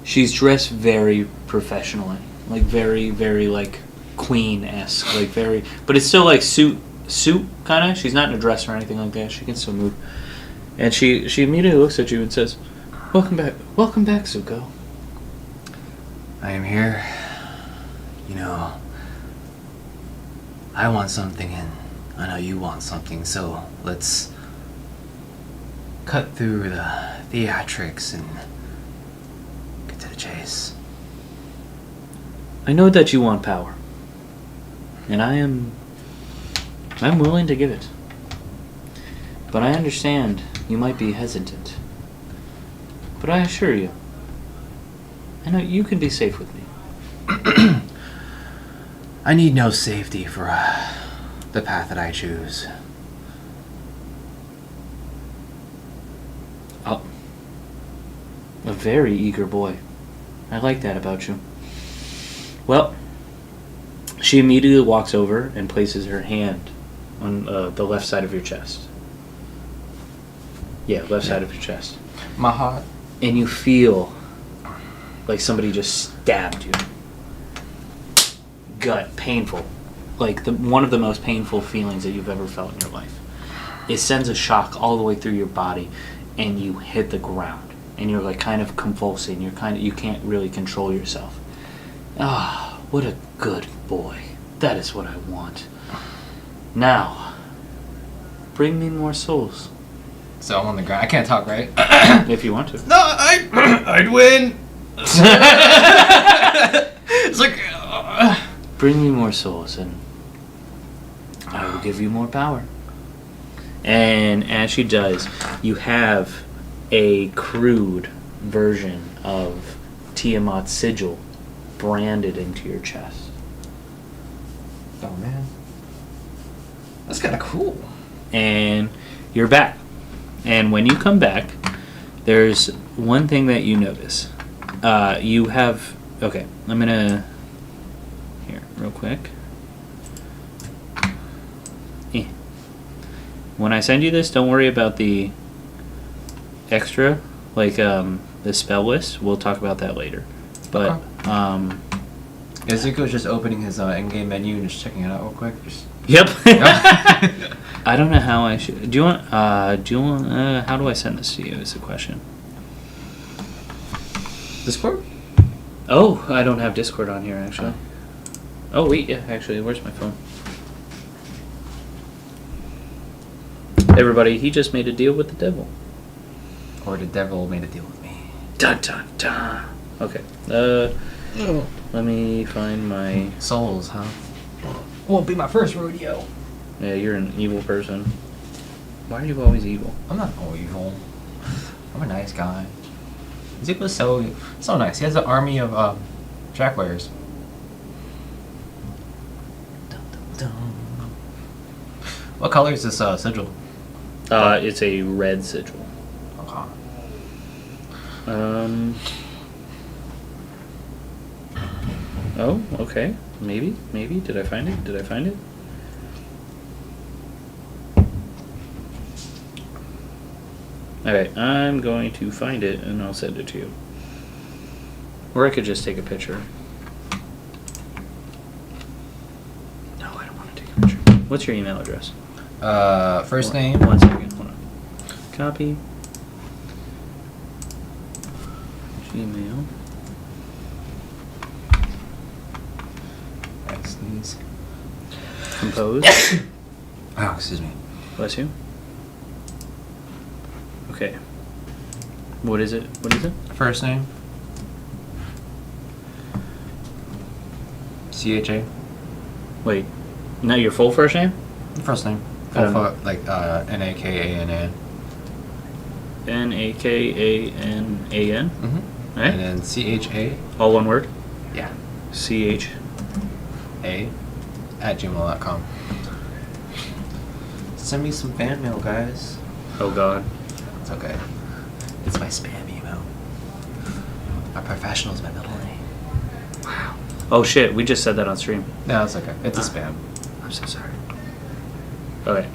She's dressed very professionally. Like very, very like queen-esque. Like very, but it's still like suit kind of. She's not in a dress or anything like that. She can still move. And she immediately looks at you and says, welcome back, Zuko. I am here. You know, I want something and I know you want something, so let's cut through the theatrics and get to the chase. I know that you want power. And I'm willing to give it. But I understand you might be hesitant. But I assure you, I know you can be safe with me. I need no safety for the path that I choose. Oh. A very eager boy. I like that about you. Well, she immediately walks over and places her hand on the left side of your chest. Yeah, left side of your chest. My heart. And you feel like somebody just stabbed you. Gut, painful. Like one of the most painful feelings that you've ever felt in your life. It sends a shock all the way through your body, and you hit the ground. And you're like kind of convulsing. You can't really control yourself. Ah, what a good boy. That is what I want. Now, bring me more souls. So I'm on the ground. I can't talk, right? If you want to. No, I'd win. It's like. Bring me more souls, and I will give you more power. And as she does, you have a crude version of Tiamat's sigil branded into your chest. Oh man, that's kind of cool. And you're back. And when you come back, there's one thing that you notice. You have... Okay, I'm gonna... Here, real quick. When I send you this, don't worry about the extra, like the spell list. We'll talk about that later. But, Zuko's just opening his in-game menu and just checking it out real quick. Yep. I don't know how I should... Do you want... how do I send this to you is the question. Discord? Oh, I don't have Discord on here, actually. Oh wait, yeah. Actually, where's my phone? Everybody, he just made a deal with the devil. Or the devil made a deal with me. Dun dun dun. Okay. Let me find my. Souls, huh? Won't be my first rodeo. Yeah, you're an evil person. Why are you always evil? I'm not all evil. I'm a nice guy. Zuko's so nice. He has an army of track layers. Dun, dun, dun. What color is this sigil? It's a red sigil. Okay. Oh, okay. Maybe. Did I find it? Alright, I'm going to find it and I'll send it to you. Or I could just take a picture. No, I don't want to take a picture. What's your email address? First name. 1 second, hold on. Copy. Gmail. Sneeze. Compose. Oh, excuse me. Bless you. Okay. What is it? First name. CHA. Wait. Not your full first name? First name. Like NAKANAN. NAKANAN. Mm-hmm. Right? And then CHA. All one word? Yeah. CH. A@gmail.com. Send me some fan mail, guys. Oh God. It's okay. It's my spam email. My professional is my middle name. Wow. Oh shit, we just said that on stream. No, it's okay. It's a spam. I'm so sorry. Okay.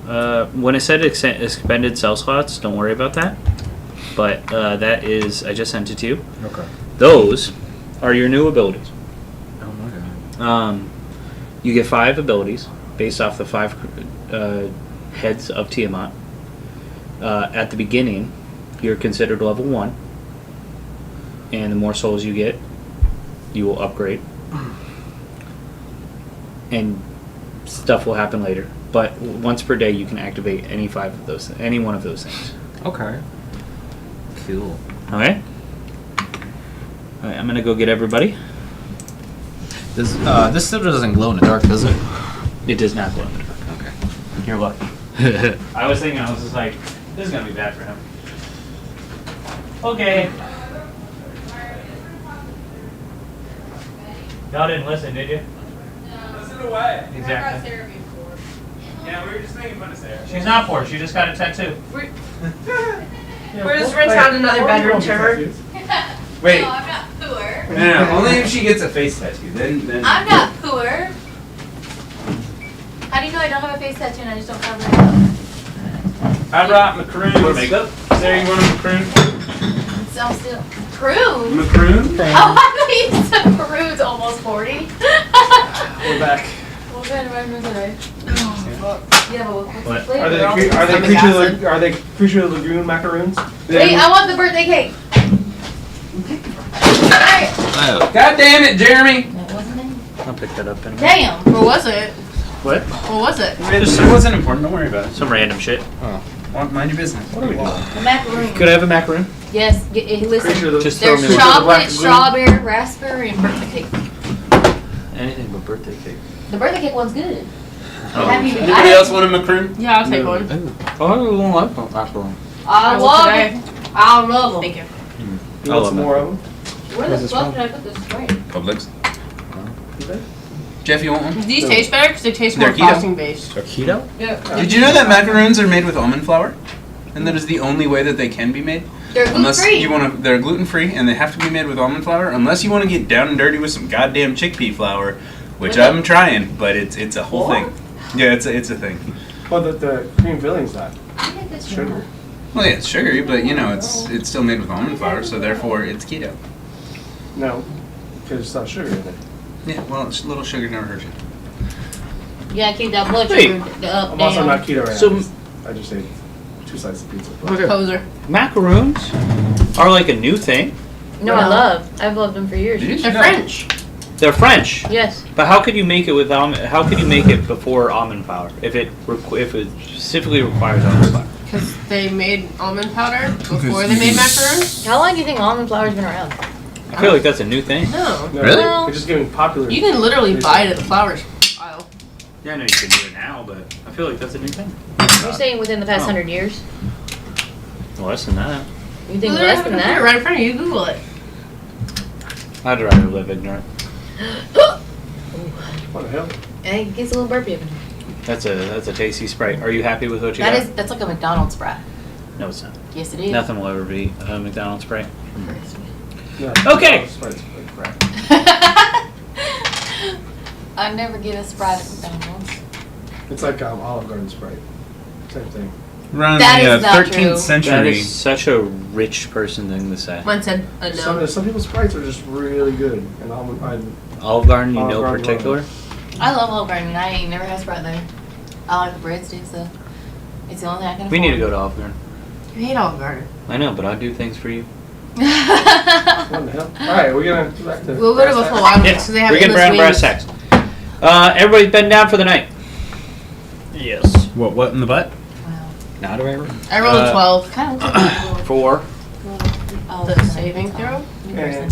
When it said expended cell slots, don't worry about that. But that is, I just sent it to you. Okay. Those are your new abilities. Oh my god. You get 5 abilities based off the 5 heads of Tiamat. At the beginning, you're considered level 1. And the more souls you get, you will upgrade. And stuff will happen later. But once per day, you can activate any one of those things. Okay. Cool. Okay? Alright, I'm gonna go get everybody. This still doesn't glow in the dark, does it? It does not glow in the dark. Okay. You're lucky. I was thinking, I was just like, this is gonna be bad for him. Okay. Y'all didn't listen, did you? Listen away. Exactly. Yeah, we were just making fun of Sarah. She's not poor, she just got a tattoo. We're just rent out another bedroom to her. Wait. No, I'm not poor. No, only if she gets a face tattoo. Then. I'm not poor. How do you know I don't have a face tattoo and I just don't cover it up? I brought macaroons. For makeup? Sarah, you want a macaroon? So I'm still prunes. Macaroon? Oh, I thought you said prunes almost 40. We're back. What kind of vitamins are they? Yeah, but what's What? the flavor? Are they Creature Lagoon macaroons? Wait, I want the birthday cake. Alright. Oh. God damn it, Jeremy! What wasn't it? I'll pick that up in a minute. Damn. What was it? What? What was it? It wasn't important. Don't worry about it. Some random shit. Mind your business. What are we doing? The macaroon. Could I have a macaroon? Yes. Listen. Just throw There's me one. chocolate, strawberry, raspberry, and birthday cake. Anything but birthday cake. The birthday cake one's good. Oh. Anybody else want a macaroon? Yeah, I'll take one. Oh, I don't like macaroon. I will love today. them. I love them. Thank you. You want some more of them? Where the fuck did I put this spray? Publix. Jeff, you want one? These taste better because they taste more They're keto. frosting based. Keto? Yeah. Did you know that macaroons are made with almond flour? And that is the only way that they can be made? They're gluten Unless free. you want to, they're gluten free and they have to be made with almond flour. Unless you want to get down and dirty with some goddamn chickpea flour, which With I'm trying, but it's a whole thing. Yeah, it's a thing. Well, the cream filling's not sugar. Well, yeah, it's sugary, but you know, it's still made with almond flour, so therefore it's keto. No, because it's not sugar in it. Yeah, well, it's a little sugar never hurts you. Yeah, keep that blood Wait. sugar up, I'm also down. not keto right So- now. I just ate 2 slices of pizza. Poser. Macaroons are like a new thing. No, I love. I've loved them for years. Did you? They're French. They're French. Yes. But how could you make it with almond? How could you make it before almond flour if it specifically requires almond flour? Because they made almond powder before they made macaroons. How long do you think almond flour's been around? I feel like that's a new thing. No. No, Really? They're just getting popular. You can literally buy it at the flour aisle. Yeah, I know you can do it now, but I feel like that's a new thing. You're saying within the past 100 years? Less than that. You think Literally less have a than computer that? right in front of you. Google it. I'd rather live ignorant. What the hell? It gets a little burpy up in here. That's a tasty Sprite. Are you happy with what you got? That's like a McDonald's Sprite. No, it's not. Yes, it is. Nothing will ever be a McDonald's Sprite. No, Okay. Sprite's like crap. I never get a Sprite at McDonald's. It's like Olive Garden Sprite. Same thing. Around That the is not 13th true. That century. is such a rich person thing to say. Mine said a no. Some people's Sprites are just really good. And Olive Garden, you Olive know, Garden, particular. I love Olive Garden. I ain't never had Sprite there. I like the breadsticks though. It's the only thing I can afford. We need to go to Olive Garden. You hate Olive Garden. I know, but I do things for you. what the hell? Alright, we're gonna go back to. We'll go to Buffalo Wild Wings because they have we're getting endless brown brass wings. tacks. Everybody's been down for the night. Yes. What in the butt? Wow. Now do I remember? I rolled a 12. Kind of looks like a little- 4. The saving throw? Yeah.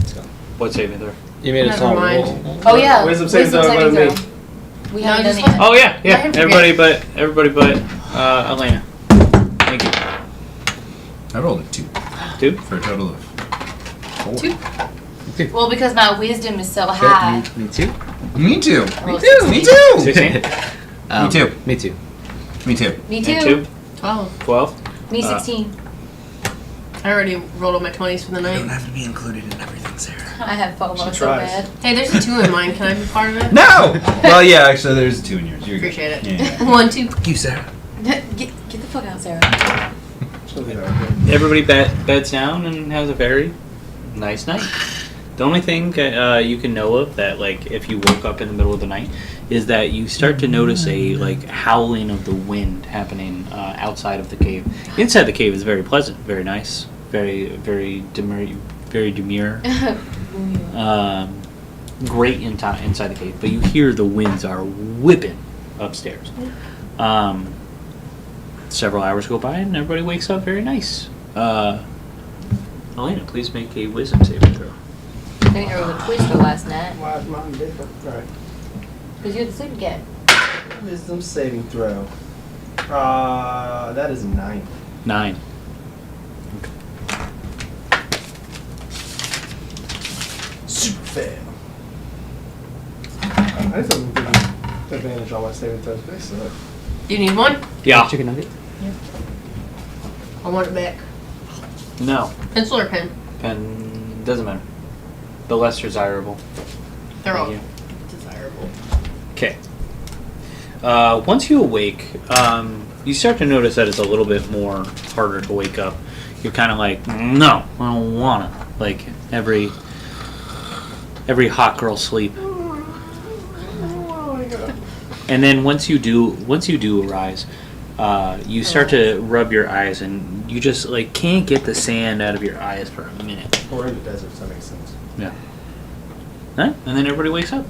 What saving throw? You made a Never small mind. roll. Oh yeah. Wisdom saving throw about me. We No, haven't just done it yet. Oh yeah, Let him forget. Everybody but Elena. Thank you. I rolled a 2 2. for a total of 4. Two. Well, because my wisdom is so high. Me too. Me too. I rolled Me too. 16. Me too. Me too. Me too. Me And too. 2. 12. 12. Me 16. I already rolled all my 20s for the You don't night. have to be included in everything, Sarah. I have FOMO She so tries. bad. Hey, there's a 2 in mine. Can I be part of it? No. Well, yeah. Actually, there's 2 in yours. You're good. Appreciate it. Yeah. 1, 2. You, Sarah. Get the fuck out, Sarah. She'll be alright. Everybody beds down and has a very nice night. The only thing you can know of that, like, if you woke up in the middle of the night, is that you start to notice a howling of the wind happening outside of the cave. Inside the cave is very pleasant, very nice, very demure, great inside the cave. But you hear the winds are whipping upstairs. Several hours go by and everybody wakes up very nice. Elena, please make a wisdom saving throw. I think there was a twister last night. Why is mine different? Alright. Because you're the sleeping cat. Wisdom saving throw. That is 9. 9. Super fail. I just have advantage on my saving throws, but I suck. Do you need one? Yeah. Chicken nugget. I want it back. No. Pencil or pen? Pen doesn't matter. The less desirable. They're all Thank desirable. Okay. Once you awake, you start to notice that it's a little bit more harder to wake up. You're kind of like, no, I don't wanna. Like every hot girl sleep. And then once you do arise, you start to rub your eyes, and you just like can't get the sand out of your eyes for a minute. We're in the desert, so that makes sense. Yeah. Huh? And then everybody wakes up.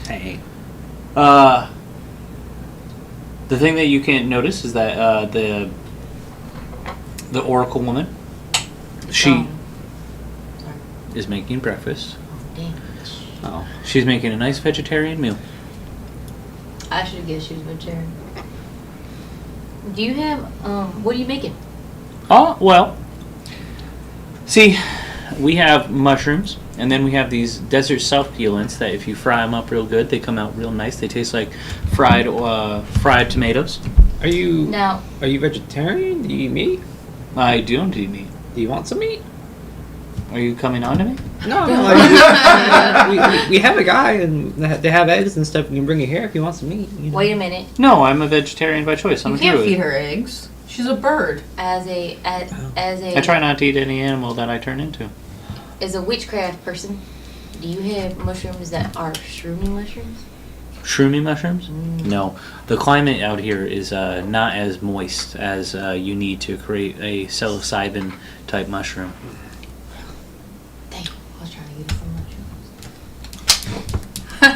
Hey. The thing that you can't notice is that the Oracle woman, she Sorry. is making breakfast. Dang. Oh, she's making a nice vegetarian meal. I should guess she was vegetarian. Do you have, what are you making? Oh, well. See, we have mushrooms, and then we have these desert self-peelants that if you fry them up real good, they come out real nice. They taste like fried tomatoes. Are you Now, vegetarian? Do you eat meat? I don't eat meat. Do you want some meat? Are you coming on to me? No, we have a guy and they have eggs and stuff. You can bring it here if you want some meat. You know. wait a minute. No, I'm a vegetarian by choice. I'm You a can't druid. feed her eggs. She's a bird. As a I try not to eat any animal that I turn into. as a witchcraft person, do you have mushrooms that are shroomy mushrooms? Shroomy mushrooms? No. The climate out here is not as moist as you need to create a psilocybin type mushroom. Dang, I was trying to get some mushrooms.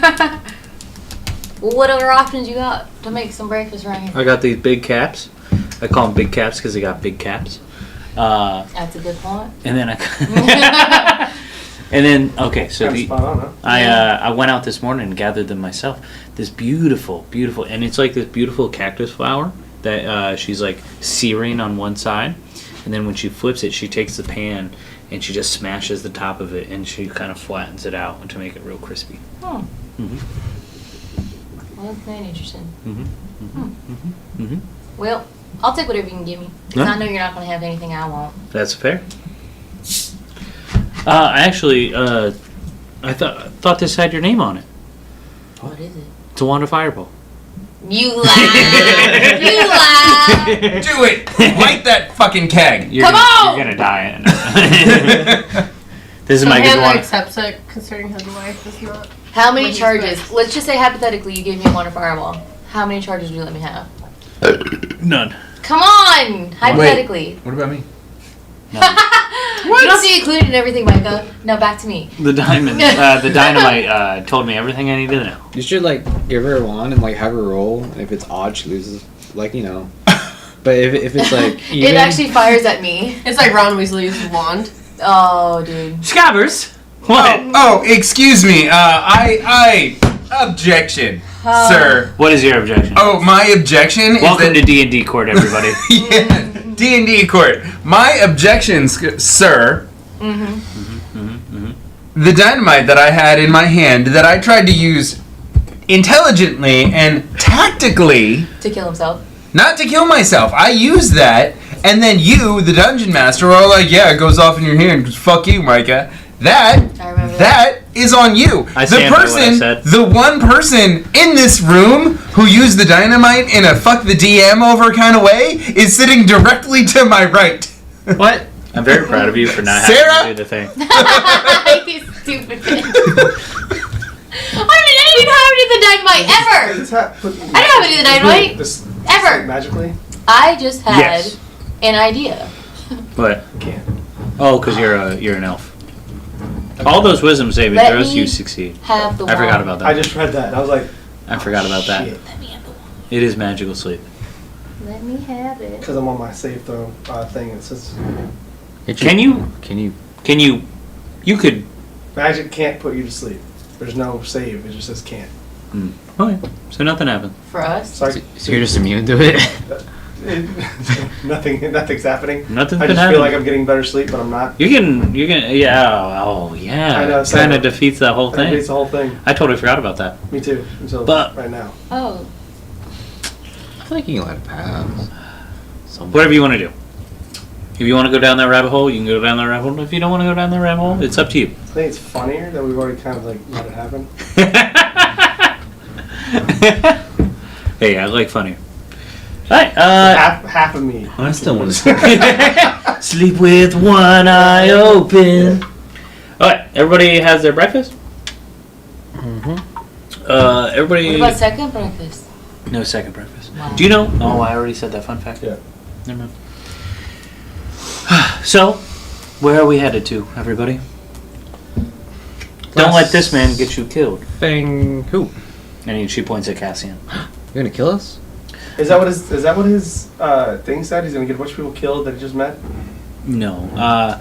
Well, what other options you got to make some breakfast right here? I got these big caps. I call them big caps because they got big caps. That's a good point. And then okay, so Kinda spot on, huh? I went out this morning and gathered them myself. This beautiful, and it's like this beautiful cactus flower that she's like searing on one side, and then when she flips it, she takes the pan and she just smashes the top of it and she kind of flattens it out to make it real crispy. Oh. Mhm. Well, that's very interesting. Mhm. Mhm. Mhm. Mhm. Well, I'll take whatever you can give me. Because Yeah. I know you're not going to have anything I want. That's fair. I actually I thought this had your name on it. What is it? It's a Wanda Fireball. You lie! You lie! Do it! Light that fucking keg! You're Come on! You're gonna die. This is So my good Handler one. accepts it, considering his wife is not. How many What do you charges? expect? Let's just say hypothetically you gave me a Wonder Fireball. How many charges would you let me have? None. Come on! Hypothetically. What about me? You don't have to include it in everything, Micah. No, back to me. The dynamite told me everything I need to know. You should like give her a wand and like have her roll. And if it's odd, she loses. Like But if it's like even, It actually fires at me. It's like Ron Weasley's wand. Oh, dude. Scabbers. What? Oh, excuse me. I objection, sir. What is your objection? Oh, my objection is Welcome that to D&D court, everybody. yeah, D&D court. My objections, sir. The dynamite that I had in my hand that I tried to use intelligently and tactically, To kill himself. not to kill myself. I used that, and then you, the dungeon master, were all like, "Yeah, it goes off in your hand. Fuck you, Micah." I remember That is on you. I The stand by what I person, said. the one person in this room who used the dynamite in a fuck the DM over kind of way is sitting directly to my right. What? I'm very proud of you for not Sarah? having to do the thing. You stupid bitch. I didn't have any of the dynamite ever. I don't have any of the dynamite. Ever. Magically? I just had Yes. an idea. What? Can't. Oh, because you're an elf. All those wisdom saving Let throws, me you succeed. Have the I forgot wand. about that. I just read that. And I was like, I forgot about that. shit. Let me have the wand. It is magical sleep. Let me have it. Because I'm on my save throw thing. It says Can you? You could. magic can't put you to sleep. There's no save. It just says can't. Okay. So nothing happened. For us? Sorry. so you're just immune to it. Nothing's happening. Nothing's I been just happening. feel like I'm getting better sleep, but I'm not. You can. Yeah. Oh, yeah. I know, Kind so- of defeats that whole That thing. defeats the whole thing. I totally forgot about that. Me too. Until But- right now. Oh. I feel like you can let it pass. Whatever you want to do. If you want to go down that rabbit hole, you can go down that rabbit hole. If you don't want to go down that rabbit hole, it's up to you. I think it's funnier that we've already kind of like let it happen. Hey, I like funnier. Alright, Half of me. I still want to. sleep with one eye open. Alright, everybody has their breakfast? Everybody. What about second breakfast? No second breakfast. Wow. Do you know? Oh, I already said that fun fact. Yeah. Never mind. So, where are we headed to, everybody? Don't let this man get you killed. Thing. Who? And she points at Cassian. You're gonna kill us? Is that what his thing said? He's gonna get a bunch of people killed that he just met? No.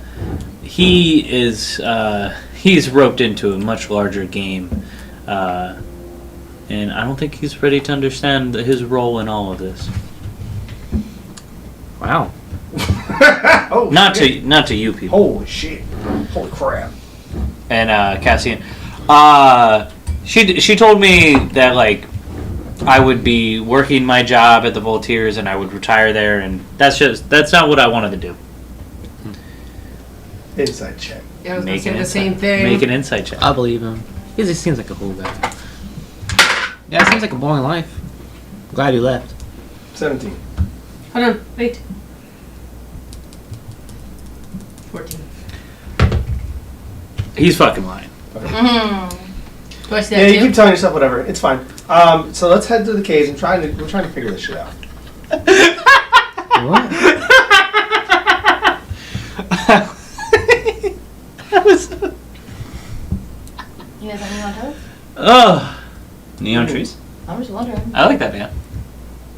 He is. He's roped into a much larger game. And I don't think he's ready to understand his role in all of this. Wow. Oh, Not shit. to you people. Holy shit! Holy crap! And Cassian, she told me that like I would be working my job at the Volunteers and I would retire there, and that's not what I wanted to do. Inside check. Yeah, I was gonna Make say an the insight- same thing. Make an insight check. I believe him. He just seems like a whole guy. Yeah, it seems like a boring life. Glad he left. 17. Hold on, wait. 14. He's fucking lying. Mm-hmm. Do I see Yeah, that you too? keep telling yourself whatever. It's fine. So let's head to the caves. We're trying to figure this shit out. What? You guys have any more toast? Oh, neon trees. I'm just wondering. I like that band.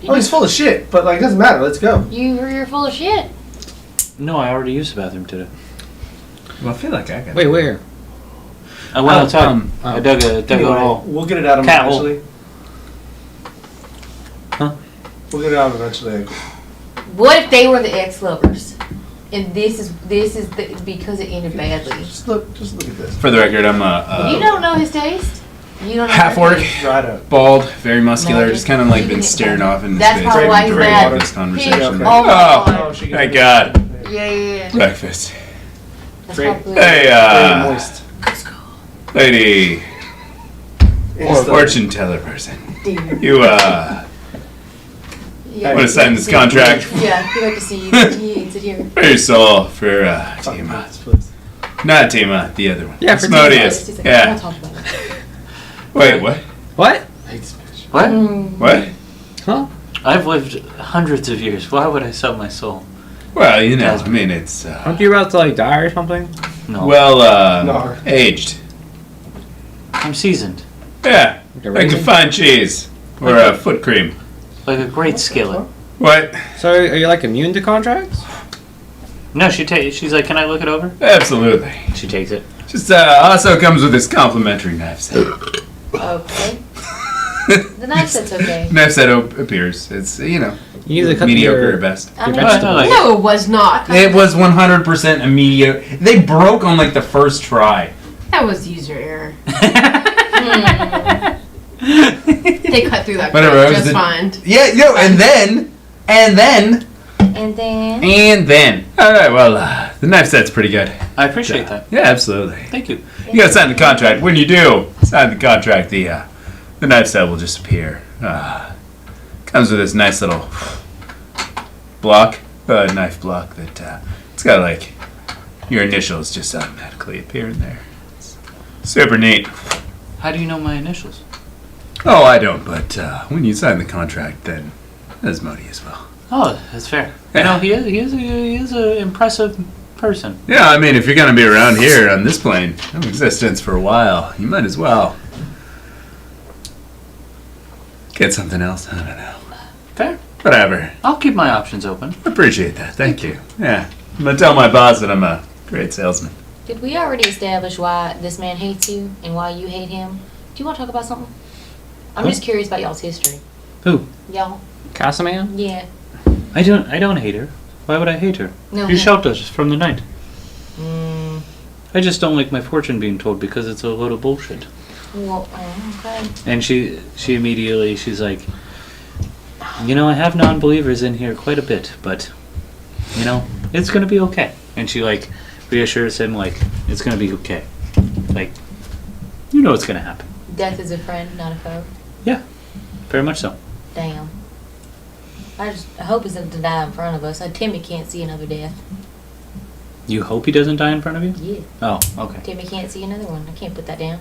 Oh, he's full of shit, but like, doesn't matter. Let's go. You're full of shit. No, I already used the bathroom today. Well, I feel like I got. Wait, where? I went outside. I dug a Anyway, hole. we'll get it out Cat hole. eventually. Huh? We'll get it out eventually. What if they were the ex-lovers? And this is because it ended badly. Just look at this. For the record, I'm You don't know his taste. You don't know half her orc, taste. Dried up. bald, very muscular. No, Just kind of like you been can- staring off into That's space probably why he's during mad. this conversation. Oh my Oh, god. she thank got God. Yeah. Breakfast. That's Great. probably Hey, Very moist. lady, Insta- fortune teller person. Dude. You Yeah, want to sign this contract Yeah, he'd like to see you sit here. for your soul for Fucking Tima. please, please. Not Tima, the other one. Yeah, for Asmodeus. He's like, Yeah. don't talk about it. Wait, what? What? What? What? Huh? I've lived hundreds of years. Why would I sell my soul? Well, you know, I mean, it's Aren't you about to like die or something? No. well, No. aged. I'm seasoned. Yeah, Like a like a raisin? fine cheese or a foot cream. Like a great skillet. What? So are you like immune to contracts? No, she's like, can I look it over? Absolutely. She takes it. Just also comes with this complimentary knife set. Okay. The knife set's okay. Knife set appears. It's You need to cut mediocre your, at best. I mean, your vegetables. like No, it was not. It was 100% a mediocre. They broke on like the first try. That was user error. hmm. They cut through that Whatever, it was just the- fine. Yeah, yo, and then. And then All right, well, the knife set's pretty good. I appreciate that. Yeah, absolutely. Thank you. You gotta sign the contract. When you do sign the contract, the knife set will just appear. Comes with this nice little block, knife block that it's got like your initials just automatically appear in there. It's super neat. How do you know my initials? Oh, I don't, but when you sign the contract, then Asmodeus will. Oh, that's fair. Yeah. You know, he is an impressive person. Yeah, I mean, if you're gonna be around here on this plane of existence for a while, you might as well get something else. I don't know. Fair. Whatever. I'll keep my options open. Appreciate that. Thank you. Yeah, I'm gonna tell my boss that I'm a great salesman. Did we already establish why this man hates you and why you hate him? Do you want to talk about something? I'm just curious about y'all's history. Who? Y'all? Casaman? Yeah. I don't hate her. Why would I hate her? No. She sheltered us from the night. Mm, I just don't like my fortune being told because it's a load of bullshit. well, okay. And she immediately, she's like, you know, I have non-believers in here quite a bit, but, you know, it's going to be okay. And she, like, reassures him, like, it's going to be okay. Like, you know what's going to happen. Death is a friend, not a foe. Very much so. Damn. I hope he doesn't die in front of us. Timmy can't see another death. You hope he doesn't die in front of you? Yeah. Oh, okay. Timmy can't see another one. I can't put that down.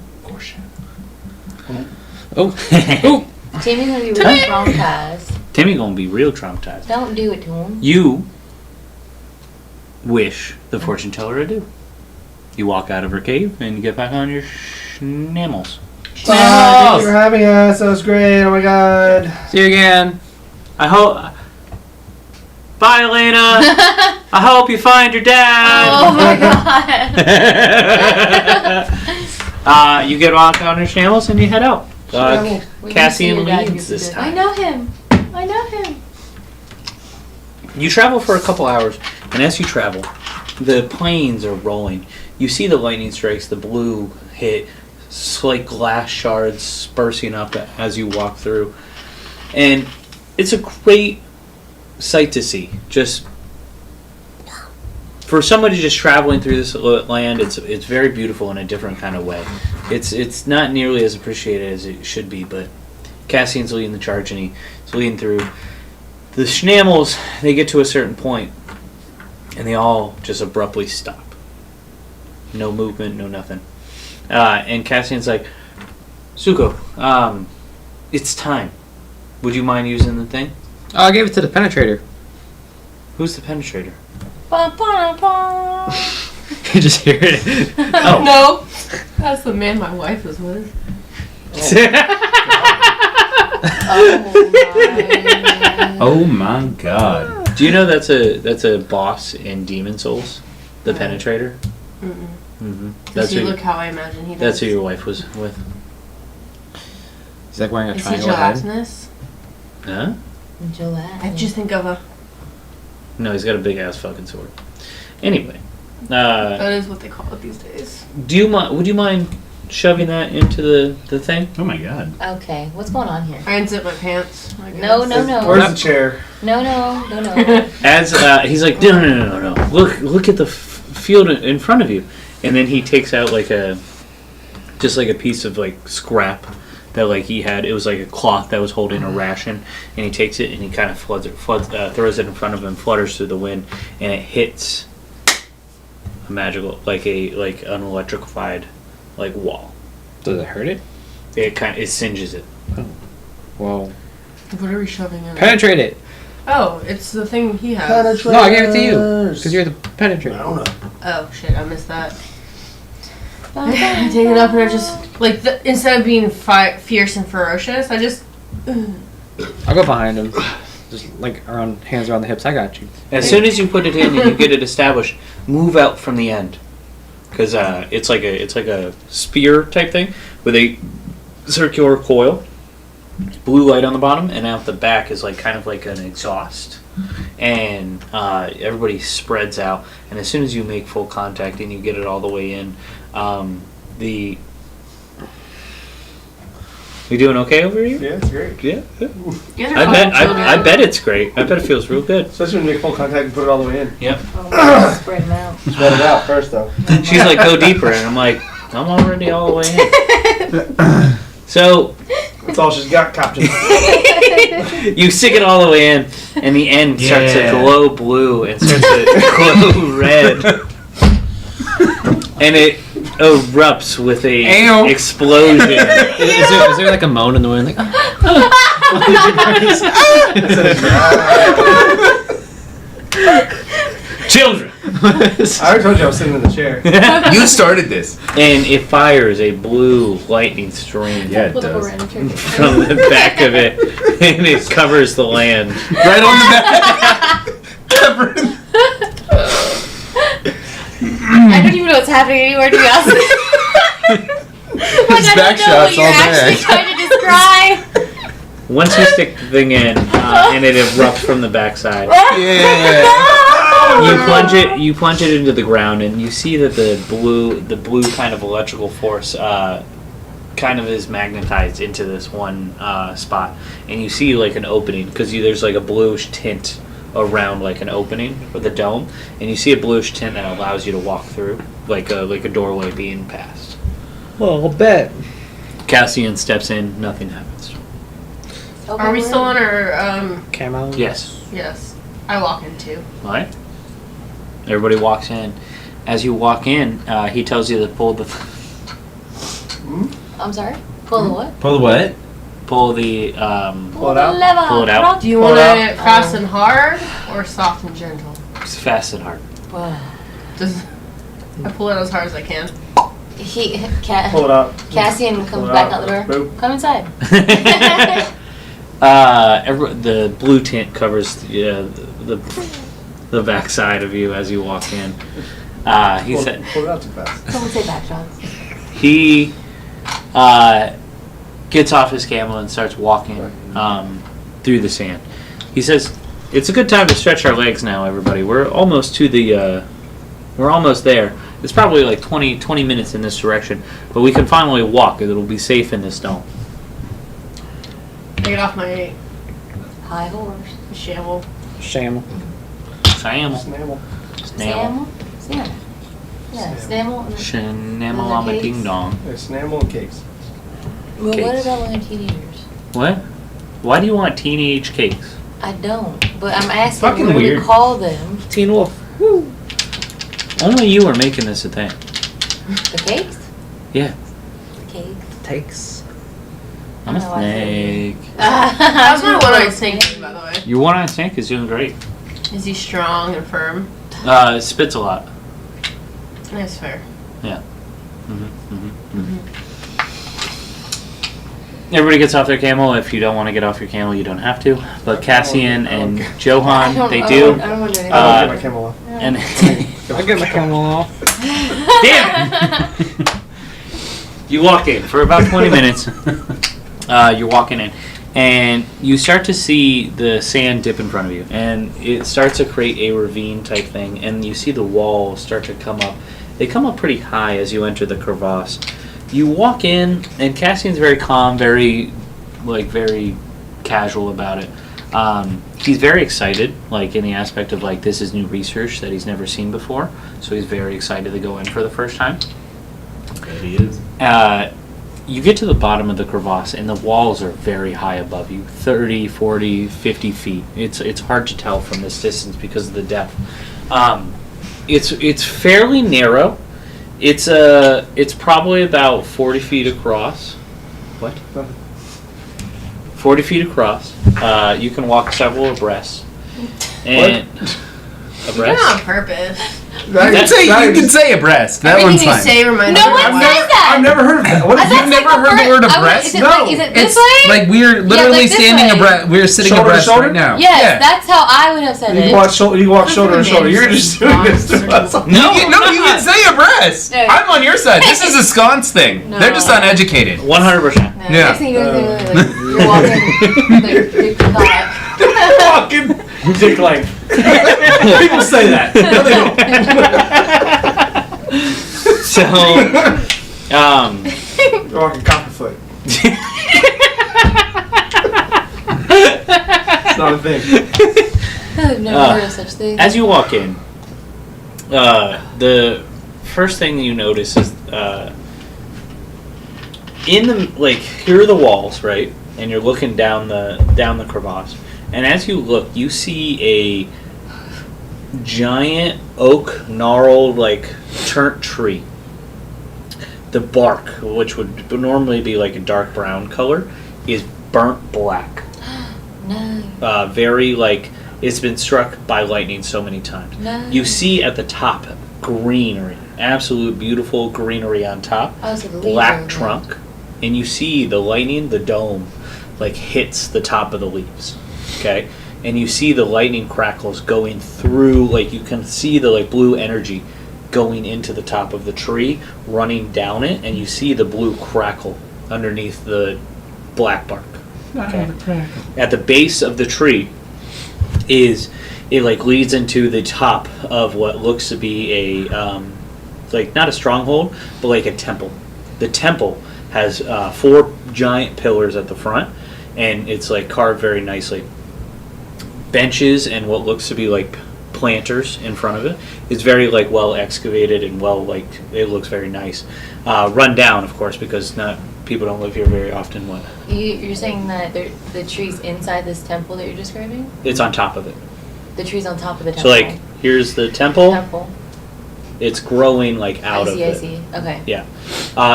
Oh. Timmy's gonna be really traumatized. Timmy gonna be real traumatized. Don't do it to him. You wish the fortune teller adieu. You walk out of her cave and you get back on your schnammels. Thank you for having us. That was great. Oh my god. See you again. I hope. Bye, Elena. I hope you find your dad. Oh my god. You get walk on your schnammels and you head out. When you see Cassian your dad, leads you're this good. time. I know him. I know him. You travel for a couple hours, and as you travel, the planes are rolling. You see the lightning strikes, the blue hit, like glass shards bursting up as you walk through. And it's a great sight to see. Just for somebody just traveling through this land, it's very beautiful in a different kind of way. It's not nearly as appreciated as it should be, but Cassian's leading the charge and he's leading through. The schnammels, they get to a certain point, and they all just abruptly stop. No movement, no nothing. And Cassian's like, Zuko, it's time. Would you mind using the thing? Oh, I gave it to the penetrator. Who's the penetrator? Ba, ba, ba. You just hear it. Oh. No. That's the man my wife was with. Oh my god. Do you know that's a boss in Demon Souls, the Penetrator? Does That's he who. look how I imagine he does? That's who your wife was with. He's like wearing a Is he triangle head. gelatinous? Huh? I just think of a. No, he's got a big ass fucking sword. Anyway, That is what they call it these days. do you mind? Would you mind shoving that into the thing? Oh my god. Okay, what's going on here? I unzip my pants. I guess. No, no, no. Where's the chair? No, no, no, no. As he's like, no. Look at the field in front of you, and then he takes out like just like a piece of like scrap that like he had. It was like a cloth that was holding a ration, and he takes it and he kind of throws it in front of him, flutters through the wind, and it hits a magical like an electrified like wall. Does it hurt it? It singes it. Well, What are we shoving in? penetrate it. Oh, it's the thing he has. No, I gave it to you because you're the penetrator. I don't know. Oh shit, I missed that. I take it up and I just like instead of being fierce and ferocious, I just. I'll go behind him, just like hands around the hips. I got you. As soon as you put it in and you get it established, move out from the end, because it's like a spear type thing with a circular coil, blue light on the bottom, and out the back is like kind of like an exhaust, and everybody spreads out. And as soon as you make full contact and you get it all the way in, you doing okay over here? Yeah, it's great. Yeah. You guys are I fucking children. I bet it's great. I bet it feels real good. Especially when you make full contact and put it all the way in. Yep. Spread them out. Spread it out first, though. She's like, go deeper, and I'm like, I'm already all the way in. So That's all she's got, Captain. you stick it all the way in, and the end starts to Yeah. glow blue and starts to glow red, and it erupts with a Ow. explosion. Is there like a moan in the wind? Like, Children, I already told you I was sitting in the chair. You started this. and it fires a blue lightning stream Yeah, it Flip over does. and turn it. from the back of it, and it covers the land. Right on the back. I don't even know what's happening anymore, to be honest. Like, I back don't know what shots you're all day. actually trying to describe. Once you stick the thing in, and it erupts from the backside, Yeah. you plunge it into the ground, and you see that the blue kind of electrical force kind of is magnetized into this one spot, and you see like an opening because there's like a bluish tint around like an opening with a dome, and you see a bluish tint that allows you to walk through like a doorway being passed. well, I'll bet. Cassian steps in, nothing happens. Are we still on our Camo. Yes. Yes. I walk in too. All right. Everybody walks in. As you walk in, he tells you to pull the I'm sorry? Pull the what? Pull the what? pull the Pull it out. Lever. Pull it out. Do you Pull want it it fast and hard or soft and gentle? fast and hard. Wow. Does I pull it as hard as I can? Pull it out. Cassian Pull comes it back out. out the door. Boop. Come inside. The blue tint covers the backside of you as you walk in. He said Pull it out too fast. Someone say back shots. he gets off his camel and starts walking through the sand. He says, "It's a good time to stretch our legs now, everybody. We're almost to the we're almost there. It's probably like 20 minutes in this direction, but we can finally walk. It'll be safe in this dome." I get off my High horse. shovel. Sham. Sam. Snammel. Snail. Sam. Yeah, Snammel. and- Shanamalama ding dong. There's snammel and cakes. Well, what Cakes. about when they're teenagers? What? Why do you want teenage cakes? I don't, but I'm asking Fucking what do weird. we call them? Teen Wolf. Only you are making this a thing. The cakes? Yeah. The cakes. Takes. I'm a No, I snake. How's my one-eyed snake doing, by the way? Your one-eyed snake is doing great. Is he strong and firm? It spits a lot. That's fair. Everybody gets off their camel. If you don't want to get off your camel, you don't have to. But Cassian and Johan, they do. I don't want to do anything. I don't get my camel off. And I'll get my camel off. damn it! You walk in for about 20 minutes. You're walking in, and you start to see the sand dip in front of you, and it starts to create a ravine type thing, and you see the walls start to come up. They come up pretty high as you enter the crevasse. You walk in, and Cassian's very calm, very casual about it. He's very excited, like in the aspect of like this is new research that he's never seen before, so he's very excited to go in for the first time. There he is. You get to the bottom of the crevasse, and the walls are very high above you, 30, 40, 50 feet. It's hard to tell from this distance because of the depth. It's fairly narrow. It's probably about 40 feet across. What? 40 feet across. You can walk several abreast. And You're on purpose. You can say abreast. That Everything one's you fine. say reminds No me one of says that. I've never heard of that. What is You've never heard the word abreast? Is it, No. like, is it this It's way? like we're literally like this standing way. abreast. We're sitting Shoulder to abreast shoulder? right now. Yes, Yeah. that's how I would have said You it. walk shoulder to shoulder. You're just doing this to us. no, You can say abreast. No. I'm on your side. This is a sconce thing. No. They're just uneducated. 100%. No, Yeah. Next thing you're doing is like, you're walking like dick to thigh. Fucking dick like. People say that. No, they don't. So, You're walking copperfoot. It's not a thing. I've never heard of such thing. as you walk in, the first thing you notice is in the here are the walls, right? And you're looking down the crevasse, and as you look, you see a giant oak gnarled turnt tree. The bark, which would normally be like a dark brown color, is burnt black. No. Very it's been struck by lightning so many times. No. You see at the top greenery, absolute beautiful greenery on top, Oh, so the leaves are black red. trunk, and you see the lightning, the dome, hits the top of the leaves. Okay, and you see the lightning crackles going through, you can see the blue energy going into the top of the tree, running down it, and you see the blue crackle underneath the black bark. Okay. At the base of the tree it leads into the top of what looks to be a not a stronghold, but a temple. The temple has 4 giant pillars at the front, and it's carved very nicely. Benches and what looks to be planters in front of it. It's very well excavated and it looks very nice. Run down, of course, because people don't live here very often. What? You're saying that the tree's inside this temple that you're describing? It's on top of it. The tree's on top of the So temple. here's the temple. Temple. It's growing out of I it. see. Okay. Yeah.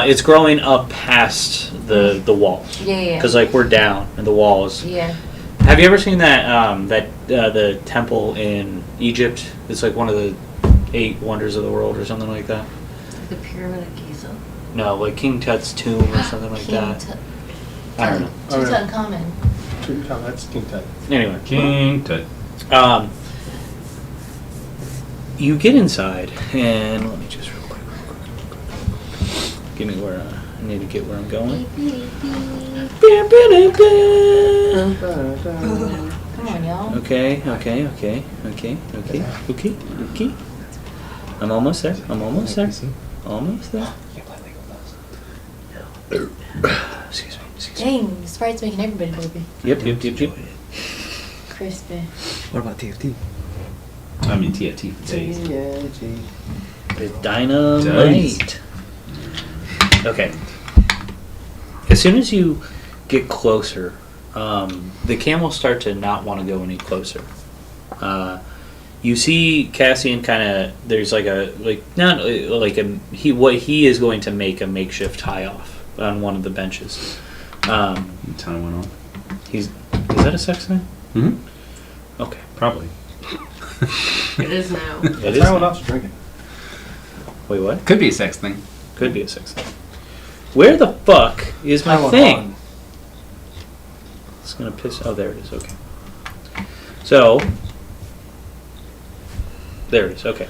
It's growing up past the walls. Yeah. Because we're down and the walls. Yeah. Have you ever seen that the temple in Egypt? It's one of the 8 wonders of the world or something like that. The Pyramid of Giza. No, King Tut's tomb or something like that. I don't know. Tutankhamun. That's King Tut. Anyway, King Tut. you get inside, and let me just real quick. Give me where I need to get where I'm going. Come on, y'all. Okay. I'm almost there. Almost there. Excuse me. Dang, Sprite's making everybody burpy. Yep. Crispy. What about TFT? I mean TFT for days. It's dynamite. Okay. As soon as you get closer, the camels start to not want to go any closer. You see Cassian there's what he is going to make a makeshift tie off on one of the benches. Time went on. Is that a sex thing? Mm-hmm. Okay. Probably. It is now. It Try one off drinking. Wait, what? Could be a sex thing. Could be a sex thing. Where the fuck is my Try one thing? on. gonna piss. Oh, there it is. Okay. So there it is. Okay.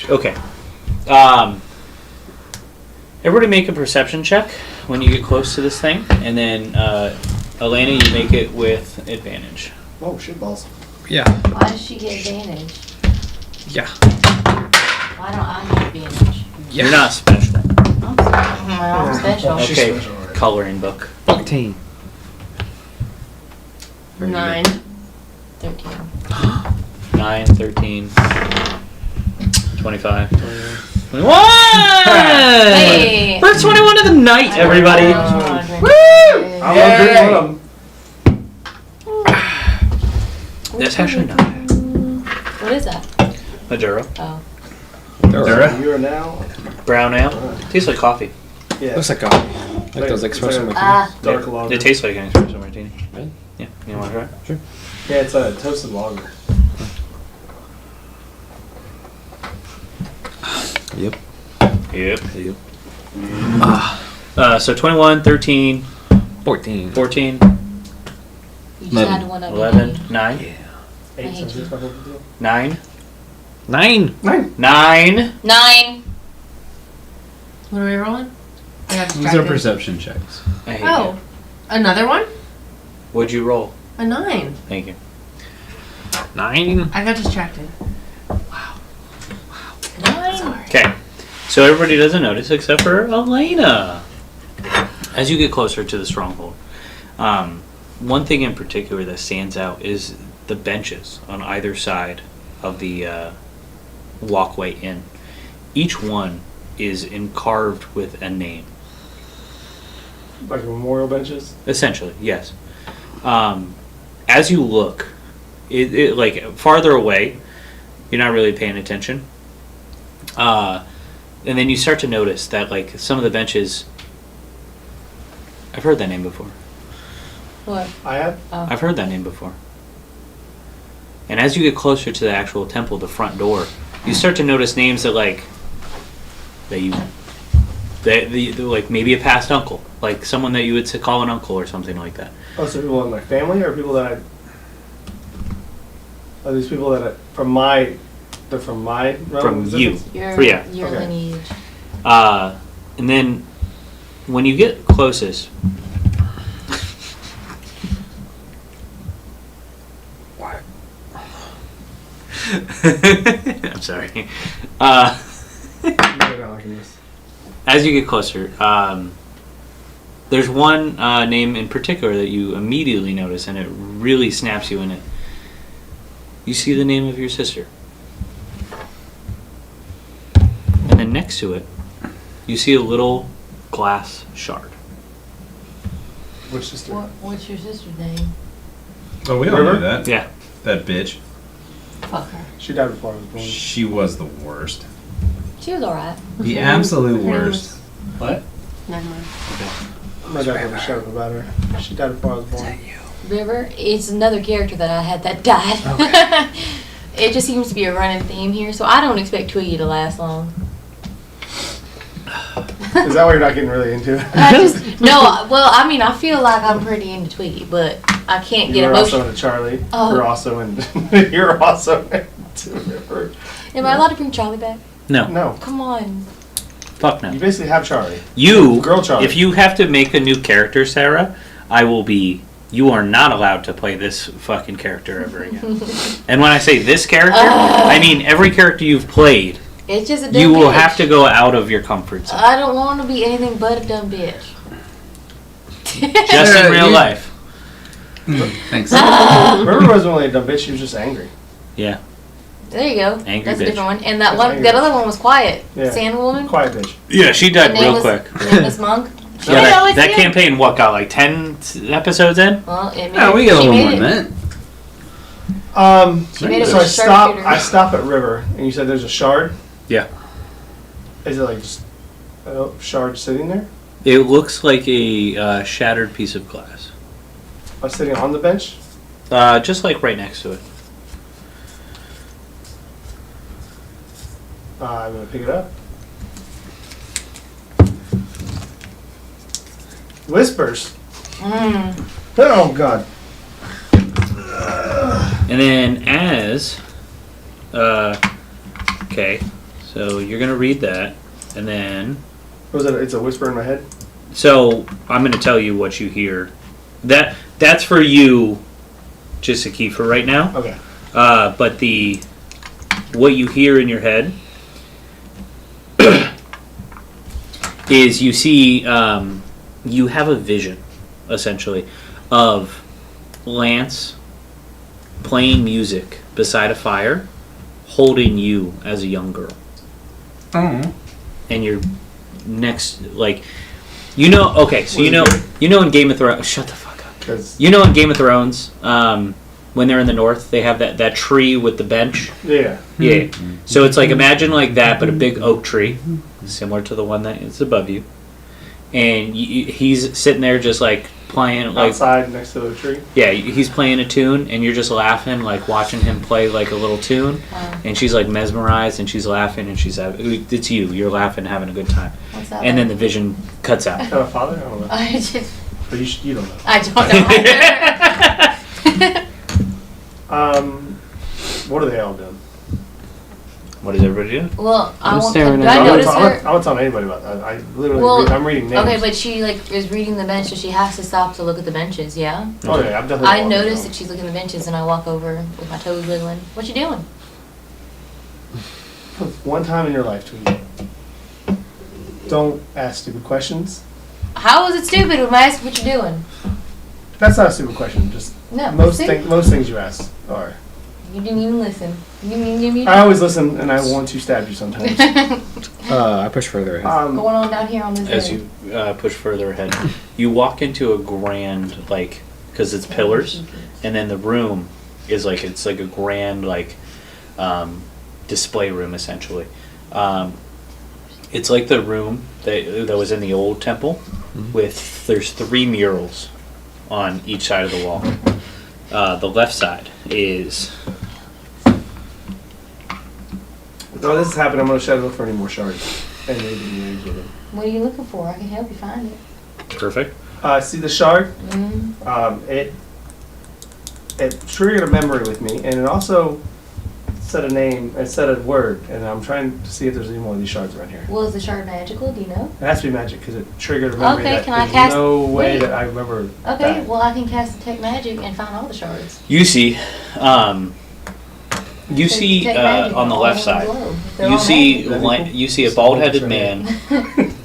Okay. Everybody make a perception check when you get close to this thing, and then Elena, you make it with advantage. Oh, shit balls. Yeah. Why does she get advantage? Yeah. Why don't I get advantage? You're not special. I'm special. She's Okay. special, right? Coloring book. 14. 9. 13. 9, 13, 25, 21! Hey! We're 21 of the night, everybody! Woo! I love drinking with them. That's actually not bad. What is that? Maduro. Oh. Dura? You are now. Brown ale. Tastes like coffee. Yeah. Looks like coffee. Like those It's espresso like martinis. Ah. dark Yeah. lager. It tastes like an espresso martini. Really? Yeah. You want to try it? Sure. Yeah, it's a toasted lager. Yep. Yep. So 21, 13, 14. 14, You just 11. had one up 11, 9, Yeah. 8, hate 7, 6, 5, 4, 3, 2. 9, 9. 9. 9. What are we rolling? I got These are distracted. perception checks. I hate Oh, you. another one? What'd you roll? A 9. Thank you. 9. I got distracted. 9. Okay. So everybody doesn't notice except for Elena. As you get closer to the stronghold, one thing in particular that stands out is the benches on either side of the walkway in. Each one is carved with a name. Like memorial benches. Essentially, yes. As you look, it like farther away, you're not really paying attention. And then you start to notice that like some of the benches, I've heard that name before. What? I have. I've heard that name before. And as you get closer to the actual temple, the front door, you start to notice names that like like maybe a past uncle, like someone that you would call an uncle or something like that. Oh, so people in my family or people that are these people that they're from my realm From of you. existence? Your, Yeah. your Okay. lineage. And then when you get closest, I'm sorry. You're not liking this. As you get closer, there's one name in particular that you immediately notice, and it really snaps you in it. You see the name of your sister. And then next to it, you see a little glass shard. Which sister? What's your sister's name? Oh, we all River? knew that. Yeah. That bitch. Fuck her. She died before I was born. She was the worst. She was alright. The absolute worst. What? Never mind. My dad had a shut up about her. She died before I was born. River, it's another character that I had that died. It just seems to be a running theme here, so I don't expect Twiggy to last long. Is that why you're not getting really into it? Well, I mean, I feel like I'm pretty into Twiggy, but I can't get You're also emotional. into Charlie. Oh. You're also into you're also into River. Am I allowed to bring Charlie back? No. No. Come on. Fuck no. You basically have Charlie. You, Girl Charlie. if you have to make a new character, Sarah, you are not allowed to play this fucking character ever again. And when I say this character, I mean every character you've played. It's just a dumb You will bitch. have to go out of your comfort zone. I don't want to be anything but a dumb bitch. Just in real life. Thanks. River wasn't really a dumb bitch. She was just angry. Yeah. There you go. Angry That's bitch. a different one. And that That's one, angry. that other one was quiet. Yeah. Sandwoman. Quiet bitch. Yeah, she died real Nameless- quick. Nameless Monk. She Yeah, made it all the way that to the end. campaign, what, got like 10 episodes in? Well, it made Yeah, we it, get a she little made more it. than that. She made it So with I a stop. sharpshooter. I stop at River, and you said there's a shard. Yeah. Is it like just a shard sitting there? It looks like a shattered piece of glass. Sitting on the bench. Just like right next to it. I'm gonna pick it up. Whispers. Mm. Oh God. And then as, okay, so you're gonna read that, and then, Was it? It's a whisper in my head. so I'm gonna tell you what you hear. That's for you, just a key for right now. Okay. But what you hear in your head is you see, you have a vision, essentially, of Lance playing music beside a fire, holding you as a young girl. Oh. And you're next, like, you know, okay, so you know in Game of Thrones, shut the fuck up. 'Cause- You know in Game of Thrones, when they're in the north, they have that tree with the bench. Yeah. Yeah. So it's like, imagine like that, but a big oak tree, similar to the one that is above you. And he's sitting there just like playing, like, Outside next to the tree. yeah, he's playing a tune, and you're just laughing, like watching him play like a little tune. Wow. And she's like mesmerized, and she's laughing, and it's you. You're laughing, having a good time. What's that? And then the vision cuts out. Is that a father? I don't know. I just. But you don't know. I don't know. What are they all doing? What does everybody do? Well, I I'm won't. staring Do at I her. notice her? I won't tell anybody about that. I literally, Well, I'm reading names. Okay, but she like is reading the bench, so she has to stop to look at the benches. Yeah. Oh yeah, I'm definitely. I walking notice around. that she's looking at the benches, and I walk over with my toes wiggling. What you doing? One time in your life, Tweety. Don't ask stupid questions. How is it stupid when I ask what you're doing? That's not a stupid question. Just No. most see? most things you ask are. You didn't even listen. You didn't even. I always listen, and I want to stab you sometimes. I push further ahead. Going on down here on this As end. you push further ahead, you walk into a grand, like, because it's pillars, and then the room is like, it's like a grand, like, display room, essentially. It's like the room that was in the old temple, with, there's 3 murals on each side of the wall. The left side is... No, this has happened. I'm going to try to look for any more shards. And maybe engage with them. What are you looking for? I can help you find it. Perfect. See the shard? Mm-hmm. It triggered a memory with me, and it also said a name, it said a word, and I'm trying to see if there's any more of these shards around here. Well, is the shard magical? Do you know? It has to be magic because it triggered a memory Okay, that can I there's cast- no way wait. that I remember. Okay, that. well I can cast detect magic and find all the shards. You see, you So see detect magic on the all left over the side, globe. They're you all see magic. you see a bald-headed man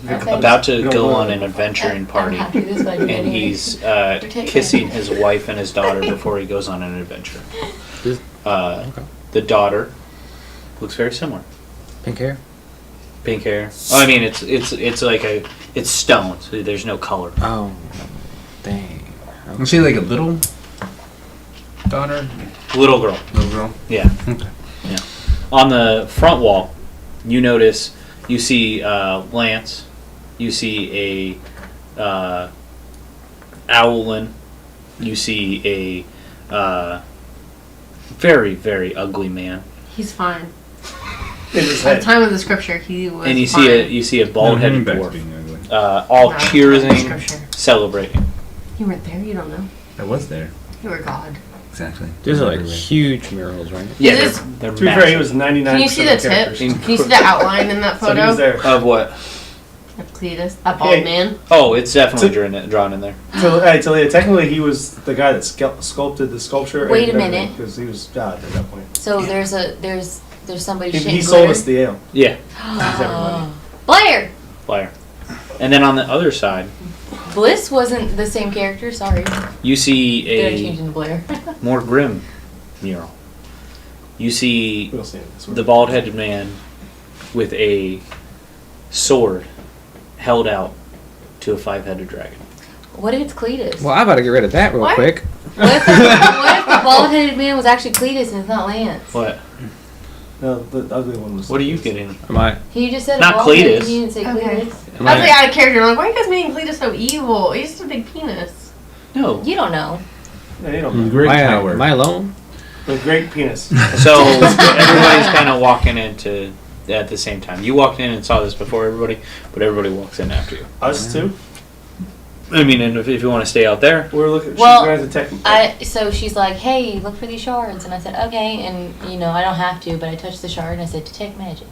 Okay. about to No, go no. on an adventuring party, I'm happy this way. and he's kissing his wife and his daughter before he goes on an adventure. The daughter looks very similar. Pink hair. Pink hair. Oh, I mean, it's like it's stone, so there's no color. Oh, dang. Was she like a little daughter? Little girl. Little girl? Yeah. Okay. Yeah. On the front wall, you notice you see Lance. You see a Owlin. You see a very, very ugly man. He's fine. In his At the head. time of the scripture, he was And you fine. see a bald-headed back to dwarf, being ugly. all No, cheering, scripture. celebrating. You weren't there, you don't know. I was there. You were God. Exactly. These are like huge murals, right? Yeah, Is they're To be fair, he massive. was 99%. Can you see the of tip? characters. Can you see the outline in that So he photo? was there. Of what? Of Cletus, that bald Hey. man. Oh, it's definitely drawn in there. So, hey, Talia, technically he was the guy that sculpted the sculpture. Wait a minute. Because he was God at that point. So there's somebody He shaking sold us the ale. Yeah, everybody. Blair! flyer. And then on the other side, Bliss wasn't the same character, sorry. you see They're a changing to Blair. more grim mural. You see We'll see it this way. the bald-headed man with a sword held out to a 5-headed dragon. What if it's Cletus? Well, I'm about to get rid of that real What? quick. What if the bald-headed man was actually Cletus and it's not Lance? What? No, the ugly one was. What are you getting? Am I? He just said Not a bald-headed, Cletus. he didn't say Okay. Cletus. Am I was like I? out of character. I'm like, why are you guys making Cletus so evil? He's just a big penis. No. You don't know. Yeah, you don't know. Great Am power. I alone? A great penis. So everybody's kind of walking into at the same time. You walked in and saw this before everybody, but everybody walks in after you. Us too? I mean, and if you want to stay out there, We're looking. Well, she's going to tech. So she's like, hey, look for these shards. And I said, okay. And, I don't have to, but I touched the shard and I said, detect magic.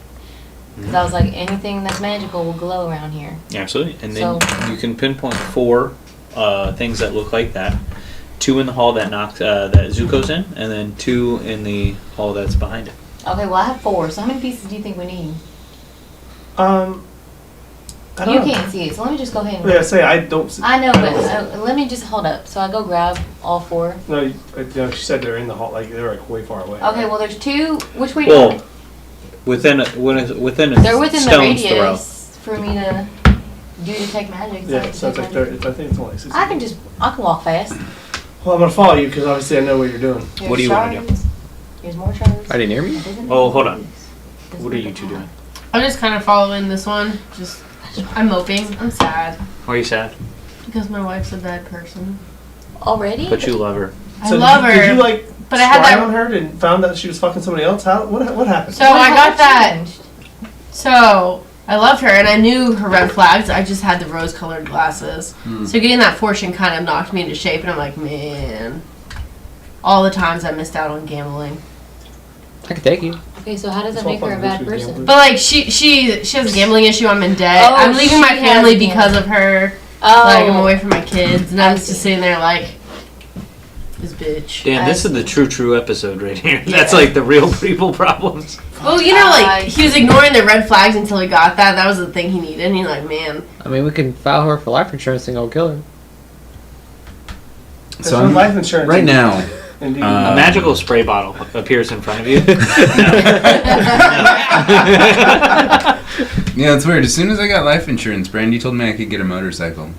Because I was like, anything that's magical will glow around here. absolutely. And then you can pinpoint 4 things that look like that. 2 in the hall that that Zuko's in, and then 2 in the hall that's behind it. Okay, well, I have 4. So how many pieces do you think we need? I don't You know. can't see it, so let me just go ahead and... Yeah, say I don't. I know, don't but let me just hold up. So I go grab all 4. No, she said they're in the hall. Like they're like way far away. Okay, well, there's 2. Which way Well, within a They're within the stone's throw. radius for me to do detect magic. Yeah, so it's like I think it's only like 60. I can walk fast. Well, I'm gonna follow you because obviously I know what you're doing. Here's What do you wanna shards. Here's more shards. Are they near me? That doesn't Oh, make hold on. sense. Doesn't What are make you it 2 hot. doing? I'm just kind of following this one. I'm moping. I'm sad Why are you sad? because my wife's a bad person. Already? But you love her. I love her. Did you like but I had spy that. on her and found out she was fucking somebody else? What happened? So I got that. changed? So I loved her, and I knew her red flags. I just had the rose-colored glasses. So getting that fortune kind of knocked me into shape, and I'm like, man, all the times I missed out on gambling. I can take you. Okay, so how does that So make her a fucking bad bitch was person? gambling. But like she has a gambling issue. I'm in debt. Oh, I'm leaving my she has family a because gambling. of her. Oh. Like I'm away from my kids, and I I'm just see. sitting there like this bitch. Dan, this is the true episode right here. That's Yeah. like the real people problems. Well, like he was ignoring the red flags until he got that. That was the thing he needed. And he's like, man, I mean, we can file her for life insurance and go kill her. There's So no I'm, life insurance. right now, Indeed. A magical spray bottle appears in front of you. yeah, it's weird. As soon as I got life insurance, Brandy told me I could get a motorcycle.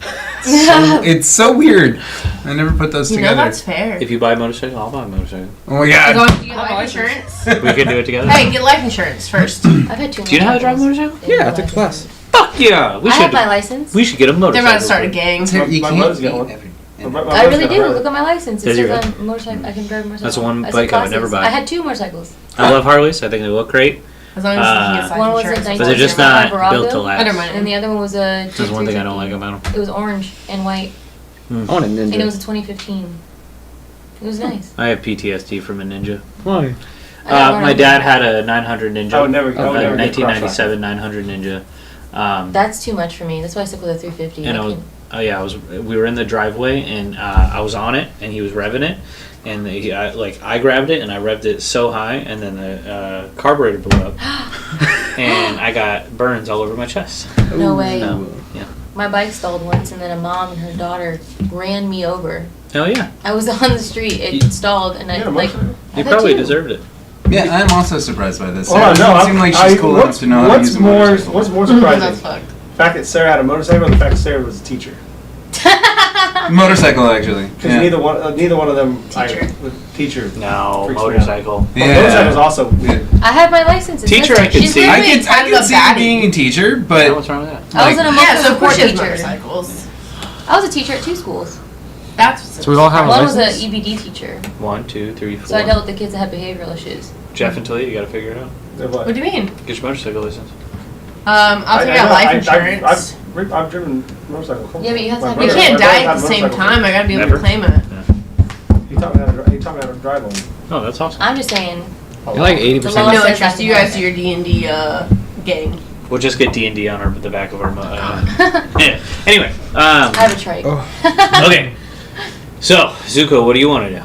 It's so weird. I never put those you know together. that's fair. If you buy a motorcycle, I'll buy a motorcycle. Oh my As long god. as you get life insurance. We can do it together. Hey, get life insurance first. I've had 2 Do you know how to drive a motorcycle? Yeah, I took the class. Fuck yeah! We I have should. my license. We should get a They're motorcycle. about to start a gang. You My can't brother's got beat one. every- I really do. Look at my license. It Does he says really? I'm motorcycle. I can drive a motorcycle. That's the one I took bike I would never classes. buy. I had 2 motorcycles. I love Harleys. I think they look great. As long as he gets life One was a insurance. But they're just 1975 not built to Virago, last. Never mind. and the other one was a. That's one thing I don't 350. like about them. It was orange and white, I want a and it was ninja. a 2015. It was nice. I have PTSD from a Ninja. Why? I got one My on dad had a 900 Ninja. I would never. I a would never get 1997 900 Ninja. That's too much for me. That's why I stuck with a 350. And I I was, can- we were in the driveway, and I was on it, and he was revving it, and I grabbed it and I revved it so high, and then the carburetor blew up, and I got burns all over my chest. No way. No, yeah. My bike stalled once, and then a mom and her daughter ran me over. Hell yeah, I was on the street. It stalled, and I You got a like. motorcycle? you I've had probably 2. deserved it. Yeah, I'm also surprised by this. Hold on, It no. doesn't seem like she's cool enough to know how to use a motorcycle. What's more That's surprising? fucked. The fact that Sarah had a motorcycle, or the fact that Sarah was a teacher. Motorcycle, actually. Because Yeah. neither one of them. Teacher. Teacher. No, Freaks me out. motorcycle. Yeah. Motorcycle's also. Yeah. I have my license. It Teacher, says I it. could She's see. I literally could see baddie. being a teacher, Yeah, but what's wrong with that? I was an Yeah, emotional so of course support she has teacher. motorcycles. I was a teacher at 2 schools. That's what's So we all have a One was license? a EBD teacher, 1, 2, 3, 4. so I dealt with the kids that had behavioral issues. Jeff and Talia, you got to figure it out. What do you mean? Get your motorcycle license. I'll take out life insurance. I've driven motorcycle. a couple Yeah, but you have to times. have My We your- brother- can't my brother die had at a the same motorcycle. time. I gotta be able Never? to claim it. He taught me how to drive them. Oh, that's awesome. I'm just saying. You're like 80%. The law No says interest. I You can guys do your D&D gang. We'll just get D&D on the back of our. Yeah. Anyway, I have a trike. okay. So, Zuko, what do you want to do?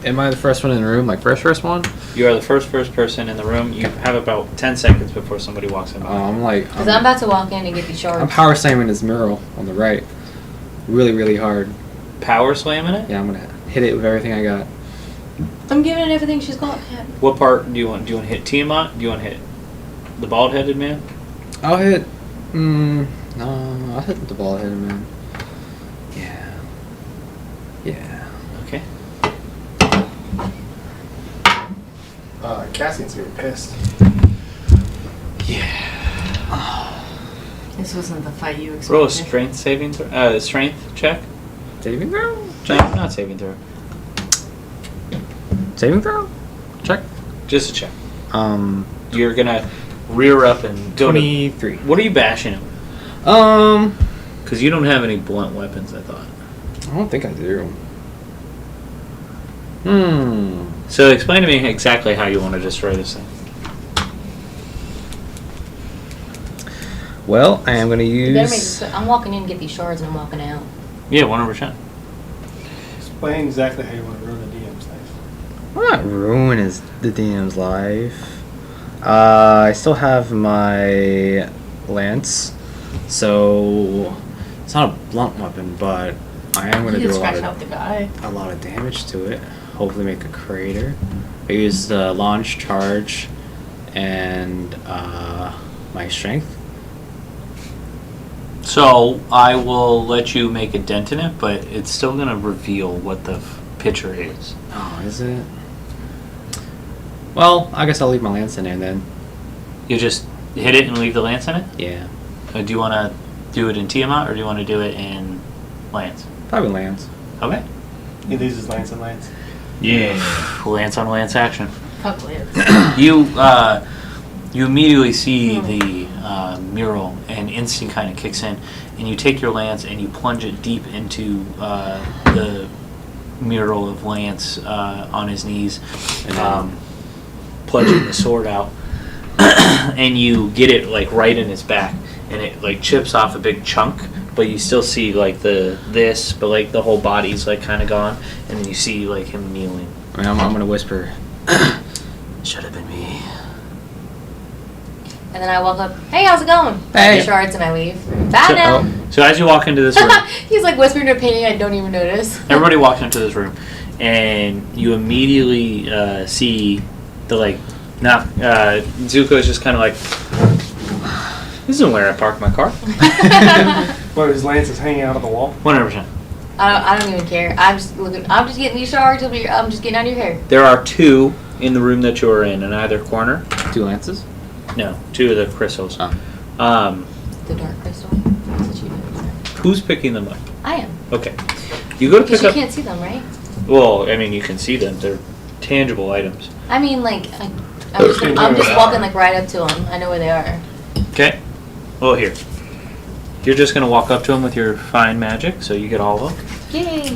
Am I the first one in the room? Like first one? You are the first person in the room. You have about 10 seconds before somebody walks in. I'm like, Because I'm about to walk in and get these I'm shards. power slamming this mural on the right, really, really hard. Power slamming it? Yeah, I'm gonna hit it with everything I got. I'm giving it everything she's got. What part do you want? Do you want to hit Tiamat? Do you want to hit the bald-headed man? I'll hit. No, I'll hit the ball headed man. Yeah. Yeah. Okay. Cassian's gonna be pissed. This wasn't the fight you expected. Roll a strength saving throw. Strength check. Saving throw? No, not saving throw. Saving throw? Check. Just a check. You're gonna rear up and go to. 23. What are you bashing him? Because you don't have any blunt weapons, I thought. I don't think I do. So explain to me exactly how you want to destroy this thing. Well, I am going to You better make use. this, I'm walking in to get these shards and I'm walking out. Yeah, 100%. Explain exactly how you want to ruin the DM's life. I'm not ruining the DM's life. I still have my lance, so it's not a blunt weapon, but I am going to You do can a lot scratch out the guy. of damage to it. Hopefully, make a crater. I use the launch charge and my strength. So I will let you make a dent in it, but it's still going to reveal what the picture is. Oh, is it? Well, I guess I'll leave my lance in there then. You just hit it and leave the lance in it? Yeah, Do you want to do it in Tiamat or do you want to do it in Lance? probably lance. Okay. He loses Lance and Lance. Yeah. Lance on Lance action. Fuck Lance. You immediately see the mural and instinct kind of kicks in, and you take your lance and you plunge it deep into the mural of Lance on his knees, plunging the sword out, and you get it like right in his back, and it like chips off a big chunk, but you still see like this, but like the whole body's like kind of gone, and then you see like him kneeling. I mean, I'm gonna whisper. Should have been me. And then I walk up, hey, how's it going? Hey. Shards and I leave. Bye now. So as you walk into this room, He's like whispering to a painting I don't even notice. everybody walks into this room, and you immediately see the like. Now Zuko is just kind of like, this isn't where I parked my car. Where his lance is hanging out of the wall. 100%. I don't even care. I'm just looking. I'm just getting these shards. I'm just getting out of your hair. There are 2 in the room that you're in either corner. 2 lances. No, 2 of the crystals. Oh. The dark crystal. That's what you do. Who's picking them up? I am. Okay. You go to Because pick you up. can't see them, right? Well, I mean, you can see them. They're tangible items. I mean, like, I'm just walking like right up to them. I know where they are. Okay. Well, here. You're just gonna walk up to them with your fine magic, so you get all of them. Yay!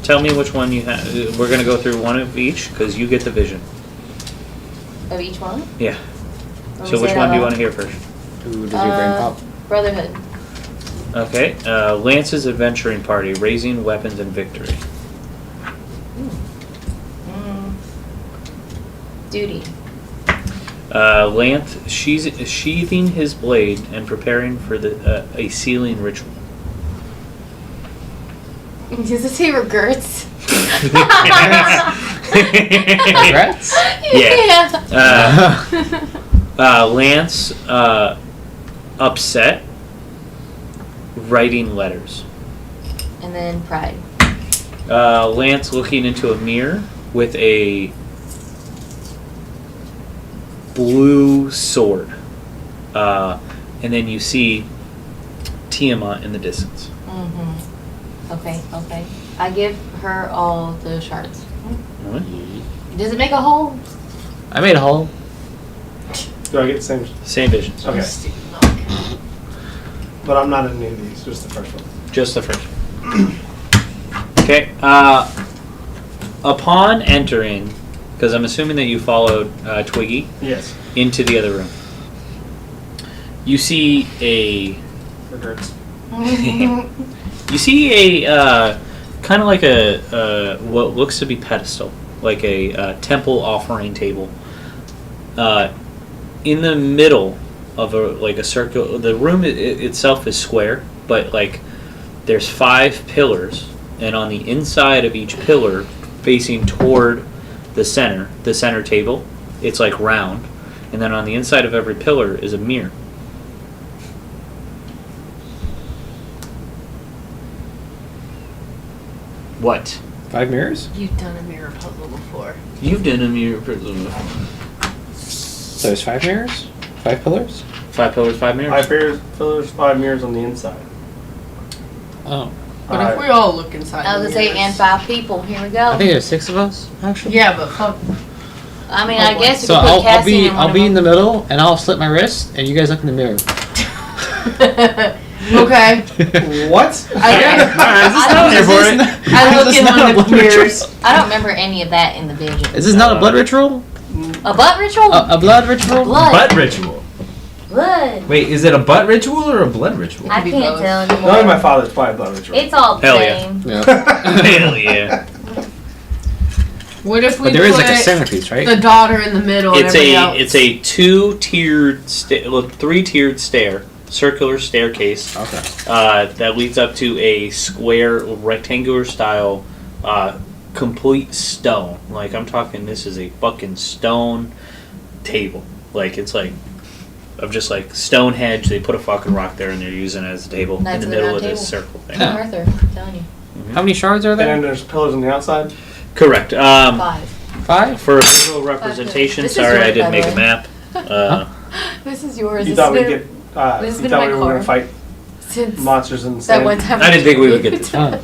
Tell me which one you have. We're gonna go through one of each because you get the vision. Of each one. Yeah. Let me So say which it one out do you loud. want to hear first? Who does your brain pop? Brotherhood. Okay. Lance's adventuring party, raising weapons and victory. Duty. Lance sheathing his blade and preparing for a sealing ritual. Does it say regrets? Regrets? Yeah. Lance upset, writing letters. And then pride. Lance looking into a mirror with a blue sword. And then you see Tiamat in the distance. Okay. I give her all the shards. What? Does it make a hole? I made a hole. Do I get the same? Same visions. Okay. But I'm not in any of these, just the first one. Just the first one. Okay. Upon entering, because I'm assuming that you followed Twiggy Yes. into the other room, you see a Regrets. you see a kind of like a what looks to be pedestal, like a temple offering table. In the middle of a circle. The room itself is square, but like there's 5 pillars, and on the inside of each pillar, facing toward the center table, it's like round, and then on the inside of every pillar is a mirror. What? 5 mirrors? You've done a mirror puzzle before. You've done a mirror puzzle. So there's 5 mirrors? 5 pillars? 5 pillars, 5 mirrors. 5 pillars, 5 mirrors on the inside. Oh. But if we all look inside I was the gonna say, mirrors- and 5 people. Here we go. I think there's 6 of us, actually. Yeah, but fuck. I mean, I guess we So could put I'll Cassie in one be of in them. the middle, and I'll slit my wrist, and you guys look in the mirror. Okay. What? I look in one of the mirrors. I don't remember any of that in the vision. Is this not a blood ritual? A butt ritual? A blood ritual? Blood. Butt ritual. Blood. Wait, is it a butt ritual or a blood ritual? I be can't both. tell anymore. Knowing my father's probably a blood ritual. It's all the Hell yeah. same. Yeah. Hell yeah. What if we But there is like a put centerpiece, right? the daughter in the middle and It's everybody else? it's a 3-tiered stair, circular staircase Okay. that leads up to a square, rectangular style, complete stone. Like I'm talking, this is a fucking stone table. Like it's like of just like Stonehenge. They put a fucking rock there and they're using it as a table Knights in of the the middle Round of this Table. circle thing. Yeah. Arthur, I'm telling you. How many shards are And there? then there's pillars on the outside. Correct. 5. 5? For a visual representation, This is sorry I yours, didn't by make the a way. map. This is yours. You This thought has we'd been get. this has You been thought my we were car gonna fight since monsters in the that sand. one time. I didn't think we would get this far.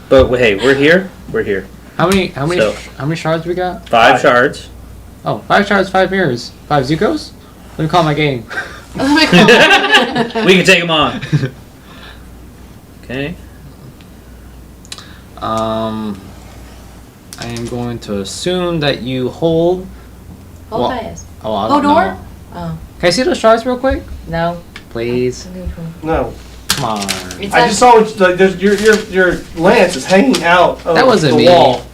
But hey, we're here. We're here. How many So- how many shards we got? 5 shards. Oh, 5 shards, 5 mirrors. 5 Zuko's? Let me call my game. We can take them on. Okay. I am going to assume that you hold. Hold Well- fast. Oh, I Hold don't door? know. Oh, Can I see those shards real quick? no. Please. No, Come on. It's I like- just saw it, like there's your lance is hanging out of That wasn't the me. wall.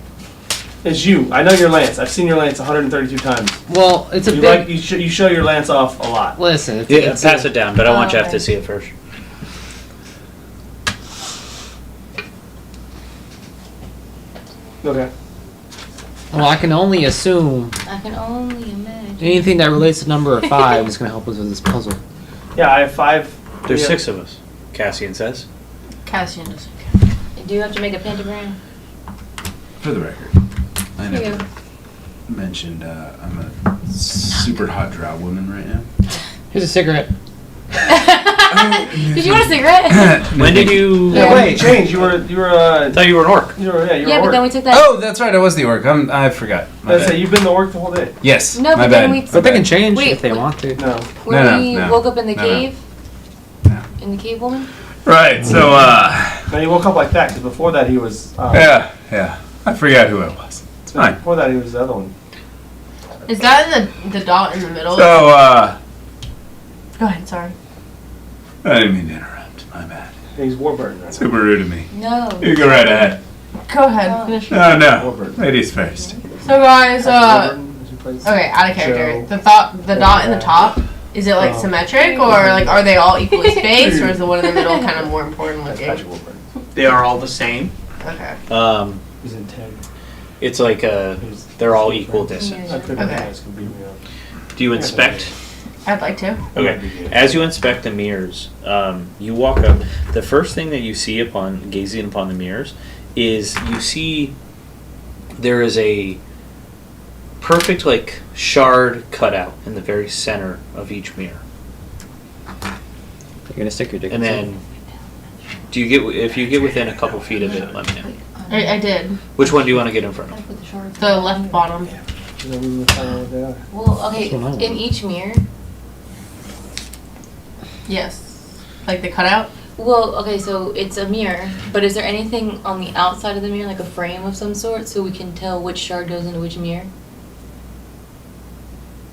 It's you. I know your lance. I've seen your lance 132 times. Well, it's a You big. you show your lance off a lot. Listen, it's, Yeah, it's pass it down, but I want Oh, Jeff okay. to see it first. Okay. Well, I can only assume I can only imagine. anything that relates to number 5 is going to help us with this puzzle. Yeah, I have 5. There's yeah. 6 of us, Cassian says. Cassian doesn't. Do you have to make a pentagram? For the record, I Here you never mentioned I'm a super hot drow woman right now. Here's a cigarette. Did you want a cigarette? When did you... Yeah, Yeah. when did you change? You were I thought you were an orc. you were Yeah, orc. but then we took that. Oh, that's right. I was the orc. I forgot. My I say bad. you've been the orc the whole day. Yes. No, my but then bad. we- My But they can bad. change Wait, if they wait. want to. No. Where No, we no, woke up in the no. cave? No. In the cave woman? Right. So No, you woke up like that because before that he was. yeah. I forgot who I was. It's fine. Before that he was the other one. Is that the dot in the middle? So Go ahead, sorry. I didn't mean to interrupt. My bad. Yeah, he's Warburton. Right? Super rude of me. No. You go right ahead. Go ahead, Oh. finish. No. Warburton. Ladies first. So guys, Warburton is who plays okay, out of character. Joe. The dot in the top, is it like Oh. symmetric or like are they all equally spaced or is the one in the middle kind of more important That's looking? Patrick Warburton. They are all the same. Okay. He's in 10. It's like they're all equal distance. I think Okay. you guys can beat me up. Do you inspect? I'd like to. Okay. As you inspect the mirrors, you walk up. The first thing that you see upon gazing upon the mirrors is you see there is a perfect like shard cutout in the very center of each mirror. You're going to stick your dick And inside. then, do you get if you get within a couple feet of it? Let me know. I did. Which one do you want to get in front of? Put the shards The left bottom. You know, we will find out what they are. Well, okay, What's going on? in each mirror. Yes. Like the cutout? Well, okay, so it's a mirror, but is there anything on the outside of the mirror, like a frame of some sort, so we can tell which shard goes into which mirror?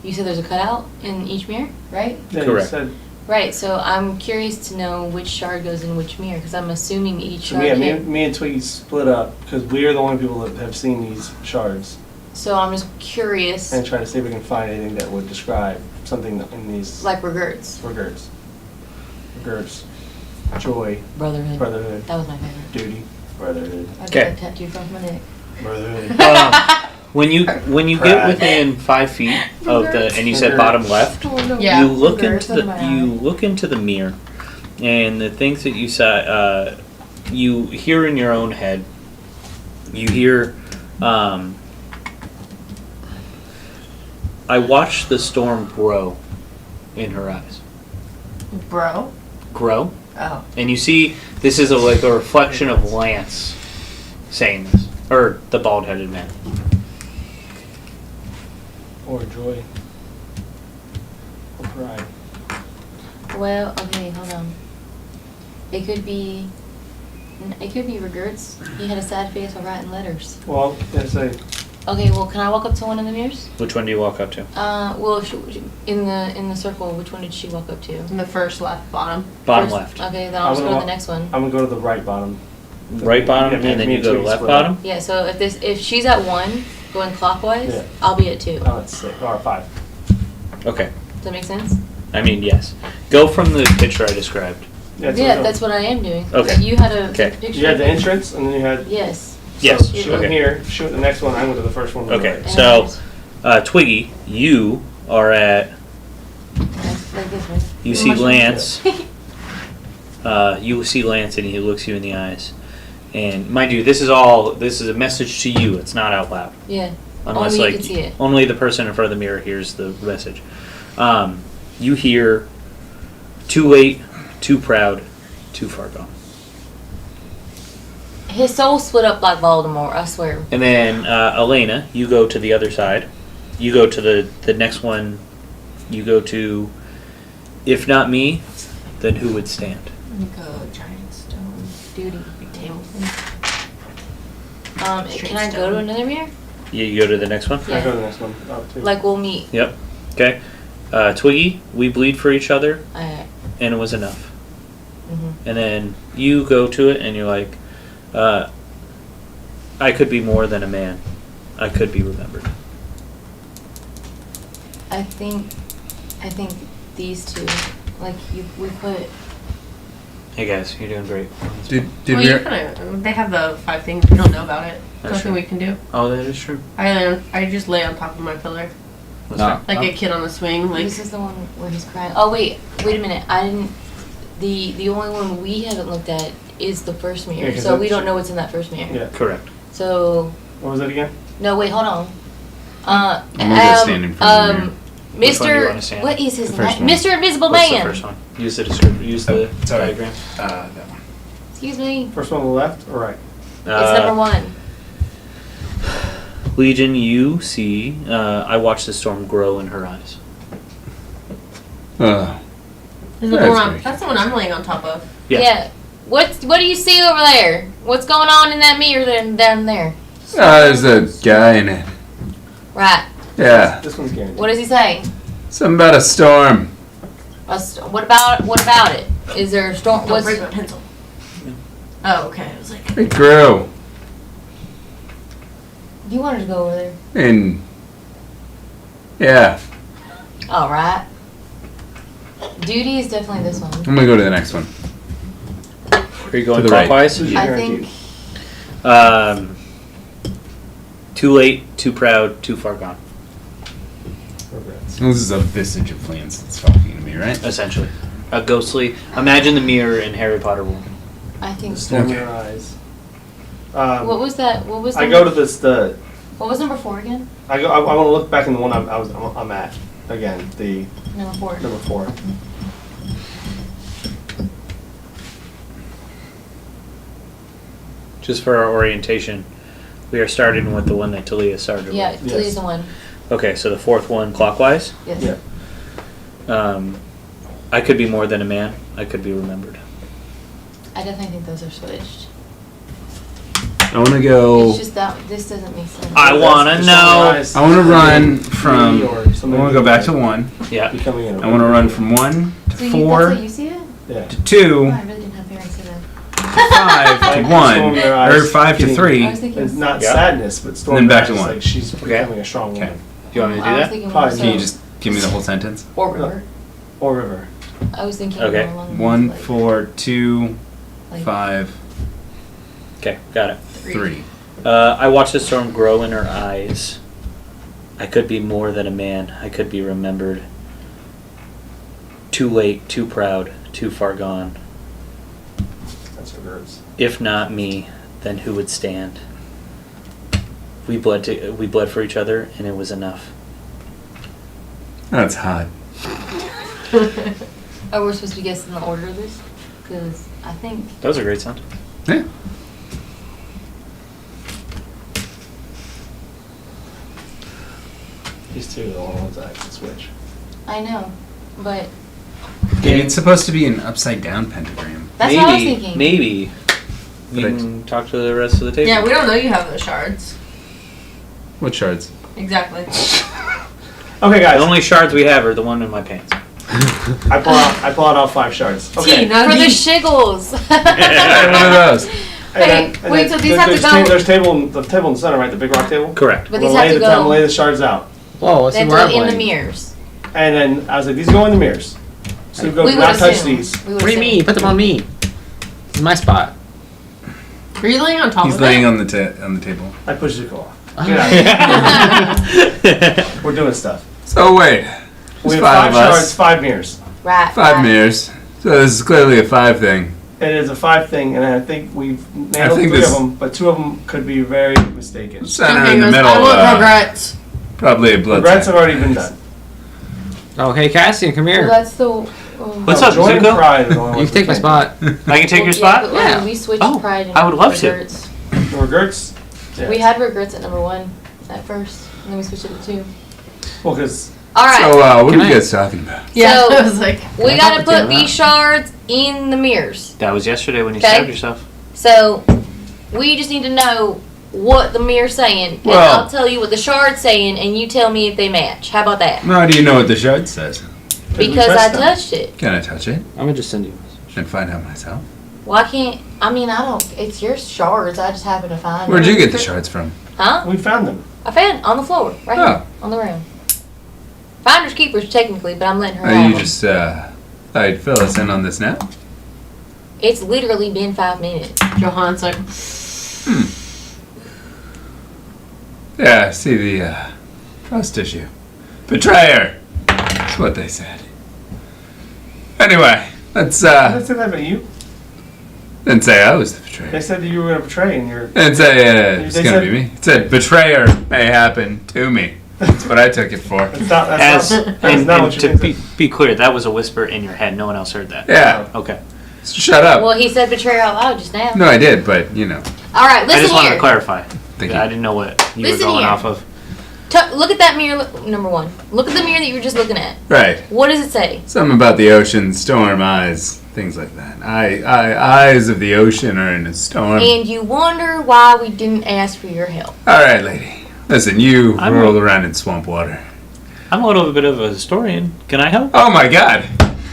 You said there's a cutout in each mirror, right? Yeah, you Correct. said, Right, so I'm curious to know which shard goes in which mirror, because I'm assuming each so shard yeah, can. me and Twiggy split up because we are the only people that have seen these shards So I'm just curious, and try to see if we can find anything that would describe something in these like regerts, regerts. Regerts. Joy, brotherhood. brotherhood, That was my favorite. duty, brotherhood, I Okay. got that tattoo from my neck. brotherhood. When you get Pride. within 5 feet of the and you said bottom left, Yeah. you look Regerts into under my eye. look into the mirror, and the things that you saw, you hear in your own head. You hear, I watched the storm grow in her eyes. Bro. Grow, Oh. and you see this is like a reflection of Lance saying this, or the bald-headed man. Or joy. Or pride. Well, okay, hold on. It could be regrets. He had a sad face while writing letters. Well, it's a. Okay, well, can I walk up to one of the mirrors? Which one do you walk up to? Well, in the circle, which one did she walk up to? In the first left bottom. Bottom First- left. Okay, then I'll just go to the next one. I'm gonna go to the right bottom. Right bottom, Yeah, and then me you go to Twiggy left split up. bottom? Yeah, so if she's at 1, going clockwise, Yeah. I'll be at 2. Oh, it's 6 or 5. Okay. Does that make sense? I mean, yes. Go from the picture I described. Yeah, that's what I am doing. Okay. You had a Okay. picture. You had the entrance, and then you had. Yes. Yes, So she okay. went here. She went to the next one. I went to the first one. on the Okay, right. so Twiggy, you are at. Like this, right? You see Lance. You see Lance, and he looks you in the eyes. And mind you, this is a message to you. It's not out loud. Yeah. Unless Only you like can see it. only the person in front of the mirror hears the message. You hear, too late, too proud, too far gone. His soul split up like Voldemort, I swear. And then Elena, you go to the other side. You go to the next one. You go to, if not me, then who would stand? Go giant stone. Duty. Big table. Can I go to another mirror? You go to the next one. I go to the next one. Oh, 2. Like we'll meet. Yep. Okay. Twiggy, we bleed for each other, Alright. and it was enough. Mhm. And then you go to it, and you're like, I could be more than a man. I could be remembered. I think these two, like we put. Hey guys, you're doing great. Did Well, we? you kinda, they have the 5 things we don't know about it. That's Nothing true. we can do. Oh, that is true. I just lay on top of my pillar. That's No. fair. Like a kid on a swing. Like This is the one where he's crying. Oh wait a minute. I didn't. The only one we haven't looked at is the first mirror, Yeah, 'cause so we that's- don't know what's in that first mirror. Yeah. Correct. So What was it again? no, wait, hold on. I'm gonna go stand in front of the mirror. Which one do you Mr. wanna stand? What is his The first name? one. Mr. Invisible What's Man. the first one? Use the description. Use the sorry. diagram. That one. Excuse me. First one on the left or right? It's number 1. Legion, you see. I watched the storm grow in her eyes. There's the That's one very that's the one I'm laying on top of. Yeah. Yeah. What do you see over there? What's going on in that mirror down there? There's a guy in it. Right. Yeah. This one's guaranteed. What does he say? Something about a storm. What about it? Is there a storm? Don't What's break my pencil. Oh, okay. I was like, It grew. you wanted to go over there? And yeah, All right. Duty is definitely this one. I'm gonna go to the next one. Are you going To the right. clockwise? This is I guaranteed. think. Too late, too proud, too far gone. Regrets. This is a visage of Lance that's talking to me, right? Essentially, a ghostly. Imagine the mirror in Harry Potter world. I think. The storm in Okay. her eyes. What was that? What was? I go to this. What was number 4 again? I want to look back in the one I'm at again. The Number 4. number 4. Just for our orientation, we are starting with the one that Talia started Yeah, with. Talia's the one. Okay, so the fourth one clockwise. Yes. Yeah. I could be more than a man. I could be remembered. I definitely think those are switched. I want to go. It's just that this doesn't make sense. I wanna know. I want to run from. Or I something want to go back to 1. Yeah. Becoming I want to run from 1 to So that's 4 how you see it? Yeah. to 2 Oh, I really didn't have parents in it. to 5 to Like, 1 storm in her or eyes, 5 to getting- 3. I was thinking. It's not Yeah. sadness, but storm. And then in her back to eyes, 1. Like she's Okay. becoming a strong Okay. woman. Do you want me to I do was that? thinking Probably more Can you so- just give me the whole sentence? Or river. Or river. I was thinking Okay. more along the 1, lines, like, 4, 2, like 5, Okay, got it. 3. I watched the storm grow in her eyes. I could be more than a man. I could be remembered. Too late, too proud, too far gone. That's her words. If not me, then who would stand? We bled for each other, and it was enough. That's hot. Oh, we're supposed to be guessing the order of this? Because I think. That was a great sound. Yeah. These two are the only ones that I can switch. I know. But. It's supposed to be an upside down pentagram. That's what I was thinking. Maybe. You can talk to the rest of the table. Yeah, we don't know you have those shards. What shards? Exactly. Okay, The guys. only shards we have are the one in my pants. I pull out all 5 shards. Okay. T, not For the D. shiggles. Hey, what are those? Hey, wait, so these have to go- There's the table in the center, right? The big rock table. Correct. But We'll these have to I'm gonna lay go. the shards out, Whoa, let's They see have to where go I'm in the playing. mirrors. and then I was like, these go in the mirrors. So we We would not touch assume. these. We would What do you assume. mean? Put them on me. This is my spot. Are you laying on top He's of laying it? on the table. I push Zuko off. Oh. Get out. We're doing stuff. So wait, We there's have 5 5 of shards, us. 5 mirrors. Right. 5 right. mirrors. So this is clearly a 5 thing. It is a 5 thing, and I think we've nailed think 3 this- of them, but 2 of them could be very mistaken. Center Okay, in the goes, middle. I want regrets. Probably a blood Regrets have type. already been done. Oh, hey, Cassian, come Well, here. that's the. What's up, Joy and Zuko? Pride is the only You ones can take my we spot. I can take your spot? But Yeah. we switched Oh, Pride and I would love to. regrets. can't. Regrets? Yeah. We had regrets at number 1 at first, and then we switched it to 2. Well, because All right. So what Can are you I- guys talking about? Yeah, So- I was like, we I gotta thought we did put these shards in the mirrors. That was yesterday when you Okay. stabbed yourself. So we just need to know what the mirror's saying, and Well- I'll tell you what the shard's saying, and you tell me if they match. How about that? How do you know what the shard says? Because I touched it. Can I touch it I'm gonna just send you. and find out myself? Why can't? I mean, I don't. It's your shards. I just happen to find. Where'd them. you get the shards from? Huh? we found them. I found it on the floor, right Oh. here, on the room. Finders keepers, technically, but I'm letting her Are have you them. just thought you'd fill us in on this now? It's literally been 5 minutes. Johan's like, Yeah, I see the trust issue. Betrayer! That's what they said. Anyway, let's Did they say that about you? didn't say I was the They betrayer. said that you were going to betray, and you're. Didn't say it's They gonna said- be me. It said betrayer may happen to me. That's what I took it for. That's not, As, that's not, that's and, not and what you to think. be clear, that was a whisper in your head. No one else heard that. Yeah. Okay. So shut up. Well, he said betrayal out loud just now. No, I did, but you know. All right, I listen just wanted to here. clarify. Thank I you. didn't know what you Listen were going here. off of. Look at that mirror. Number 1. Look at the mirror that you were just looking at. Right. What does it say? Something about the ocean, storm, eyes, things like that. Eyes of the ocean are in a storm. And you wonder why we didn't ask for your help. All right, lady. Listen, you I'm- roll around in swamp water. I'm a little bit of a historian. Can I help? Oh my God,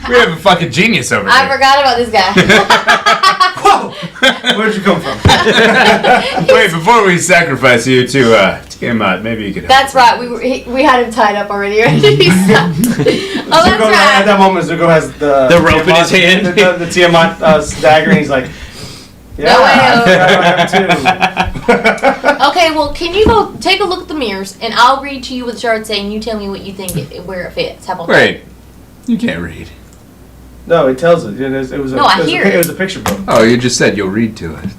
we have a fucking genius over I here. forgot about this guy. Whoa! Where'd you come from? Wait, before we sacrifice you to Tiamat, maybe you could help. That's right. We had him tied up already. Right? oh, Zuko, that's At right. that moment, Zuko has the rope in his hand. The Tiamat dagger, and he's like, "Yeah, No way. I have too." Okay, well, can you go take a look at the mirrors, and I'll read to you what the shard's saying. You tell me what you think where it fits. How about that? Wait, you can't read. No, it tells it. It was a, No, I it was a, hear It it. was a picture book. Oh, you just said you'll read to it.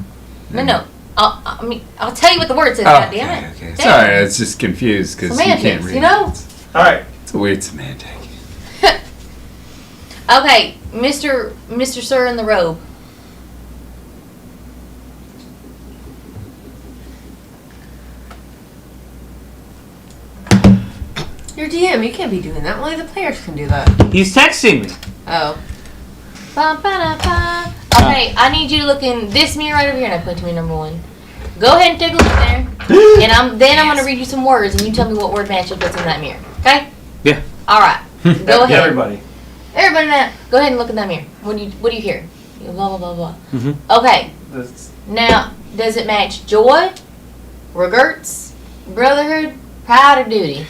No. I'll tell you what the word says. Oh, Goddammit. okay. Damn. Sorry, I was just confused because you can't Semantics, read. you know? All right. It's a weird semantic. Okay, Mr. Sir in the robe. you're DM, you can't be doing that. Only the players can do that. He's texting me. Oh. Ba-ba-da-ba. Okay, I need you to look in this mirror right over here, and I put to me number 1. Go ahead and take a look in there, and I'm gonna read you some words, and you tell me what word matches what's in that mirror. Okay? Yeah. All right. Go ahead. Everybody. Everybody, now, go ahead and look in that mirror. What do you hear? Blah blah blah blah. Mhm. Okay. That's- Now, does it match joy, regrets, brotherhood, pride, or duty?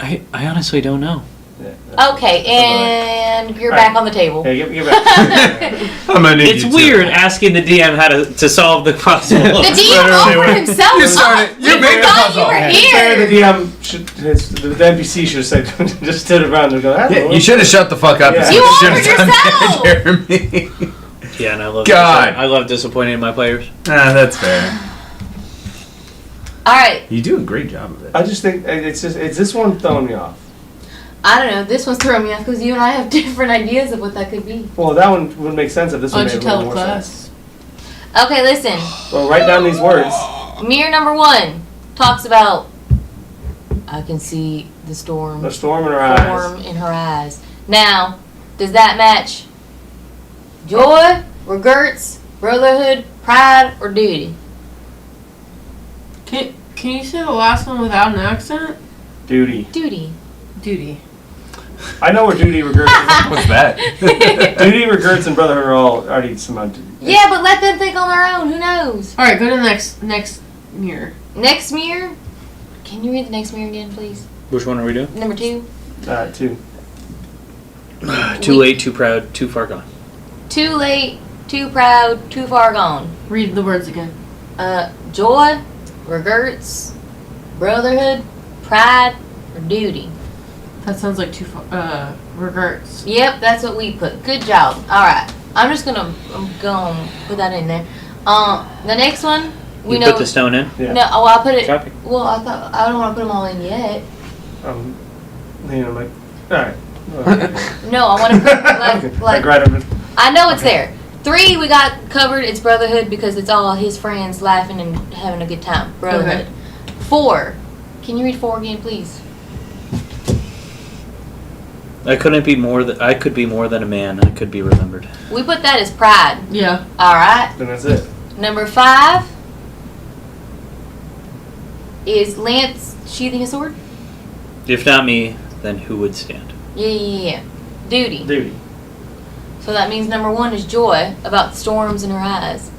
I honestly don't know. yeah, that's- Okay, and you're back on the table. Hey, give back. I'm gonna need It's you to- weird asking the DM how to solve the puzzle. The DM offered himself You started- up. you We made the forgot puzzle. you were It's fair, the here. DM should, the NPC should have said, just stood around and go, Yeah, you should have shut the fuck up. Yeah. and You should've offered done that, yourself. Jeremy. Yeah, and I love God. I love disappointing my players. That's fair. All right. You do a great job of it. I just think it's this one throwing me off. I don't know. This one's throwing me off because you and I have different ideas of what that could be. Well, that one would make sense if this Why one don't made you a tell little the more class? sense. Okay, listen. Well, write down these words. Mirror number 1 talks about I can see the storm The storm in her eyes. form in her eyes. Now, does that match Joy, regrets, brotherhood, pride, or duty? Can you say the last one without an accent? Duty. Duty. Duty. I know where duty, regrets. What's that? Duty, regrets, and brotherhood are all already cemented. Yeah, but let them think on their own. Who knows? All right, go to the next mirror. Next mirror. Can you read the next mirror again, please? Which one are we doing? Number 2. 2. Too late, too proud, too far gone. Too late, too proud, too far gone. Read the words again. Joy, regrets, brotherhood, pride, or duty. That sounds like too far. Regrets. Yep, that's what we put. Good job. All right, I'm gonna put that in there. The next one we You know. put the stone in? Yeah. No, I put it. Copy. Well, I don't want to put them all in yet. Like, alright. No, I want to put like I know it's there. 3 we got covered. It's brotherhood because it's all his friends laughing and having a good time. Brotherhood. 4. Can you read 4 again, please? I couldn't be more than I could be more than a man. I could be remembered. We put that as pride. Yeah. All right. Then that's it. Number 5 is Lance sheathing a sword. If not me, then who would stand? Yeah. Duty. Duty. So that means number 1 is joy about storms in her eyes.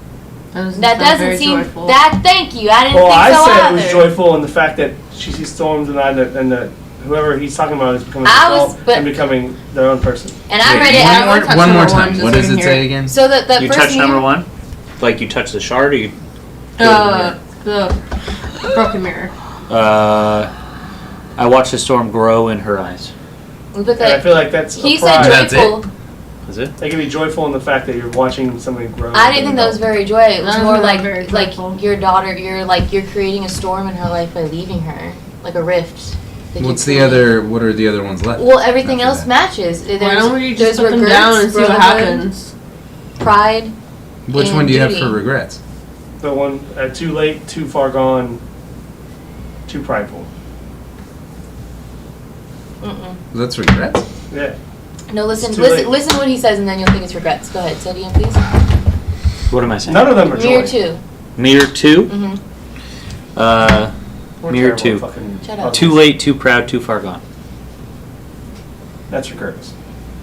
That That doesn't very seem joyful. that. Thank you. I didn't Well, think I so said either. it was joyful in the fact that she sees storms and that whoever he's talking about is becoming I was- adult but- and becoming their own person. And I Wait, read it. I wanna touch one more number one time. just What so does we it can say hear it. again? So the You first touch number mirror- 1? Like you touch the shard or you The broken mirror. I watched the storm grow in her eyes. We put And I that. feel like that's He a said pride. That's it? joyful. Is it? It can be joyful in the fact that you're watching somebody grow. I didn't think that was very joy. It was That was more not like very joyful. your daughter. You're creating a storm in her life by leaving her, like a rift. that you What's the create. other? What are the other ones left? Well, everything after else that? matches. There's, Why don't we there's just put them regrets, down and see what brotherhood, happens? Pride. Which and one do you have duty. for regrets? The one too late, too far gone, too prideful. Mm-mm. That's regrets. Yeah. No, listen, It's too listen, late. listen to what he says, and then you'll think it's regrets. Go ahead, say it again, please. What am I saying? None of them are joy. Mirror 2. Mirror 2? Mm-hmm. We're Mirror terrible 2. fucking Shut up. puzzles. Too late, too proud, too far gone. That's regrets.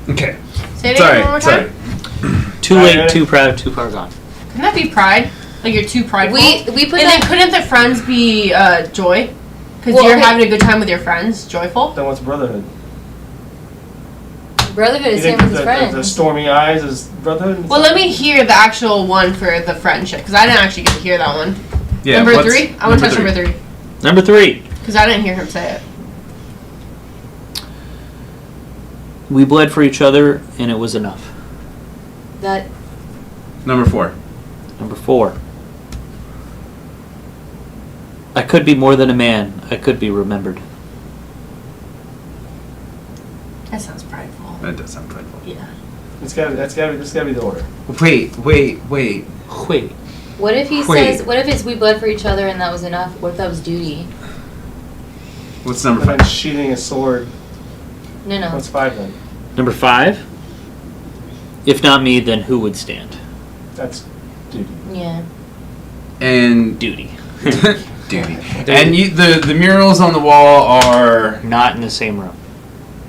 Okay. Say it Sorry. again one more Sorry. time. Too Alright, late, ready? too proud, too far gone. Couldn't that be pride? Like you're too prideful. We put and then that. couldn't the friends be joy? Because Well, you're okay. having a good time with your friends. Joyful. Then what's brotherhood? Brotherhood You is him think with his the friends. stormy eyes is brotherhood? Well, let me hear the actual one for the friendship because I didn't actually get to hear that one. Yeah. number what's- 3. I want to touch number 3 Number 3. because I didn't hear him say it. We bled for each other and it was enough. That Number 4. Number 4. I could be more than a man. I could be remembered. That sounds prideful. That does sound prideful. Yeah. That's gotta be the order. Wait. Wait. What if he Wait. says? What if it's we bled for each other and that was enough? What if that was duty? What's number And 5? then sheathing a sword. No. What's 5 then? Number 5. If not me, then who would stand? That's duty. Yeah. And Duty. duty. And the murals on the wall are Not in the same room.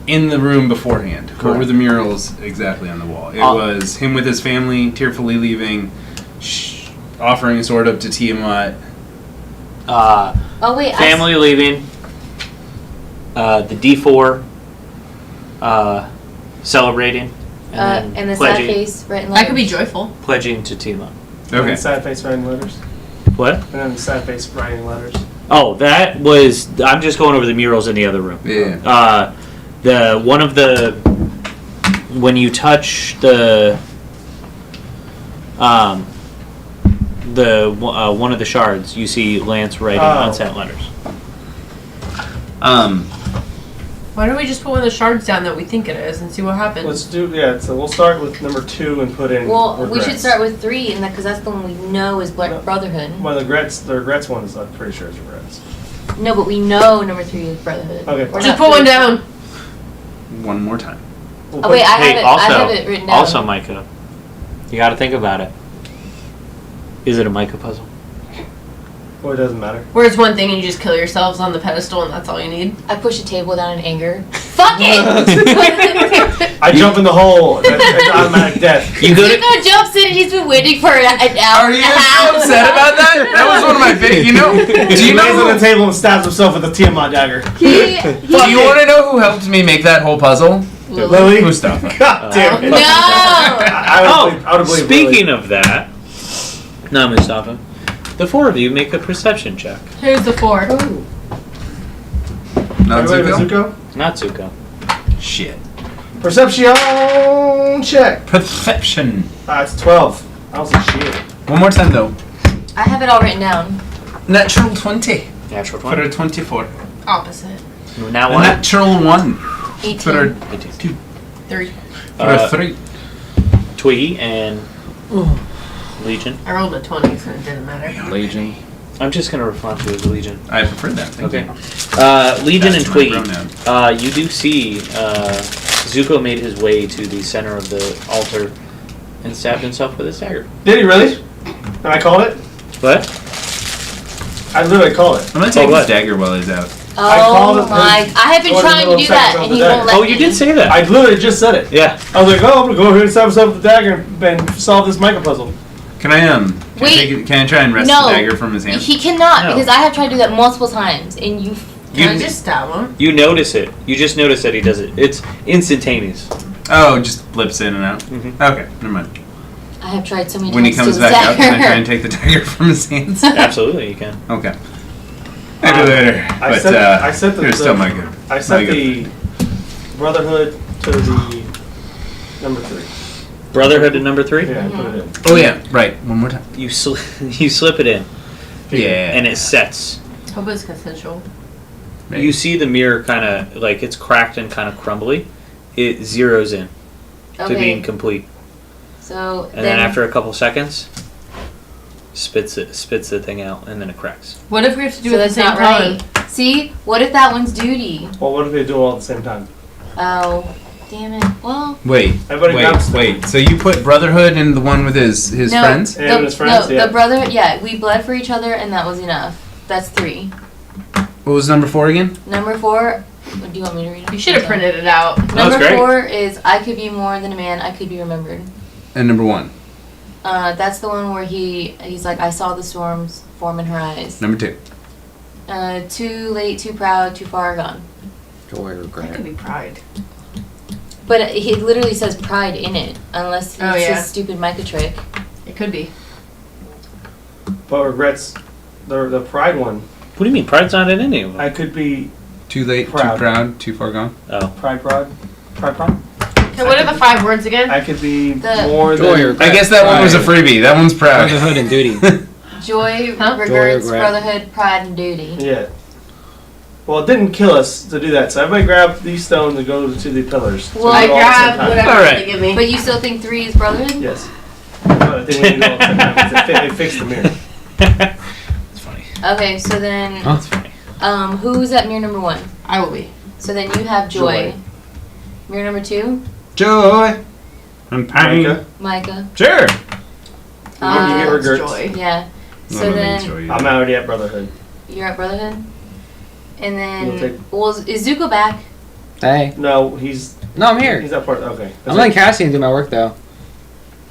in the room beforehand. What Correct. were the murals exactly on the wall? It was him with his family, tearfully leaving, offering a sword up to Tiamat. Oh wait. Family leaving. The D4. Celebrating. And the sad pledging, face written. That could be letters. joyful. pledging to Tiamat. And Okay. then sad face writing letters. What? And then sad face writing letters. Oh, that was. I'm just going over the murals in the other room. Yeah. The one of the when you touch the one of the shards, you see Lance writing Oh. unsent letters. Why don't we just put one of the shards down that we think it is and see what happens? Let's do so. We'll start with number 2 and put in. Well, we regrets. should start with 3, and because that's the one we know is No. brotherhood. Well, the regrets one is I'm pretty sure is regrets. No, but we know number 3 is brotherhood. Okay. We're just not put one free. down. One more time. We'll Oh wait, I Hey, have it. also, I have it written down. also, Micah, You got to think about it. Is it a mica puzzle? Well, it doesn't matter. Where it's one thing and you just kill yourselves on the pedestal and that's all you need. I push a table down in anger. Fuck it! I jump in the hole. It's automatic death. You go to Zuko jumps in and he's been waiting for an hour Are and you a half. so upset about that? That was one of my favorite. You know? Do He you lays on know? the table and stabs himself with a Tiamat dagger. Do you want to know who helped me make that whole puzzle? Lily? Mustafa. God damn it. No! I would believe speaking of that, no, Mustafa, the four of you make a perception check. Who's the 4? Not Everybody with Zuko? Zuko? Not Zuko. Shit. Perception check. Perception. It's 12. I was like, shit. One more time though. I have it all written down. Natural 20 Natural for 20. a 24. Opposite. Now A what? natural 1 18. for a 18. 3. for a 3. Twiggy and Legion. I rolled a 20, so it didn't matter. Legion. I'm just going to refer to you as Legion. I prefer that. Thank Okay. you. Legion That's and my Twiggy. pronoun. You do see Zuko made his way to the center of the altar and stabbed himself with his dagger. Did he really? And I called it? What? I literally called it. I'm gonna take what? his dagger while he's out. called Oh it- my! I have been Or the trying to little do that, section and of he the won't dagger. let Oh, me. you did say that. I literally just said it. Yeah. I was like, oh, I'm gonna go ahead and stab myself with the dagger and solve this micro puzzle. Can I Wait. can I try and wrest No. the dagger from his hand? He cannot No. because I have tried to do that multiple times, and you. Can I just stab him? You notice it. You just notice that he does it. It's instantaneous. Oh, it just flips in and out. Mhm. Okay, never mind. I have tried so many When he times comes to back out, can I dagger. try and take the dagger from his hands? Absolutely, you can. Okay. Maybe later. I But set- I set the- you're still the- my good. I my set good. the Brotherhood to the number 3. Brotherhood to number 3. Yeah, I put it in. Oh yeah, right. One more time. You you slip it in, Yeah. and it sets. Hope it's consensual. Right. You see the mirror kind of like it's cracked and kind of crumbly. It zeroes in to being Okay, complete, so and then after a couple seconds, spits the thing out, and then it cracks. What if we have to do so it at the that's same not time? right. See, what if that one's duty? Well, what if they do it all at the same time? Oh, damn it. Well, Wait. Everybody grabs them. Wait. So you put Brotherhood in the one with his no, friends? Yeah, his friends, no, yeah. the brother. Yeah, we bled for each other, and that was enough. That's 3. What was number 4 again? Number 4. Do you want me to read it? You should have printed it out. Number great. 4 is I could be more than a man. I could be remembered. And number 1. That's the one where he's like, I saw the storms form in her eyes. Number 2. Too late, too proud, too far gone. Joy, That could regret. be pride. But he literally says pride in it, unless it's Oh, yeah. his stupid Micah trick. It could be. But regrets the pride one. What do you mean? Pride's not in any of them. I could be Too late, Proud. too proud, too far gone. Oh, pride. Okay, what are the 5 words again? I could be The- more Joy, than. regret. I guess that one was a freebie. That one's proud. Brotherhood and duty. Joy, Huh? regrets, Joy, regret. brotherhood, pride, and duty. Yeah. Well, it didn't kill us to do that, so everybody grab these stones and go to the pillars. So Well, we I go all at the same grabbed time. whatever Alright. they give me. But you still think 3 is brotherhood? Yes. But I think we need to go all at the same time because it fixed the mirror. it's funny. Okay, so then, Huh? It's funny. who's at mirror number 1? I will be. So then you have Joy. Joy. Mirror number 2, Joy and pain. Micah, Micah. Sure. you get That's regrets. joy. Yeah. None So of then these joy. I'm already at Brotherhood. you're at brotherhood, and You'll then take- well, is Zuko back? Hey. No, he's No, I'm here. not part. Okay. I'm letting Cassian do my work though.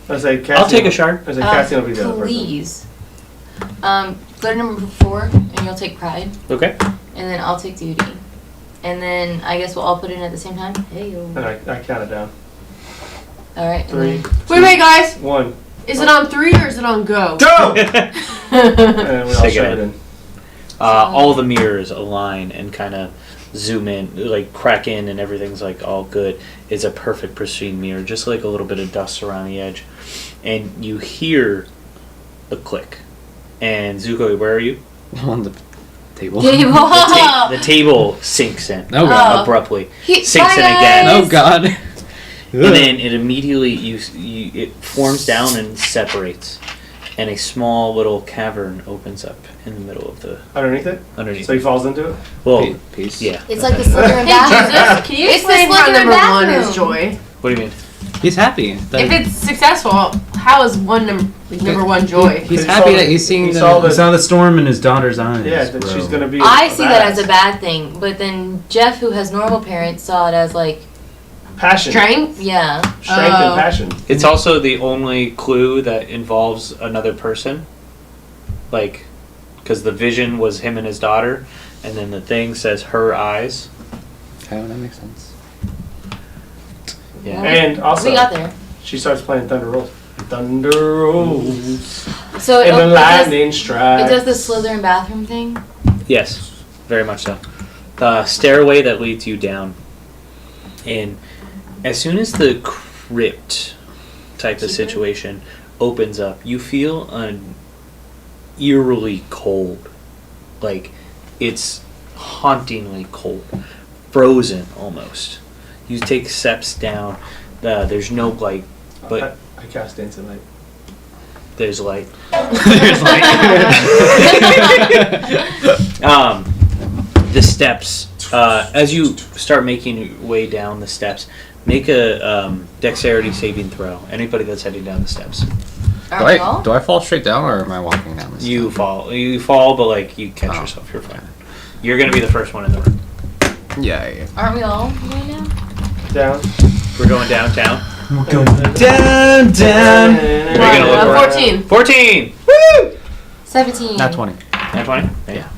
I say Cassian. I'll take a shard. I say Cassian will be the other person. Please. Letter number 4, and you'll take pride, Okay. and then I'll take duty, and then I guess we'll all put it in at the same time. Hey. And I count it down. All right. 3, Wait, guys. 1. Is it on 3 or is it on go? Go! And we all Take it shove it in. in. All the mirrors align and kind of zoom in, like crack in, and everything's like all good. It's a perfect pristine mirror, just like a little bit of dust around the edge, and you hear a click. And Zuko, where are you? On the table. Table. The table sinks in Oh god. abruptly, He- sinks in bye, again, guys. Oh god. and then it immediately it forms down and separates, and a small little cavern opens up in the middle of the Underneath it? underneath. So he falls into it? Well, Peace. yeah. It's like the Slytherin Hey, bathroom. Jesus, can you It's the explain how Slytherin number 1 is bathroom. joy? What do you mean? He's happy. If it's successful, how is number one joy? He's He happy saw that the- he's seeing he the. saw I saw the storm in his daughter's eyes. Yeah, that she's bro. gonna be. I a see that as badass. a bad thing, but then Jeff, who has normal parents, saw it as like, passion, Strength? yeah. strength, Oh. and passion. It's also the only clue that involves another person. Like, because the vision was him and his daughter, and then the thing says her eyes. Okay, well, that makes sense. Yeah. And also, We got there. she starts playing Thunder Rolls. Thunder Rolls. So And the it does, lightning strikes. it does the Slytherin bathroom thing. Yes, very much so. The stairway that leads you down. And as soon as the crypt type of situation opens up, you feel an eerily cold. Like, it's hauntingly cold. Frozen, almost. You take steps down. There's no light, but I cast Dance at Night. there's light. There's like. The steps, as you start making your way down the steps, make a dexterity saving throw. Anybody that's heading down the steps. Aren't we all? Do I fall straight down or am I walking down this? You fall, but like you catch yourself. You're fine. You're gonna be the first one in the room. Yeah. Aren't we all going now? Down. We're going downtown. Down, down. We're gonna look around. 14. 14. 17. Not 20. Not 20. Yeah.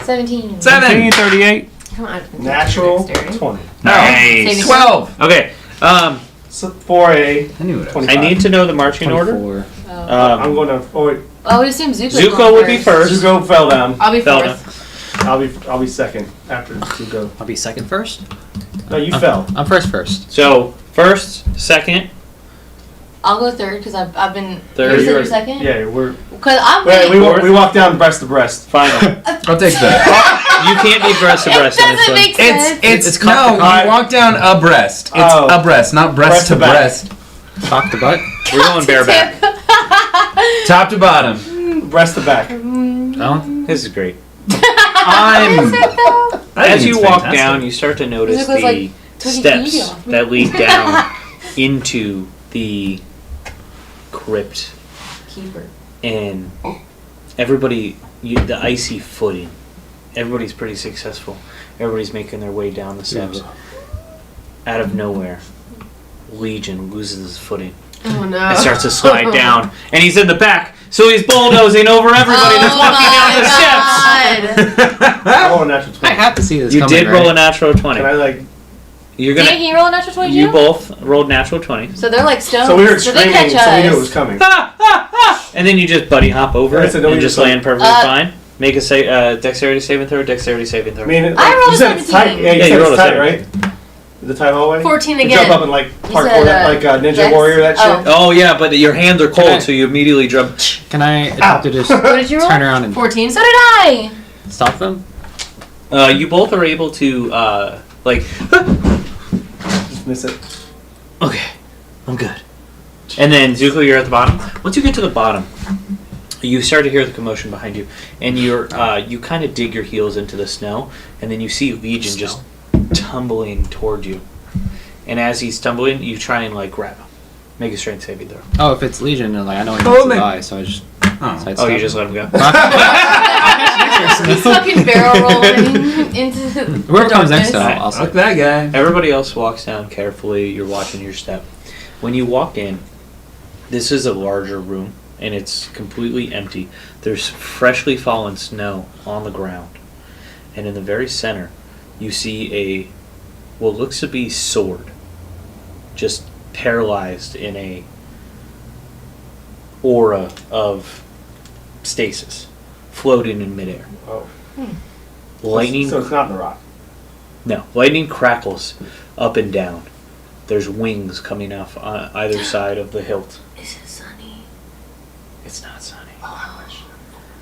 17. 38. Come on. Natural Dexterity. 20. Nice. 12. Okay. So for a I knew it. 25. I need to know the marching order. 24. I'm going to. Oh wait, I would assume Zuko's Zuko going would be first. Zuko fell down. I'll be Fell fourth. I'll be second after Zuko. I'll be second first. No, you fell. I'm first. So first, second, I'll go third because I've been. Third. You said You're- you're second? Yeah, we're. Because I'm Wait, really. we walk down breast to breast. final. I'll take that. You can't be breast to breast in this doesn't one. make sense. It's cock to no. cock. You walk down abreast. It's Oh. abreast, not breast Breast to to back. breast. Top to butt. We're going bareback. Top to bottom. Breast to back. No. This is great. I'm. As you walk down, you start to notice Zuko's the like, "Took your beauty steps off me." that lead down into the crypt, Keeper. and everybody, the icy footing. Everybody's pretty successful. Everybody's making their way down the steps. Out of nowhere, Legion loses his footing Oh no. and starts to slide down, and he's in the back, so he's bulldozing over everybody that's walking down the steps. Oh, natural 20. I have to see this. You coming, did roll a right? natural 20. Can I like? You're Didn't gonna. he roll a natural 22? You both rolled natural 20. So they're like stones. So we were they screaming, catch so we knew it us. was coming. And then you just buddy hop over I it said, no, and we just just land perfectly Uh, fine. Make a dexterity saving throw. Dexterity saving throw. I mean, I rolled you a said it's tight. 17. Yeah, you Yeah, said you rolled it's a tight, 17. right? The tight hallway. 14 You again. jump up and like parkour said, that, like Ninja Dex? Warrior that shit. Oh. Oh yeah, but your hands are cold, Okay. so you immediately jump. Can I attempt to just What did you roll? turn around and 14. So did I. stop them? You both are able to like. Just miss it. Okay, I'm good. And then Zuko, you're at the bottom. Once you get to the bottom, you start to hear the commotion behind you, and you kind of dig your heels into the snow, and then you see Legion just tumbling toward you. And as he's tumbling, you try and like grab him. Make a strength saving throw. Oh, if it's Legion, then like I know he Oh, needs to man. die, so I just. Oh. sidestep Oh, you him. just let him go. He's fucking barrel rolling into Whoever comes next to darkness. him, I'll Fuck say. that guy. Everybody else walks down carefully. You're watching your step. When you walk in, this is a larger room, and it's completely empty. There's freshly fallen snow on the ground. And in the very center, you see a, what looks to be sword, just paralyzed in a aura of stasis, floating in midair. Oh. Lightning, So it's not in the rock. no, lightning crackles up and down. There's wings coming off on either side of the hilt. Is it sunny? It's not sunny.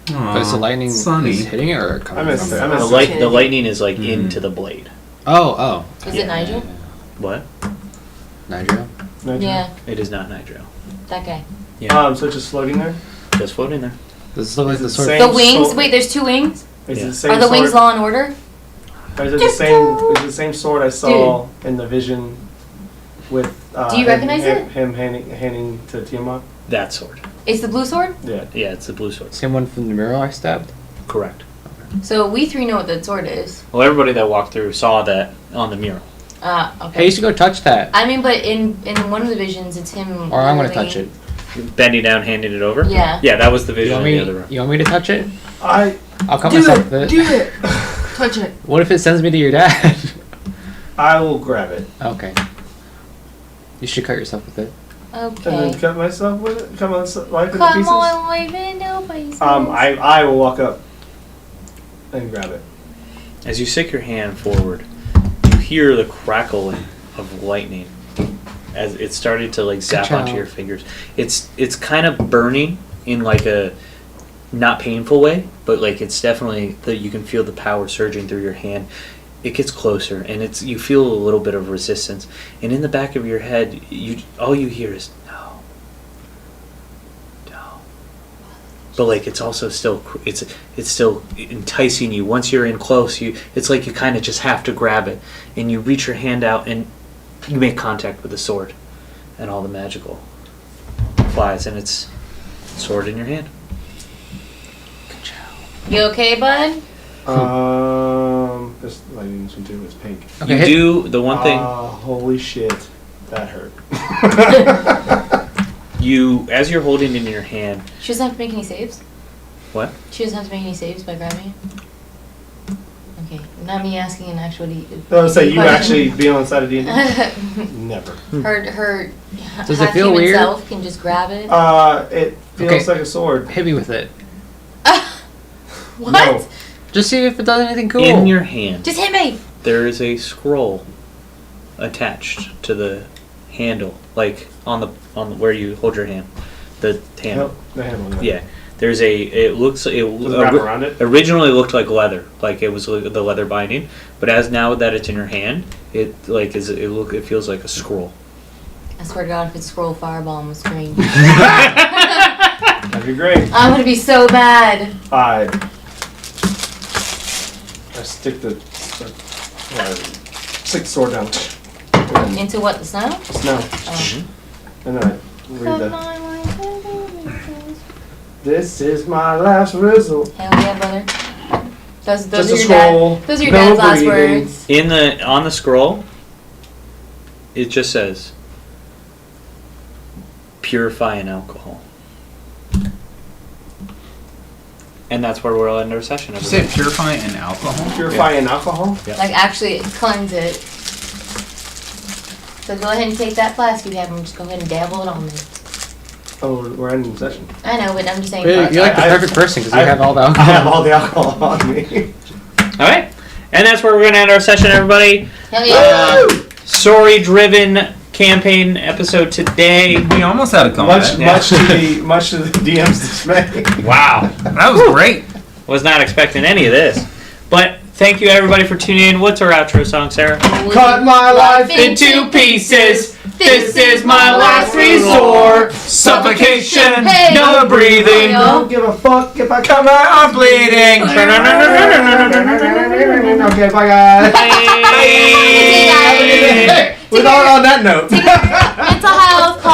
But it's the lightning Sunny. is hitting it or coming I missed from it. I The missed it. the lightning is like Mhm. into the blade. Oh. Is it Nigel? What? Nigel? No, Yeah, It is not Nitro. that guy. So it's just floating there. Just floating there. Does this look like the Is it sword? same The wings. sword? Wait, there's two wings. Is Yeah. it the same Are the wings sword? Law and Order? Or is it the same? Is it the same sword I saw in the vision with Do you recognize it? Him handing to Tiamat? That sword. It's the blue sword? Yeah. Yeah, it's the blue sword. Same one from the mirror I stabbed? Correct. So we three know what that sword is. Well, everybody that walked through saw that on the mural. Okay. Hey, you should go touch that. I mean, but in one of the visions, it's him. Or I'm gonna literally- touch it. Bending down, handing it over? Yeah. Yeah, that was the You vision want in me, the other room. you want me to touch it? I'll cut myself with it. Do it! Touch it. What if it sends me to your dad? I will grab it. Okay. You should cut yourself with it. And Okay. then cut myself with it? Cut my life into Come pieces? on, wave into pieces. I will walk up and grab it. As you stick your hand forward, you hear the crackling of lightning as it started to like zap Ka-chow. onto your fingers. It's kind of burning in like a not painful way, but like it's definitely that you can feel the power surging through your hand. It gets closer, and you feel a little bit of resistance, and in the back of your head, all you hear is no. But like it's also still it's still enticing you. Once you're in close, it's like you kind of just have to grab it, and you reach your hand out and you make contact with the sword, and all the magical flies, and it's sword in your hand. You okay, bud? This lighting should do is pink. Okay, You hit- do the one thing Holy shit, that hurt. as you're holding it in your hand. She doesn't have to make any saves. What? She doesn't have to make any saves by grabbing it. Okay, not me asking an actual. So you actually be on the side of D&D? Never. her. Does it feel half-human weird? self can just grab it. It feels Okay. like a sword. Hit me with it. What? No. Just see if it does anything cool. In your hand, Just hit me. there is a scroll attached to the handle, like on the where you hold your hand, the handle. The handle. Yeah, there's it looks it Does it wrap around it? originally looked like leather, like it was the leather binding, but as now that it's in your hand, it like it feels like a scroll. I swear to God, if it's scroll fireball on the screen, That'd be great. I'm gonna be so mad. I stick the sword down. And Into what, the snow? snow. Oh. And then I read the. This is my last result. Hell yeah, brother. Those Just are a your scroll. Those are your No dad's last breathing. words. On the scroll, it just says purify in alcohol. And that's where we'll end our session. Did you say purify and alcohol? Purifying alcohol? Yeah. Like actually cleanse it. So go ahead and take that flask you have and just go ahead and dabble it on me. Oh, we're ending the session. I know, but I'm just saying. You're like the I- perfect person because you I- have all the I alcohol. have all the alcohol on me. All right, and that's where we're gonna end our session, everybody. Hell yeah. Story-driven campaign episode today. We almost had a combat. Much to the DM's dismay. Wow, That was great. was not expecting any of this. But thank you everybody for tuning in. What's our outro song, Sarah? Cut my life Into pieces. This is my last resort. Suffocation. Hey. No breathing. Don't give a fuck if I come out. I'm bleeding. Okay, bye guys. Bye. With all on that note. Mental health.